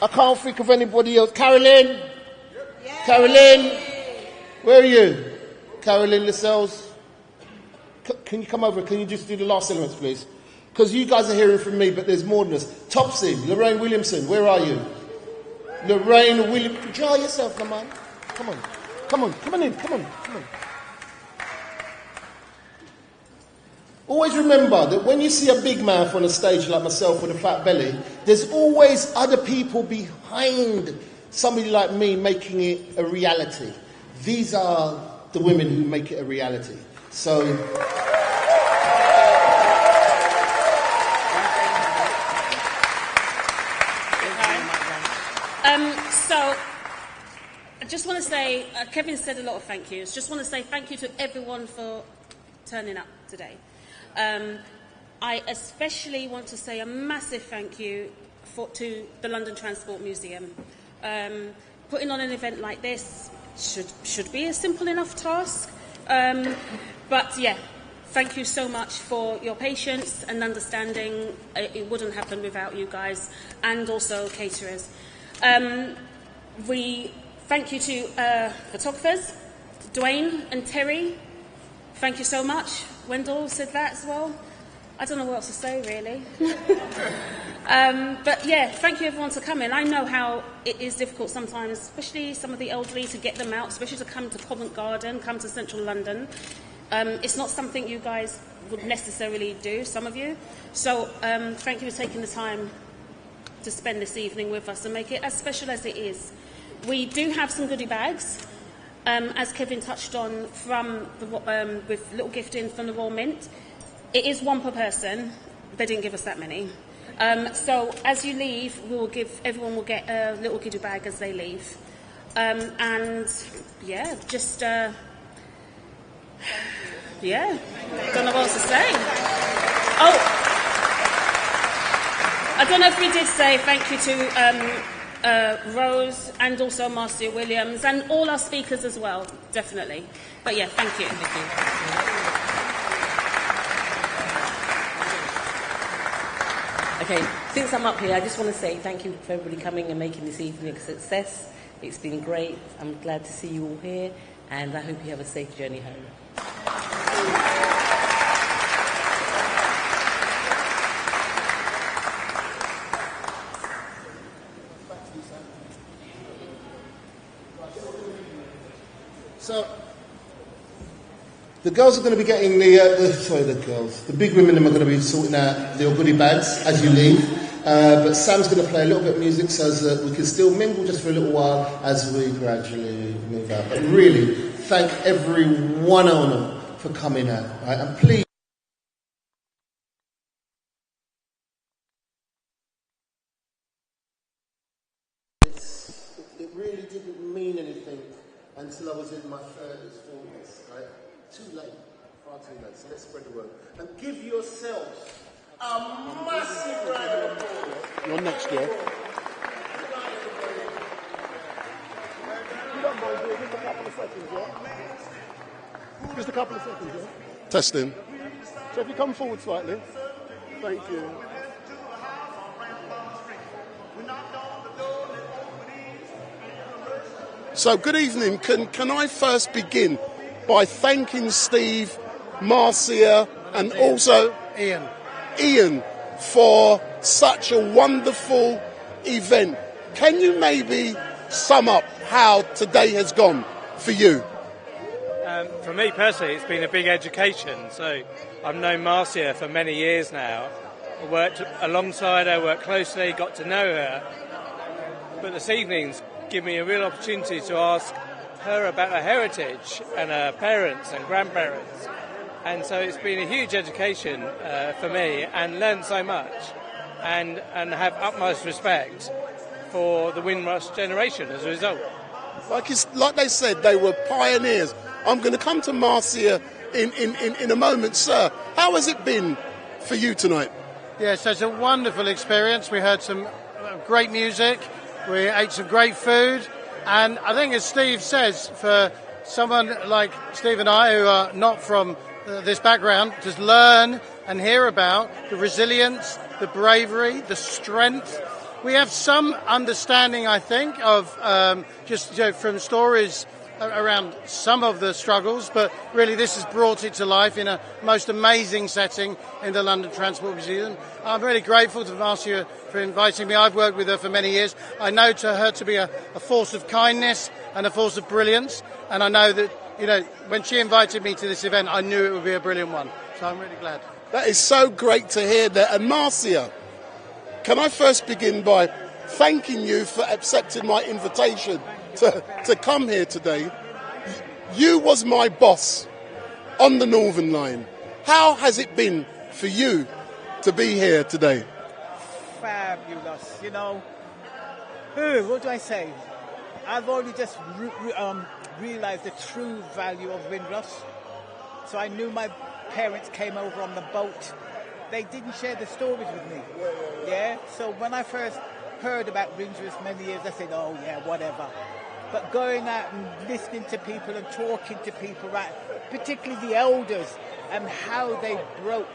I can't think of anybody else. Carolyn? Yeah. Carolyn? Where are you? Carolyn Lascelles? Can you come over? Can you just do the last elements, please? Because you guys are hearing from me, but there's more than us. Topsy, Lorraine Williamson, where are you? Lorraine Williamson. Enjoy yourself, come on. Come on. Come on. Come on in. Come on. Come on. Always remember that when you see a big mouth on a stage like myself with a fat belly, there's always other people behind somebody like me making it a reality. These are the women who make it a reality. So, so I just want to say, Kevin said a lot of thank yous. Just want to say thank you to everyone for turning up today. I especially want to say a massive thank you to the London Transport Museum. Putting on an event like this should be a simple enough task. But yeah, thank you so much for your patience and understanding. It wouldn't happen without you guys and also caterers. We thank you to photographers, Dwayne and Terry. Thank you so much. Wendell said that as well. I don't know what else to say, really. But yeah, thank you everyone for coming. I know how it is difficult sometimes, especially some of the elderly, to get them out, especially to come to Covent Garden, come to central London. It's not something you guys would necessarily do, some of you. So thank you for taking the time to spend this evening with us and make it as special as it is. We do have some goodie bags. As Kevin touched on, from with little gifting from the Royal Mint. It is one per person. They didn't give us that many. So as you leave, everyone will get a little goodie bag as they leave. And yeah, just don't know what else to say. Oh, I don't know if we did say thank you to Rose and also Marcia Williams and all our speakers as well, definitely. But yeah, thank you. Thank you. Okay, since I'm up here, I just want to say thank you for everybody coming and making this evening a success. It's been great. I'm glad to see you all here, and I hope you have a safe journey home. So, the girls are going to be getting the big women are going to be sorting out their goodie bags as you leave. But Sam's going to play a little bit of music so that we can still mingle just for a little while as we gradually move out. But really, thank every one of them for coming out. Right? And please. It really didn't mean anything until I was in my 30s, 40s. Right? Too late. Far too late. So let's spread the word. And give yourselves a massive round of applause. You're next, yeah? Just a couple of seconds, yeah? Testing. So if you come forward slightly. Thank you. So good evening. Can I first begin by thanking Steve, Marcia, and also Ian for such a wonderful event. Can you maybe sum up how today has gone for you? For me personally, it's been a big education. So I've known Marcia for many years now. I worked alongside her, worked closely, got to know her. But this evening's given me a real opportunity to ask her about her heritage and her parents and grandparents. And so it's been a huge education for me, and learned so much, and have utmost respect for the Windrush generation as a result. Like they said, they were pioneers. I'm going to come to Marcia in a moment, sir. How has it been for you tonight? Yes, it's a wonderful experience. We heard some great music, we ate some great food, and I think, as Steve says, for someone like Steve and I who are not from this background, just learn and hear about the resilience, the bravery, the strength. We have some understanding, I think, of from stories around some of the struggles, but really this has brought it to life in a most amazing setting in the London Transport Museum. I'm really grateful to Marcia for inviting me. I've worked with her for many years. I know her to be a force of kindness and a force of brilliance, and I know that, when she invited me to this event, I knew it would be a brilliant one. So I'm really glad. That is so great to hear that. And Marcia, can I first begin by thanking you for accepting my invitation to come here today. You was my boss on the Northern Line. How has it been for you to be here today? Fabulous, what do I say? I've already just realised the true value of Windrush. So I knew my parents came over on the boat. They didn't share the stories with me. Yeah? So when I first heard about Windrush many years, I said, oh yeah, whatever. But going out and listening to people and talking to people, right, particularly the elders, and how they broke,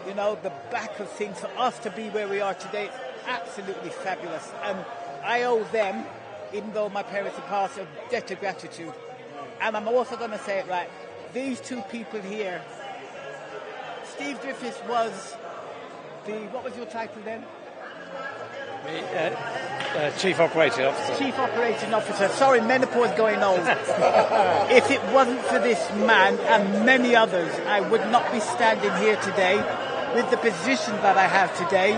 the back of things for us to be where we are today, it's absolutely fabulous. And I owe them, even though my parents have passed, a debt of gratitude. And I'm also going to say it right. These two people here, Steve Griffiths was what was your title then? Chief Operating Officer. Chief Operating Officer. Sorry, menopause going old. If it wasn't for this man and many others, I would not be standing here today with the position that I have today,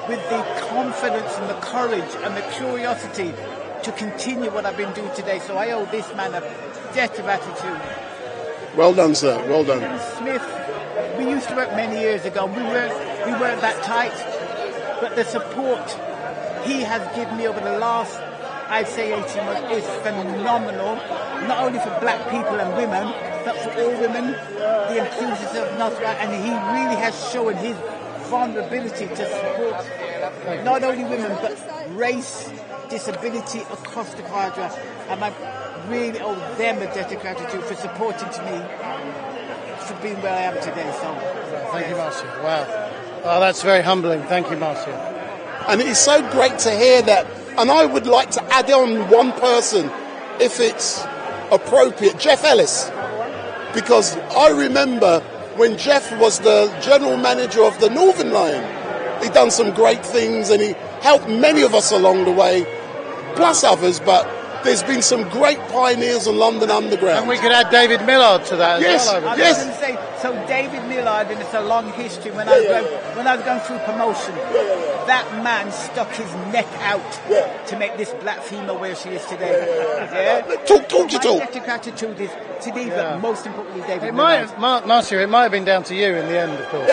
with the confidence and the courage and the curiosity to continue what I've been doing today. So I owe this man a debt of gratitude. Well done, sir. Well done. Smith, we used to work many years ago. We weren't that tight. but the support he has given me over the last, I'd say 18 months, is phenomenal. Not only for black people and women, but for all women, the enthusiasm of NEWSFLASH, and he really has shown his vulnerability to support not only women, but race, disability across the quadra. And I really owe them a debt of gratitude for supporting to me, for being where I am today. So, thank you, Marcia. Wow. Oh, that's very humbling. Thank you, Marcia. And it's so great to hear that. And I would like to add on one person, if it's appropriate, Jeff Ellis. Because I remember when Jeff was the general manager of the Northern Line, he'd done some great things and he helped many of us along the way, plus others, but there's been some great pioneers on London Underground. And we could add David Millard to that as well. I was going to say, so David Millard, and it's a long history, when I was going through promotion, that man stuck his neck out to make this black female where she is today. Talk to My debt of gratitude is to these, but most importantly, David Millard. Millard. Marcia, it might have been down to you in the end, of course.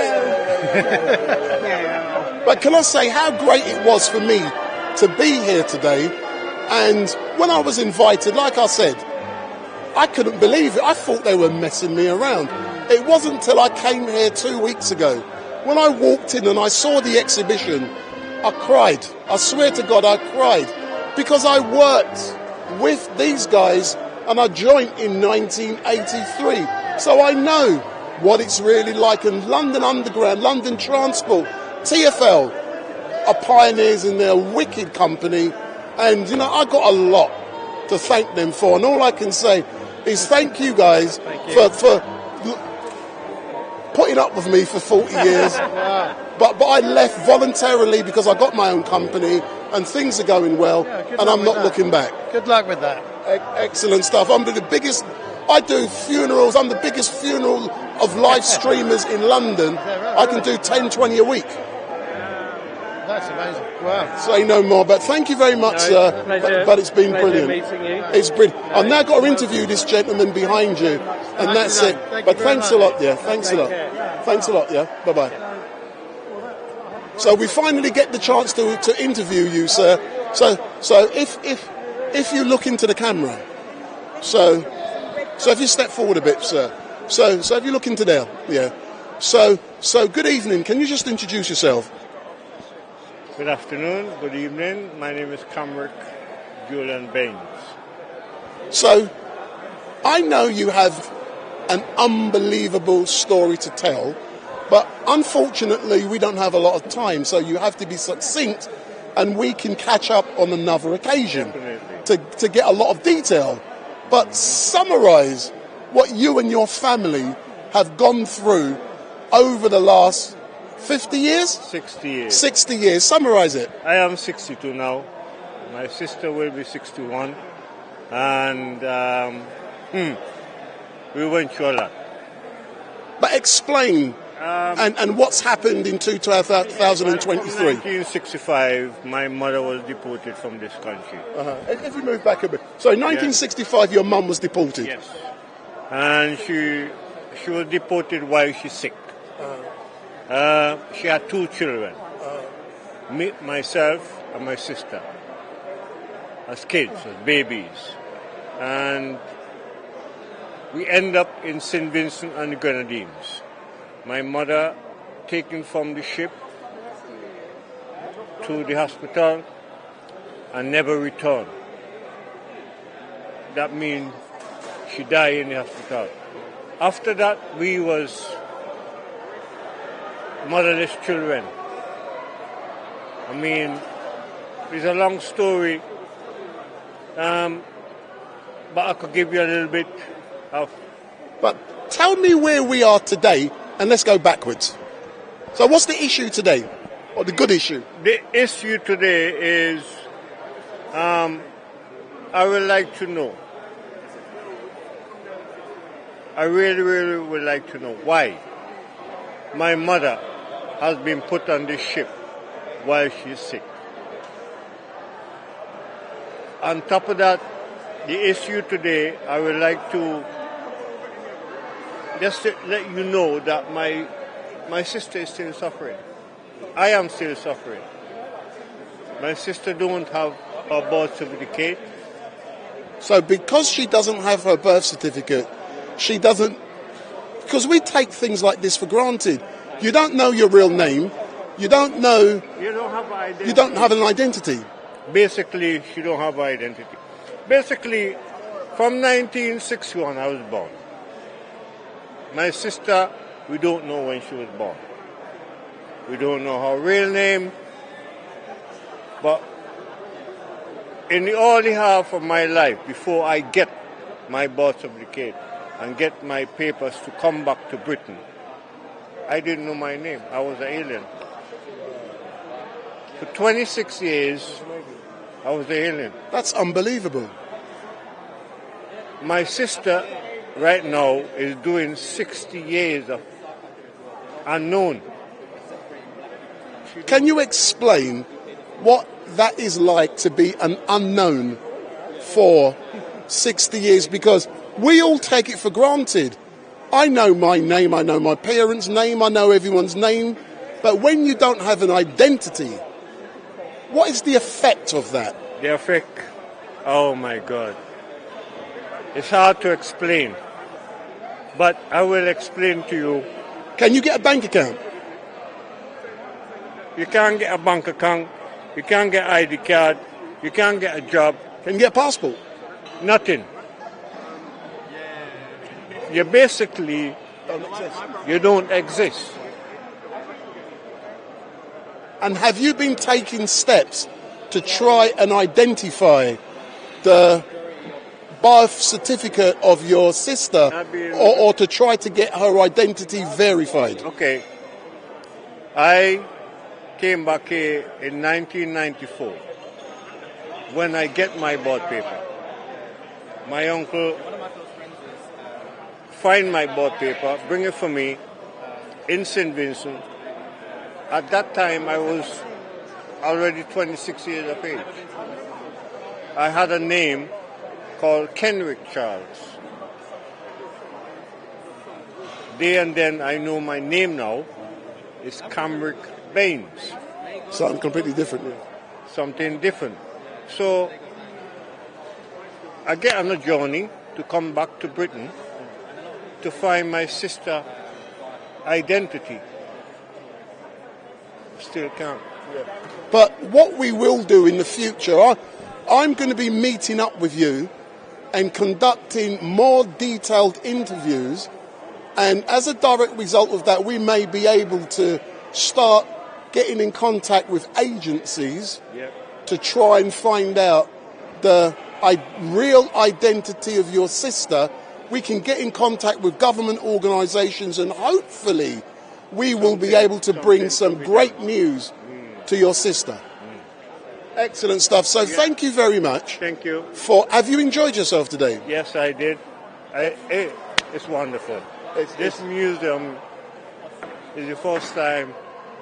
But can I say how great it was for me to be here today? And when I was invited, like I said, I couldn't believe it. I thought they were messing me around. It wasn't until I came here 2 weeks ago. When I walked in and I saw the exhibition, I cried. I swear to God, I cried. Because I worked with these guys and I joined in 1983. So I know what it's really like. And London Underground, London Transport, TfL are pioneers in their wicked company. And, you know, I got a lot to thank them for. And all I can say is thank you guys for putting up with me for 40 years. But I left voluntarily because I got my own company and things are going well. And I'm not looking back. Good luck with that. Excellent stuff. I do funerals. I'm the biggest funeral of live streamers in London. I can do 10, 20 a week. That's amazing. Wow. Say no more, but thank you very much, sir. But it's been brilliant. Meeting you. It's brilliant. I've now got to interview this gentleman behind you, and that's it. But thanks a lot, yeah. Thanks a lot. Thanks a lot, yeah. Bye-bye. So we finally get the chance to interview you, sir. So if you look into the camera, so if you step forward a bit, sir. So if you look into there, yeah. So good evening. Can you just introduce yourself? Good afternoon, good evening. My name is Comric Julian Baines. So, I know you have an unbelievable story to tell, but unfortunately we don't have a lot of time, so you have to be succinct and we can catch up on another occasion to get a lot of detail. But summarise what you and your family have gone through over the last 50 years? 60 years. 60 years. Summarise it. I am 62 now. My sister will be 61. And we went through a lot. But explain, and what's happened in 2023? In 1965, my mother was deported from this country. If we move back a bit. So in 1965, your mum was deported? Yes. And she was deported while she's sick. She had 2 children, me, myself, and my sister, as kids, as babies. And we end up in St. Vincent and the Grenadines. My mother taken from the ship to the hospital and never returned. That means she died in the hospital. After that, we was motherless children. I mean, it's a long story, but I could give you a little bit of... But tell me where we are today, and let's go backwards. So what's the issue today, or the good issue? The issue today is, I would like to know, I really, really would like to know why my mother has been put on this ship while she's sick. On top of that, the issue today, I would like to just to let you know that my sister is still suffering. I am still suffering. My sister don't have her birth certificate. So because she doesn't have her birth certificate, she doesn't... Because we take things like this for granted. You don't know your real name. You don't know... You don't have identity. You don't have an identity. Basically, she don't have identity. Basically, from 1961, I was born. My sister, we don't know when she was born. We don't know her real name. But in the early half of my life, before I get my birth certificate and get my papers to come back to Britain, I didn't know my name. I was an alien. For 26 years, I was an alien. That's unbelievable. My sister, right now, is doing 60 years of unknown. Can you explain what that is like to be an unknown for 60 years? Because we all take it for granted. I know my name, I know my parents' name, I know everyone's name. But when you don't have an identity, what is the effect of that? The effect? Oh my God. It's hard to explain. But I will explain to you. Can you get a bank account? You can't get a bank account. You can't get ID card. You can't get a job. Can you get a passport? Nothing. You basically, you don't exist. And have you been taking steps to try and identify the birth certificate of your sister or to try to get her identity verified? Okay. I came back here in 1994 when I get my birth paper. My uncle find my birth paper, bring it for me in St. Vincent. At that time, I was already 26 years of age. I had a name called Kenrick Charles. There and then, I know my name now is Camrick Baines. Something completely different. Yeah. Something different. So, I get on a journey to come back to Britain to find my sister identity. Still can't. Yeah. But what we will do in the future, I'm going to be meeting up with you and conducting more detailed interviews, and as a direct result of that, we may be able to start getting in contact with agencies to try and find out the real identity of your sister. We can get in contact with government organisations, and hopefully we will be able to bring some great news to your sister. Excellent stuff. So thank you very much. Thank you. Have you enjoyed yourself today? Yes, I did. It's wonderful. This museum is the first time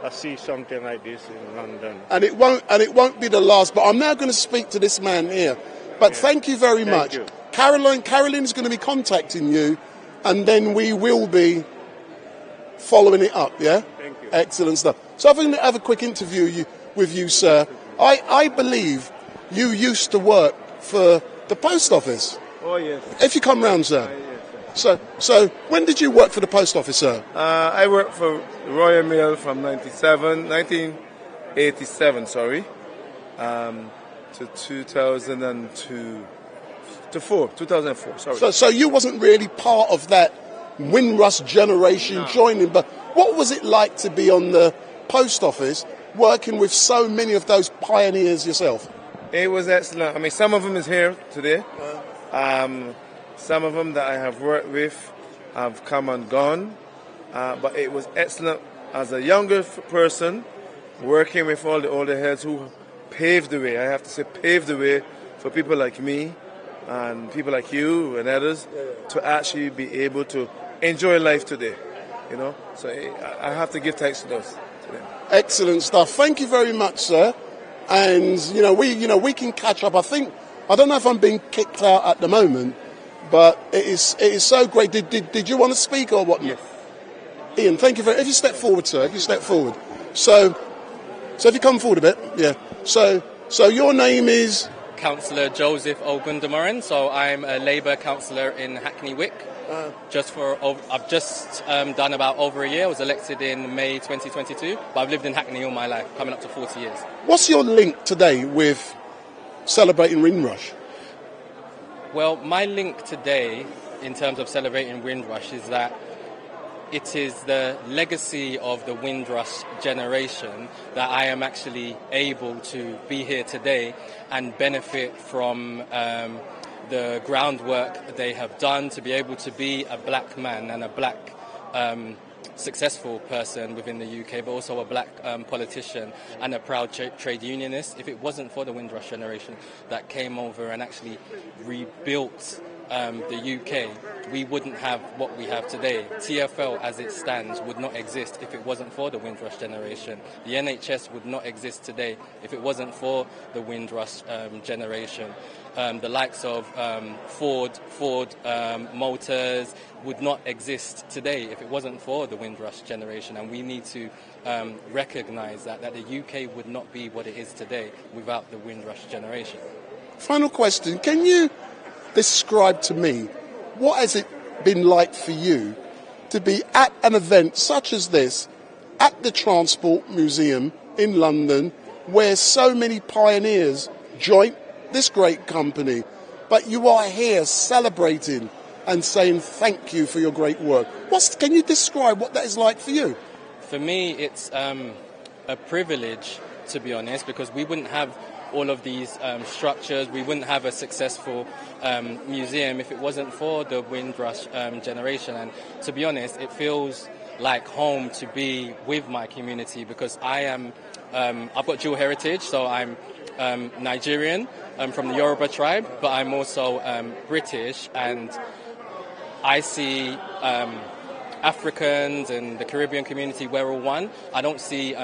I see something like this in London. And it won't be the last. But I'm now going to speak to this man here. But thank you very much. You. Caroline's going to be contacting you, and then we will be following it up, yeah? Thank you. Excellent stuff. So I'm going to have a quick interview with you, sir. I believe you used to work for the post office. Oh, yes. If you come round, sir. Yes, sir. So when did you work for the post office, sir? I worked for Royal Mail from 1987, to 2004, sorry. So you wasn't really part of that Windrush generation joining, but what was it like to be on the post office working with so many of those pioneers yourself? It was excellent. I mean, some of them is here today. Some of them that I have worked with have come and gone. But it was excellent as a younger person working with all the older heads who paved the way. I have to say paved the way for people like me and people like you and others to actually be able to enjoy life today. You know, so I have to give thanks to those. Excellent stuff. Thank you very much, sir. And we can catch up. I don't know if I'm being kicked out at the moment, but it is so great. Did you want to speak or what? Yes. Ian, thank you very much. If you step forward, sir. If you step forward. So So if you come forward a bit, yeah. So your name is? Councillor Joseph Ogundemorin. So I'm a Labour councillor in Hackney Wick. I've just done about over a year. I was elected in May 2022, but I've lived in Hackney all my life, coming up to 40 years. What's your link today with Celebrating Windrush? Well, my link today in terms of Celebrating Windrush is that it is the legacy of the Windrush generation that I am actually able to be here today and benefit from the groundwork they have done to be able to be a black man and a black successful person within the UK, but also a black politician and a proud trade unionist. If it wasn't for the Windrush generation that came over and actually rebuilt the UK, we wouldn't have what we have today. TfL as it stands would not exist if it wasn't for the Windrush generation. The NHS would not exist today if it wasn't for the Windrush generation. The likes of Ford Motors would not exist today if it wasn't for the Windrush generation, and we need to recognise that the UK would not be what it is today without the Windrush generation. Final question, can you describe to me what has it been like for you to be at an event such as this at the Transport Museum in London, where so many pioneers joined this great company, but you are here celebrating and saying thank you for your great work? Can you describe what that is like for you? For me, it's a privilege, to be honest, because we wouldn't have all of these structures, we wouldn't have a successful museum if it wasn't for the Windrush generation. And to be honest, it feels like home to be with my community, because I've got dual heritage, so I'm Nigerian, from the Yoruba tribe, but I'm also British, and I see Africans and the Caribbean community, we're all one. I don't see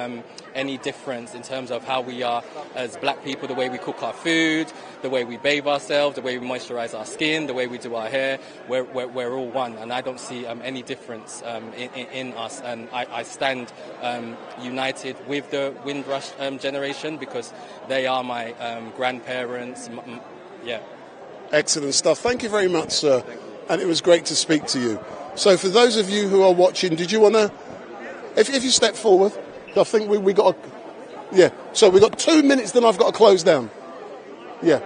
any difference in terms of how we are as black people, the way we cook our food, the way we bathe ourselves, the way we moisturize our skin, the way we do our hair. We're all one, and I don't see any difference in us. And I stand united with the Windrush generation, because they are my grandparents. Yeah. Excellent stuff. Thank you very much, sir. And it was great to speak to you. So for those of you who are watching, did you want to, if you step forward, I think we got so we got 2 minutes, then I've got to close down. Yeah,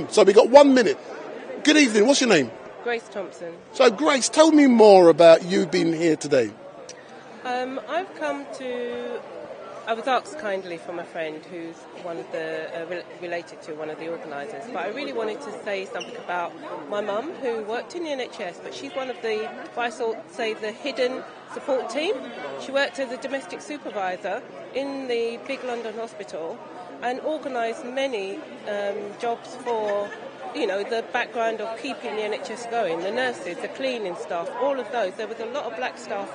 so we got 1 minute. Good evening, what's your name? Grace Thompson. So Grace, tell me more about you being here today. I've come to, I was asked kindly from a friend who's one of the, related to one of the organisers, but I really wanted to say something about my mum, who worked in the NHS, but she's one of the, the hidden support team. She worked as a domestic supervisor in the big London hospital and organised many jobs for, the background of keeping the NHS going, the nurses, the cleaning staff, all of those. There was a lot of black staff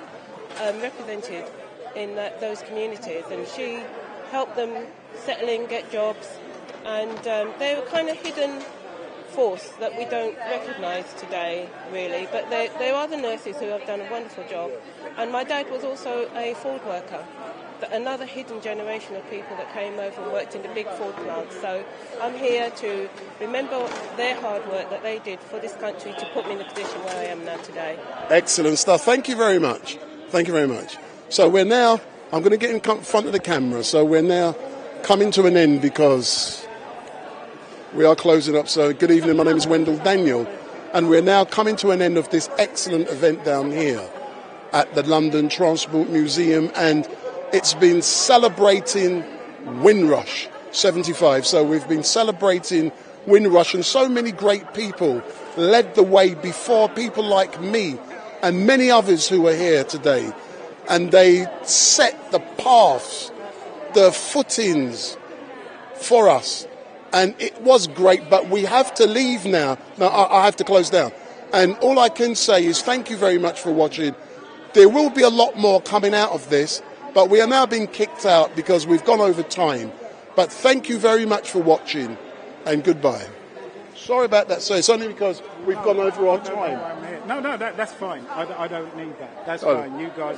represented in those communities, and she helped them settle in, get jobs, and they were kind of hidden force that we don't recognise today, really, but there are the nurses who have done a wonderful job. And my dad was also a Ford worker, another hidden generation of people that came over and worked in the big Ford plants. So I'm here to remember their hard work that they did for this country to put me in the position where I am now today. Excellent stuff. Thank you very much. Thank you very much. So we're now, I'm going to get in front of the camera, so we're now coming to an end because we are closing up. So good evening, my name is Wendell Daniel, and we're now coming to an end of this excellent event down here at the London Transport Museum, and it's been Celebrating Windrush 75. So we've been celebrating Windrush, and so many great people led the way before, people like me and many others who are here today. And they set the paths, the footings for us. And it was great, but we have to leave now. Now, I have to close down. And all I can say is thank you very much for watching. There will be a lot more coming out of this, but we are now being kicked out because we've gone over time. But thank you very much for watching, and goodbye. Sorry about that, sir. It's only because we've gone over our time. No, that's fine. I don't need that. That's fine. You guys